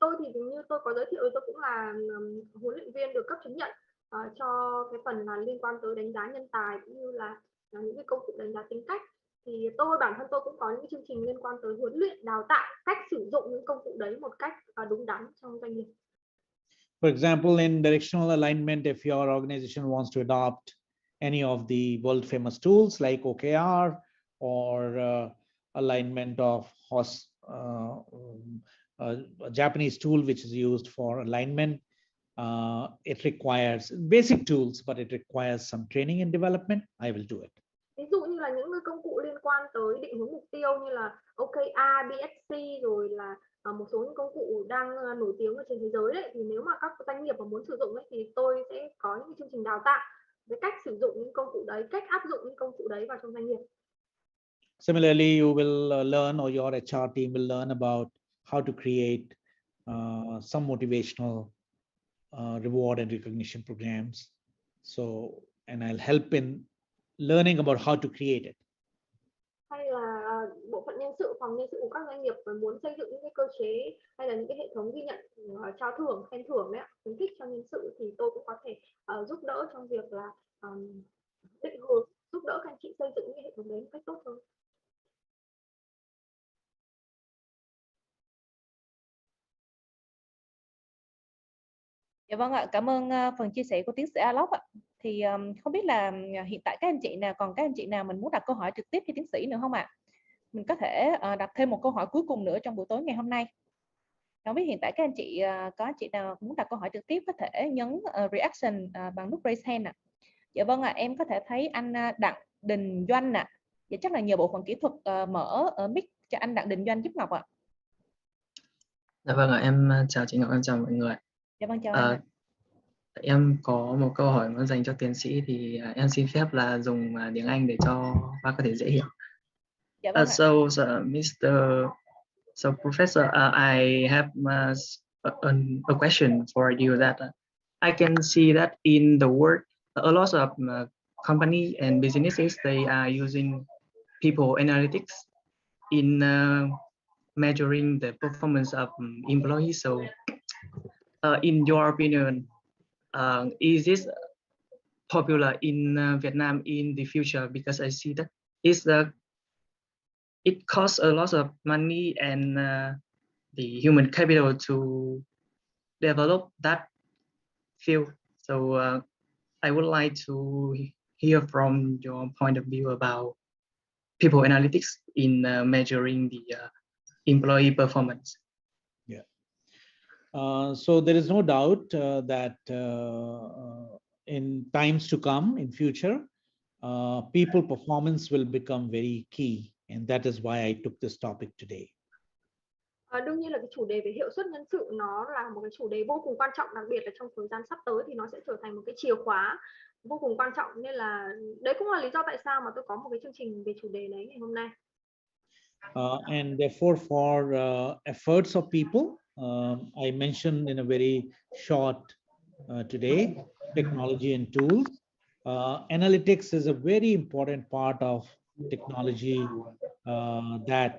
tôi thì như tôi có giới thiệu, tôi cũng là huấn luyện viên được cấp chứng nhận cho cái phần là liên quan tới đánh giá nhân tài cũng như là những cái công cụ đánh giá tính cách. Thì bản thân tôi cũng có những chương trình liên quan tới huấn luyện, đào tạo cách sử dụng những công cụ đấy một cách đúng đắn trong doanh nghiệp. For example, in directional alignment, if your organization wants to adopt any of the world famous tools like OKR or alignment of a Japanese tool which is used for alignment, it requires basic tools, but it requires some training and development. I will do it. Ví dụ như là những cái công cụ liên quan tới định hướng mục tiêu như là OKR, BSC rồi là một số những công cụ đang nổi tiếng ở trên thế giới đấy, thì nếu mà các doanh nghiệp mà muốn sử dụng ấy, thì tôi sẽ có những chương trình đào tạo về cách sử dụng những công cụ đấy, cách áp dụng những công cụ đấy vào trong doanh nghiệp. Similarly, you will learn, or your HR team will learn about how to create some motivational reward and recognition programs. So, and I'll help in learning about how to create it. Hay là bộ phận nhân sự, phòng nhân sự của các doanh nghiệp muốn xây dựng những cái cơ chế hay là những cái hệ thống ghi nhận trao thưởng, khen thưởng đấy, khuyến khích cho nhân sự, thì tôi cũng có thể giúp đỡ trong việc là định hướng, giúp đỡ các anh chị xây dựng những hệ thống đấy một cách tốt hơn. Dạ vâng ạ, cảm ơn phần chia sẻ của tiến sĩ Alox ạ. Thì không biết là hiện tại các anh chị nào, còn các anh chị nào mình muốn đặt câu hỏi trực tiếp cho tiến sĩ nữa không ạ? Mình có thể đặt thêm một câu hỏi cuối cùng nữa trong buổi tối ngày hôm nay. Không biết hiện tại các anh chị có anh chị nào muốn đặt câu hỏi trực tiếp có thể nhấn reaction bằng nút raise hand ạ. Dạ vâng ạ, em có thể thấy anh Đặng Đình Doanh ạ. Dạ chắc là nhờ bộ phận kỹ thuật mở mic cho anh Đặng Đình Doanh giúp Ngọc ạ. Dạ vâng ạ, em chào chị Ngọc, em chào mọi người. Dạ vâng, chào anh. Em có một câu hỏi muốn dành cho tiến sĩ thì em xin phép là dùng tiếng Anh để cho bác có thể dễ hiểu. Dạ vâng ạ. So Professor, I have a question for you that I can see that in the world, a lot of company and businesses, they are using people analytics in measuring the performance of employees. So in your opinion, is this popular in Vietnam in the future? Because I see that it costs a lot of money and the human capital to develop that field. So I would like to hear from your point of view about people analytics in measuring the employee performance. Yeah. So there is no doubt that in times to come, in future, people performance will become very key, and that is why I took this topic today. Đương nhiên là cái chủ đề về hiệu suất nhân sự nó là một cái chủ đề vô cùng quan trọng, đặc biệt là trong thời gian sắp tới thì nó sẽ trở thành một cái chìa khóa vô cùng quan trọng, nên là đấy cũng là lý do tại sao mà tôi có một cái chương trình về chủ đề đấy ngày hôm nay. And therefore, for efforts of people, I mentioned in a very short today, technology and tools. Analytics is a very important part of technology that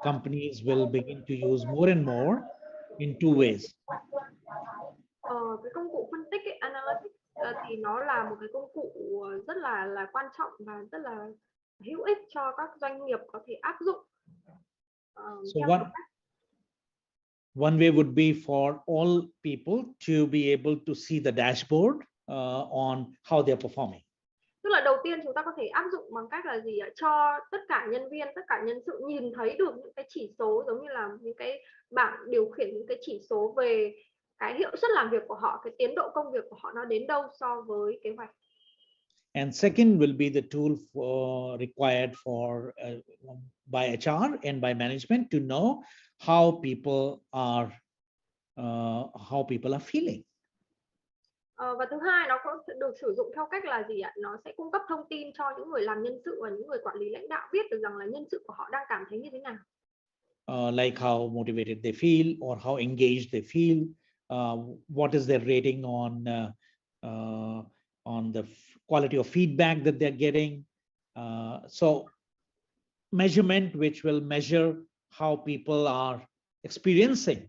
companies will begin to use more and more in two ways. Cái công cụ phân tích ấy, analytics thì nó là một cái công cụ rất là quan trọng và rất là hữu ích cho các doanh nghiệp có thể áp dụng. So one way would be for all people to be able to see the dashboard on how they're performing. Tức là đầu tiên chúng ta có thể áp dụng bằng cách là gì ạ? Cho tất cả nhân viên, tất cả nhân sự nhìn thấy được những cái chỉ số, giống như là những cái bảng điều khiển những cái chỉ số về cái hiệu suất làm việc của họ, cái tiến độ công việc của họ nó đến đâu so với kế hoạch. And second will be the tool required for by HR and by management to know how people are feeling. Và thứ hai nó có được sử dụng theo cách là gì ạ? Nó sẽ cung cấp thông tin cho những người làm nhân sự và những người quản lý lãnh đạo biết được rằng là nhân sự của họ đang cảm thấy như thế nào. Like how motivated they feel or how engaged they feel, what is their rating on the quality of feedback that they're getting. So measurement which will measure how people are experiencing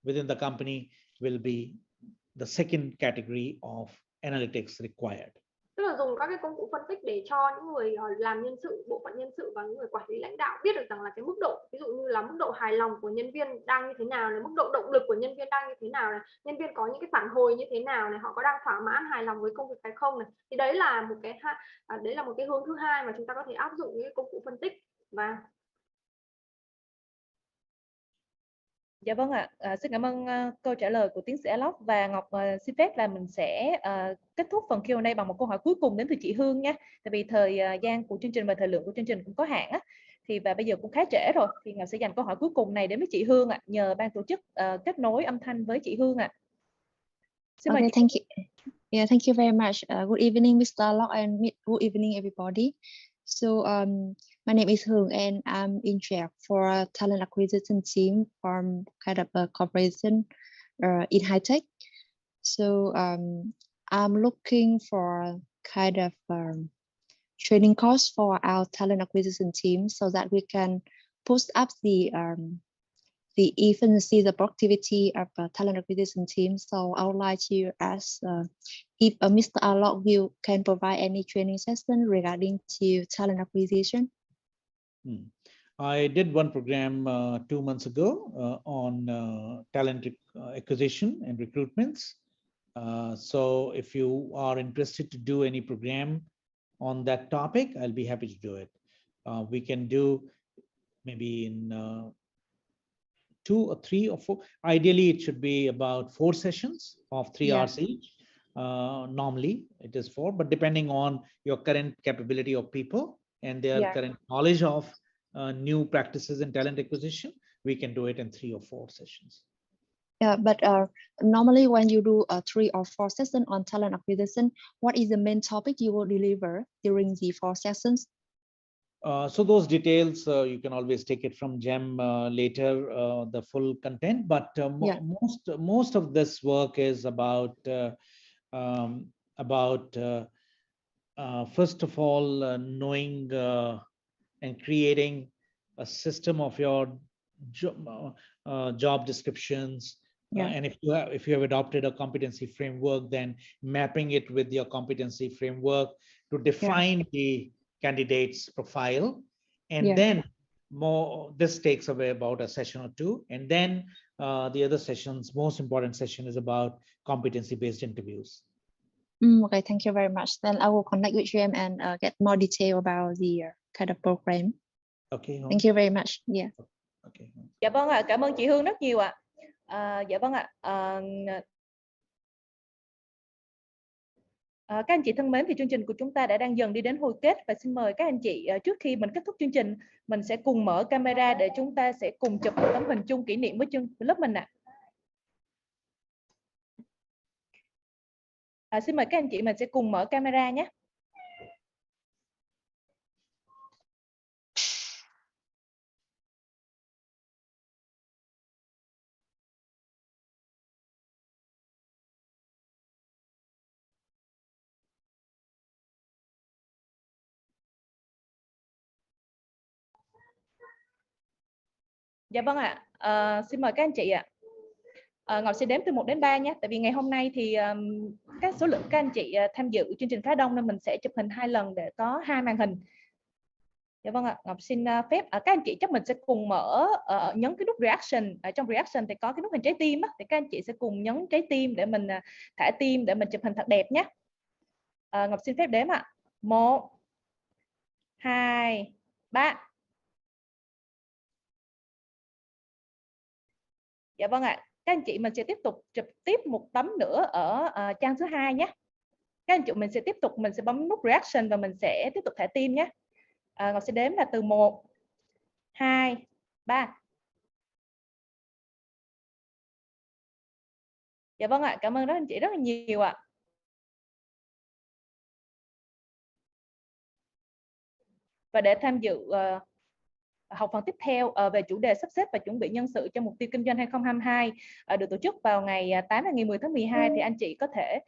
within the company will be the second category of analytics required. Tức là dùng các cái công cụ phân tích để cho những người làm nhân sự, bộ phận nhân sự và những người quản lý lãnh đạo biết được rằng là cái mức độ, ví dụ như là mức độ hài lòng của nhân viên đang như thế nào này, mức độ động lực của nhân viên đang như thế nào này, nhân viên có những cái phản hồi như thế nào này, họ có đang thỏa mãn hài lòng với công việc hay không này. Thì đấy là một cái đấy là một cái hướng thứ hai mà chúng ta có thể áp dụng những công cụ phân tích. Và dạ vâng ạ, xin cảm ơn câu trả lời của tiến sĩ Alox, và Ngọc xin phép là mình sẽ kết thúc phần Q&A bằng một câu hỏi cuối cùng đến từ chị Hương nha. Tại vì thời gian của chương trình và thời lượng của chương trình cũng có hạn á, và bây giờ cũng khá trễ rồi, thì Ngọc sẽ dành câu hỏi cuối cùng này đến với chị Hương ạ. Nhờ ban tổ chức kết nối âm thanh với chị Hương ạ. Xin mời Okay, chị. thank you. Yeah, thank you very much. Good evening, Mr. Alox, and good evening, everybody. So, my name is Hương, and I'm in charge for a talent acquisition team from kind of a corporation in high tech. So, I'm looking for kind of training course for our talent acquisition team so that we can boost up the efficiency, the productivity of the talent acquisition team. So I would like to ask if Mr. Alox can provide any training session regarding to talent acquisition. I did one program 2 months ago on talent acquisition and recruitments. So if you are interested to do any program on that topic, I'll be happy to do it. We can do maybe in 2 or 3 or 4. Ideally, it should be about 4 sessions of 3 hours each. Normally, it is 4, but depending on your current capability of people and their current knowledge of new practices in talent acquisition, we can do it in 3 or 4 sessions. Yeah, but normally when you do 3 or 4 sessions on talent acquisition, what is the main topic you will deliver during the 4 sessions? So those details, you can always take it from Jem later, the full content, but most of this work is about first of all, knowing and creating a system of your job descriptions. And if you have adopted a competency framework, then mapping it with your competency framework to define the candidate's profile, and then this takes away about a session or 2, and then the other sessions, most important session is about competency-based interviews. Okay, thank you very much. Then I will connect with Jem and get more detail about the kind of program. Okay. Thank you very much. Yeah. Okay. Dạ vâng ạ, cảm ơn chị Hương rất nhiều ạ. Dạ vâng ạ. Các anh chị thân mến, thì chương trình của chúng ta đang dần đi đến hồi kết, và xin mời các anh chị trước khi mình kết thúc chương trình, mình sẽ cùng mở camera để chúng ta sẽ cùng chụp một tấm hình chung kỷ niệm với lớp mình ạ. Xin mời các anh chị mình sẽ cùng mở camera nhé. Dạ vâng ạ, xin mời các anh chị ạ. Ngọc sẽ đếm từ 1 đến 3 nhé. Tại vì ngày hôm nay thì các số lượng các anh chị tham dự chương trình khá đông, nên mình sẽ chụp hình 2 lần để có 2 màn hình. Dạ vâng ạ, Ngọc xin phép các anh chị chắc mình sẽ cùng mở nhấn cái nút reaction. Ở trong reaction thì có cái nút hình trái tim á, thì các anh chị sẽ cùng nhấn trái tim để mình thả tim để mình chụp hình thật đẹp nhé. Ngọc xin phép đếm ạ. 1 2 3. Dạ vâng ạ. Các anh chị mình sẽ tiếp tục chụp tiếp một tấm nữa ở trang thứ 2 nhé. Các anh chị mình sẽ tiếp tục, mình sẽ bấm nút reaction và mình sẽ tiếp tục thả tim nhé. Ngọc sẽ đếm là từ 1 2 3. Dạ vâng ạ, cảm ơn các anh chị rất là nhiều ạ. Và để tham dự học phần tiếp theo về chủ đề sắp xếp và chuẩn bị nhân sự cho mục tiêu kinh doanh 2022 được tổ chức vào ngày 8 và ngày 10 tháng 12 thì anh chị có thể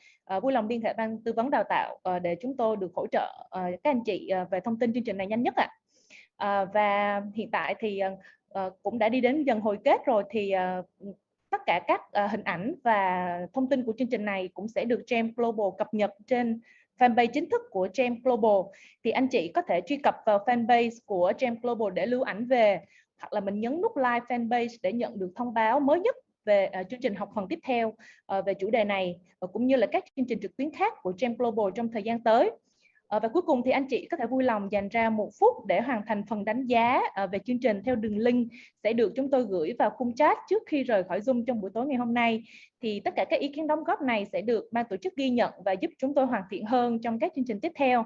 vui lòng liên hệ ban tư vấn đào tạo để chúng tôi được hỗ trợ các anh chị về thông tin chương trình này nhanh nhất ạ. Và hiện tại thì cũng đã đi đến dần hồi kết rồi, thì tất cả các hình ảnh và thông tin của chương trình này cũng sẽ được Gem Global cập nhật trên fanpage chính thức của Gem Global. Thì anh chị có thể truy cập vào fanpage của Gem Global để lưu ảnh về, hoặc là mình nhấn nút like fanpage để nhận được thông báo mới nhất về chương trình học phần tiếp theo về chủ đề này, cũng như là các chương trình trực tuyến khác của Gem Global trong thời gian tới. Và cuối cùng thì anh chị có thể vui lòng dành ra 1 phút để hoàn thành phần đánh giá về chương trình theo đường link sẽ được chúng tôi gửi vào khung chat trước khi rời khỏi Zoom trong buổi tối ngày hôm nay. Thì tất cả các ý kiến đóng góp này sẽ được ban tổ chức ghi nhận và giúp chúng tôi hoàn thiện hơn trong các chương trình tiếp theo.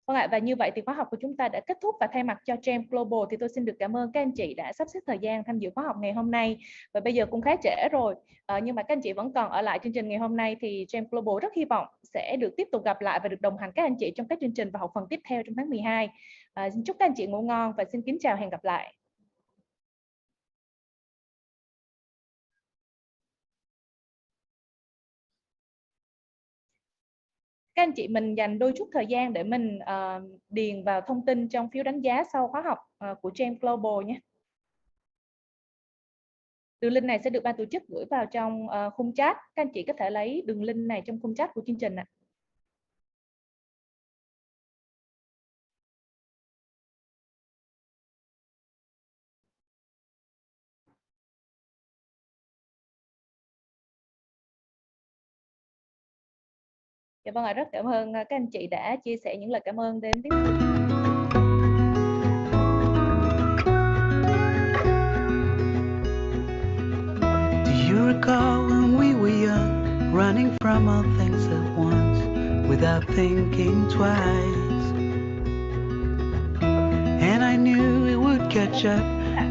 Vâng ạ, và như vậy thì khóa học của chúng ta đã kết thúc, và thay mặt cho Gem Global thì tôi xin được cảm ơn các anh chị đã sắp xếp thời gian tham dự khóa học ngày hôm nay. Và bây giờ cũng khá trễ rồi, nhưng mà các anh chị vẫn còn ở lại chương trình ngày hôm nay thì Gem Global rất hy vọng sẽ được tiếp tục gặp lại và được đồng hành các anh chị trong các chương trình và học phần tiếp theo trong tháng 12. Xin chúc các anh chị ngủ ngon và xin kính chào, hẹn gặp lại. Các anh chị mình dành đôi chút thời gian để mình điền vào thông tin trong phiếu đánh giá sau khóa học của Gem Global nhé. Đường link này sẽ được ban tổ chức gửi vào trong khung chat. Các anh chị có thể lấy đường link này trong khung chat của chương trình ạ. Dạ vâng ạ, rất cảm ơn các anh chị đã chia sẻ những lời cảm ơn đến tiếp. Recall when we were young, running from all things at once, without thinking twice. And I knew it would catch up,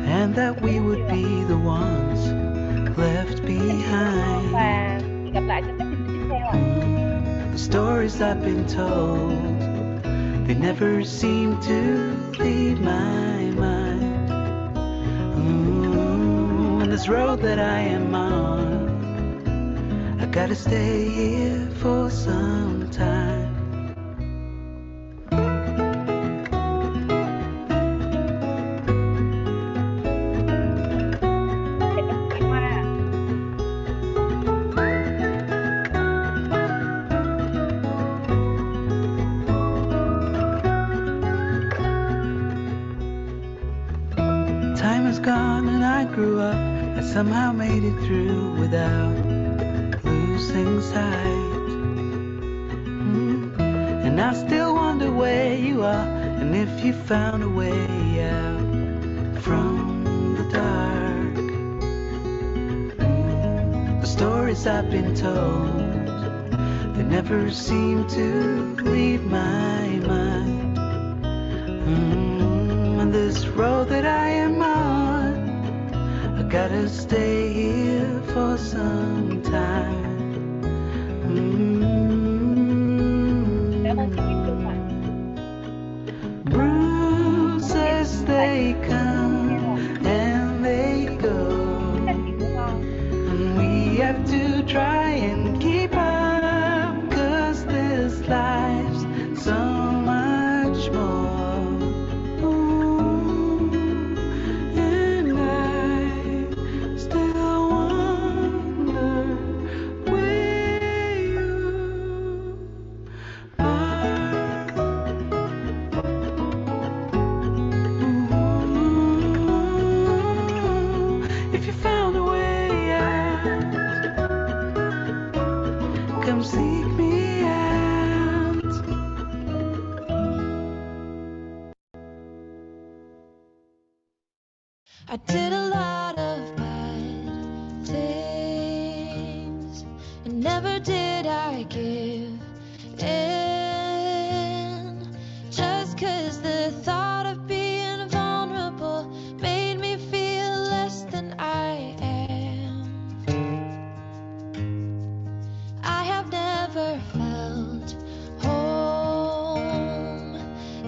and that we would be the ones left behind. Và gặp lại trong các chương trình tiếp theo. The stories I've been told, they never seem to leave my mind. And this road that I am on, I gotta stay here for some time. Time is gone and I grew up. I somehow made it through without losing sight. And I still wonder where you are, and if you found a way out from the dark. The stories I've been told, they never seem to leave my mind. And this road that I am on, I gotta stay here for some time. Bruises, they come and they go, and we have to try and keep up, 'cause this life's so much more. Seek me out. I did a lot of bad things, and never did I give in, just 'cause the thought of being vulnerable made me feel less than I am.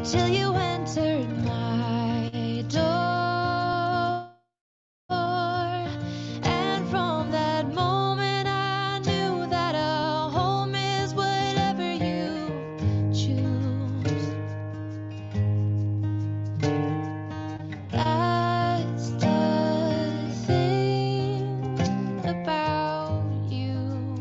till you entered my door. And from that moment I knew that a home is whatever you choose. That's the thing about you.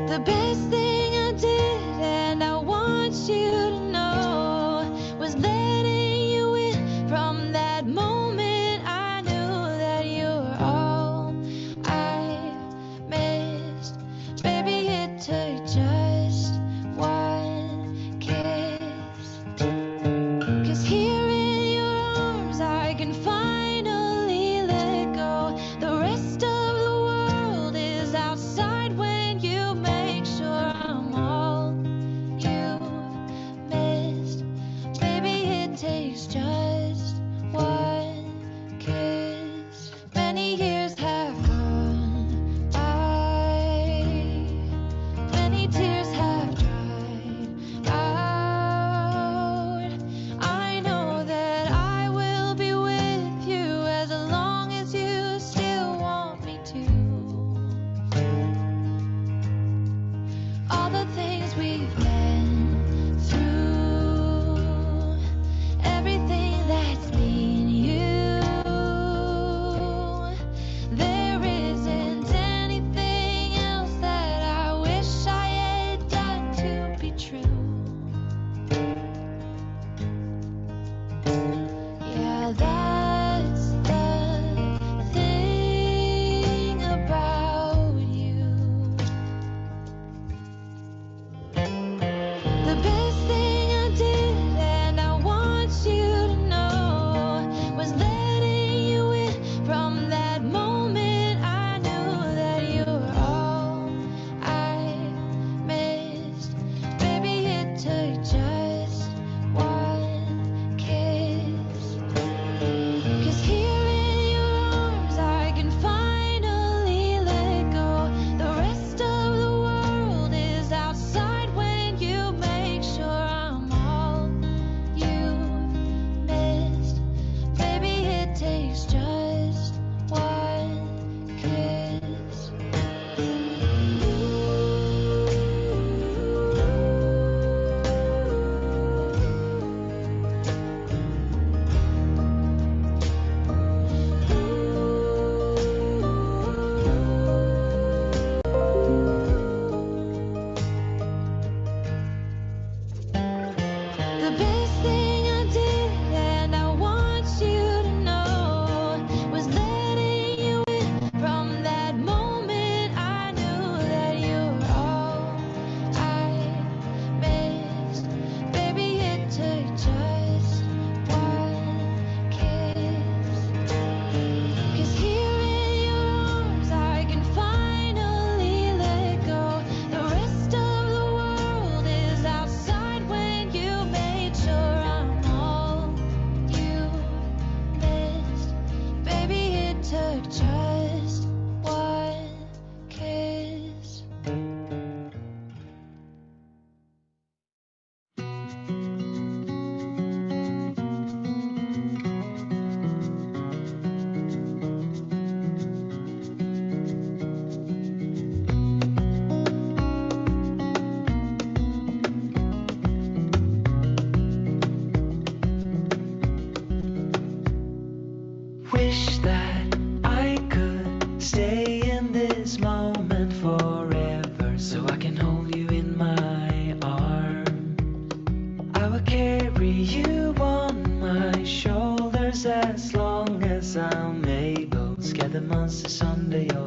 The best thing I did, and I want you to know, was letting you in. From that moment I knew that you were all I missed. Baby, it took just one kiss. 'Cause here in your arms I can finally let go. The rest of the world is outside when you make sure I'm all you've missed. Baby, it takes just one kiss. Many years have gone by, many tears have dried out. I know that I will be with you as long as you still want me to. All the things we've been through, everything that's been you, there isn't anything else that I wish I had done to be true. Yeah, that's the thing about you. The best thing I did, and I want you to know, was letting you in. From that moment I knew that you were all I missed. Baby, it took just one kiss. 'Cause here in your arms I can finally let go. The rest of the world is outside when you make sure I'm all you missed. Baby, it takes just one kiss. The best thing I did, and I want you to know, was letting you in. From that moment I knew that you were all I missed. Baby, it took just one kiss. 'Cause here in your arms I can finally let go. The rest of the world is outside when you made sure I'm all you missed. Baby, it took just one kiss. Wish that I could stay in this moment forever, so I can hold you in my arms. I will carry you on my shoulders as long as I'm able. Scare the monsters under your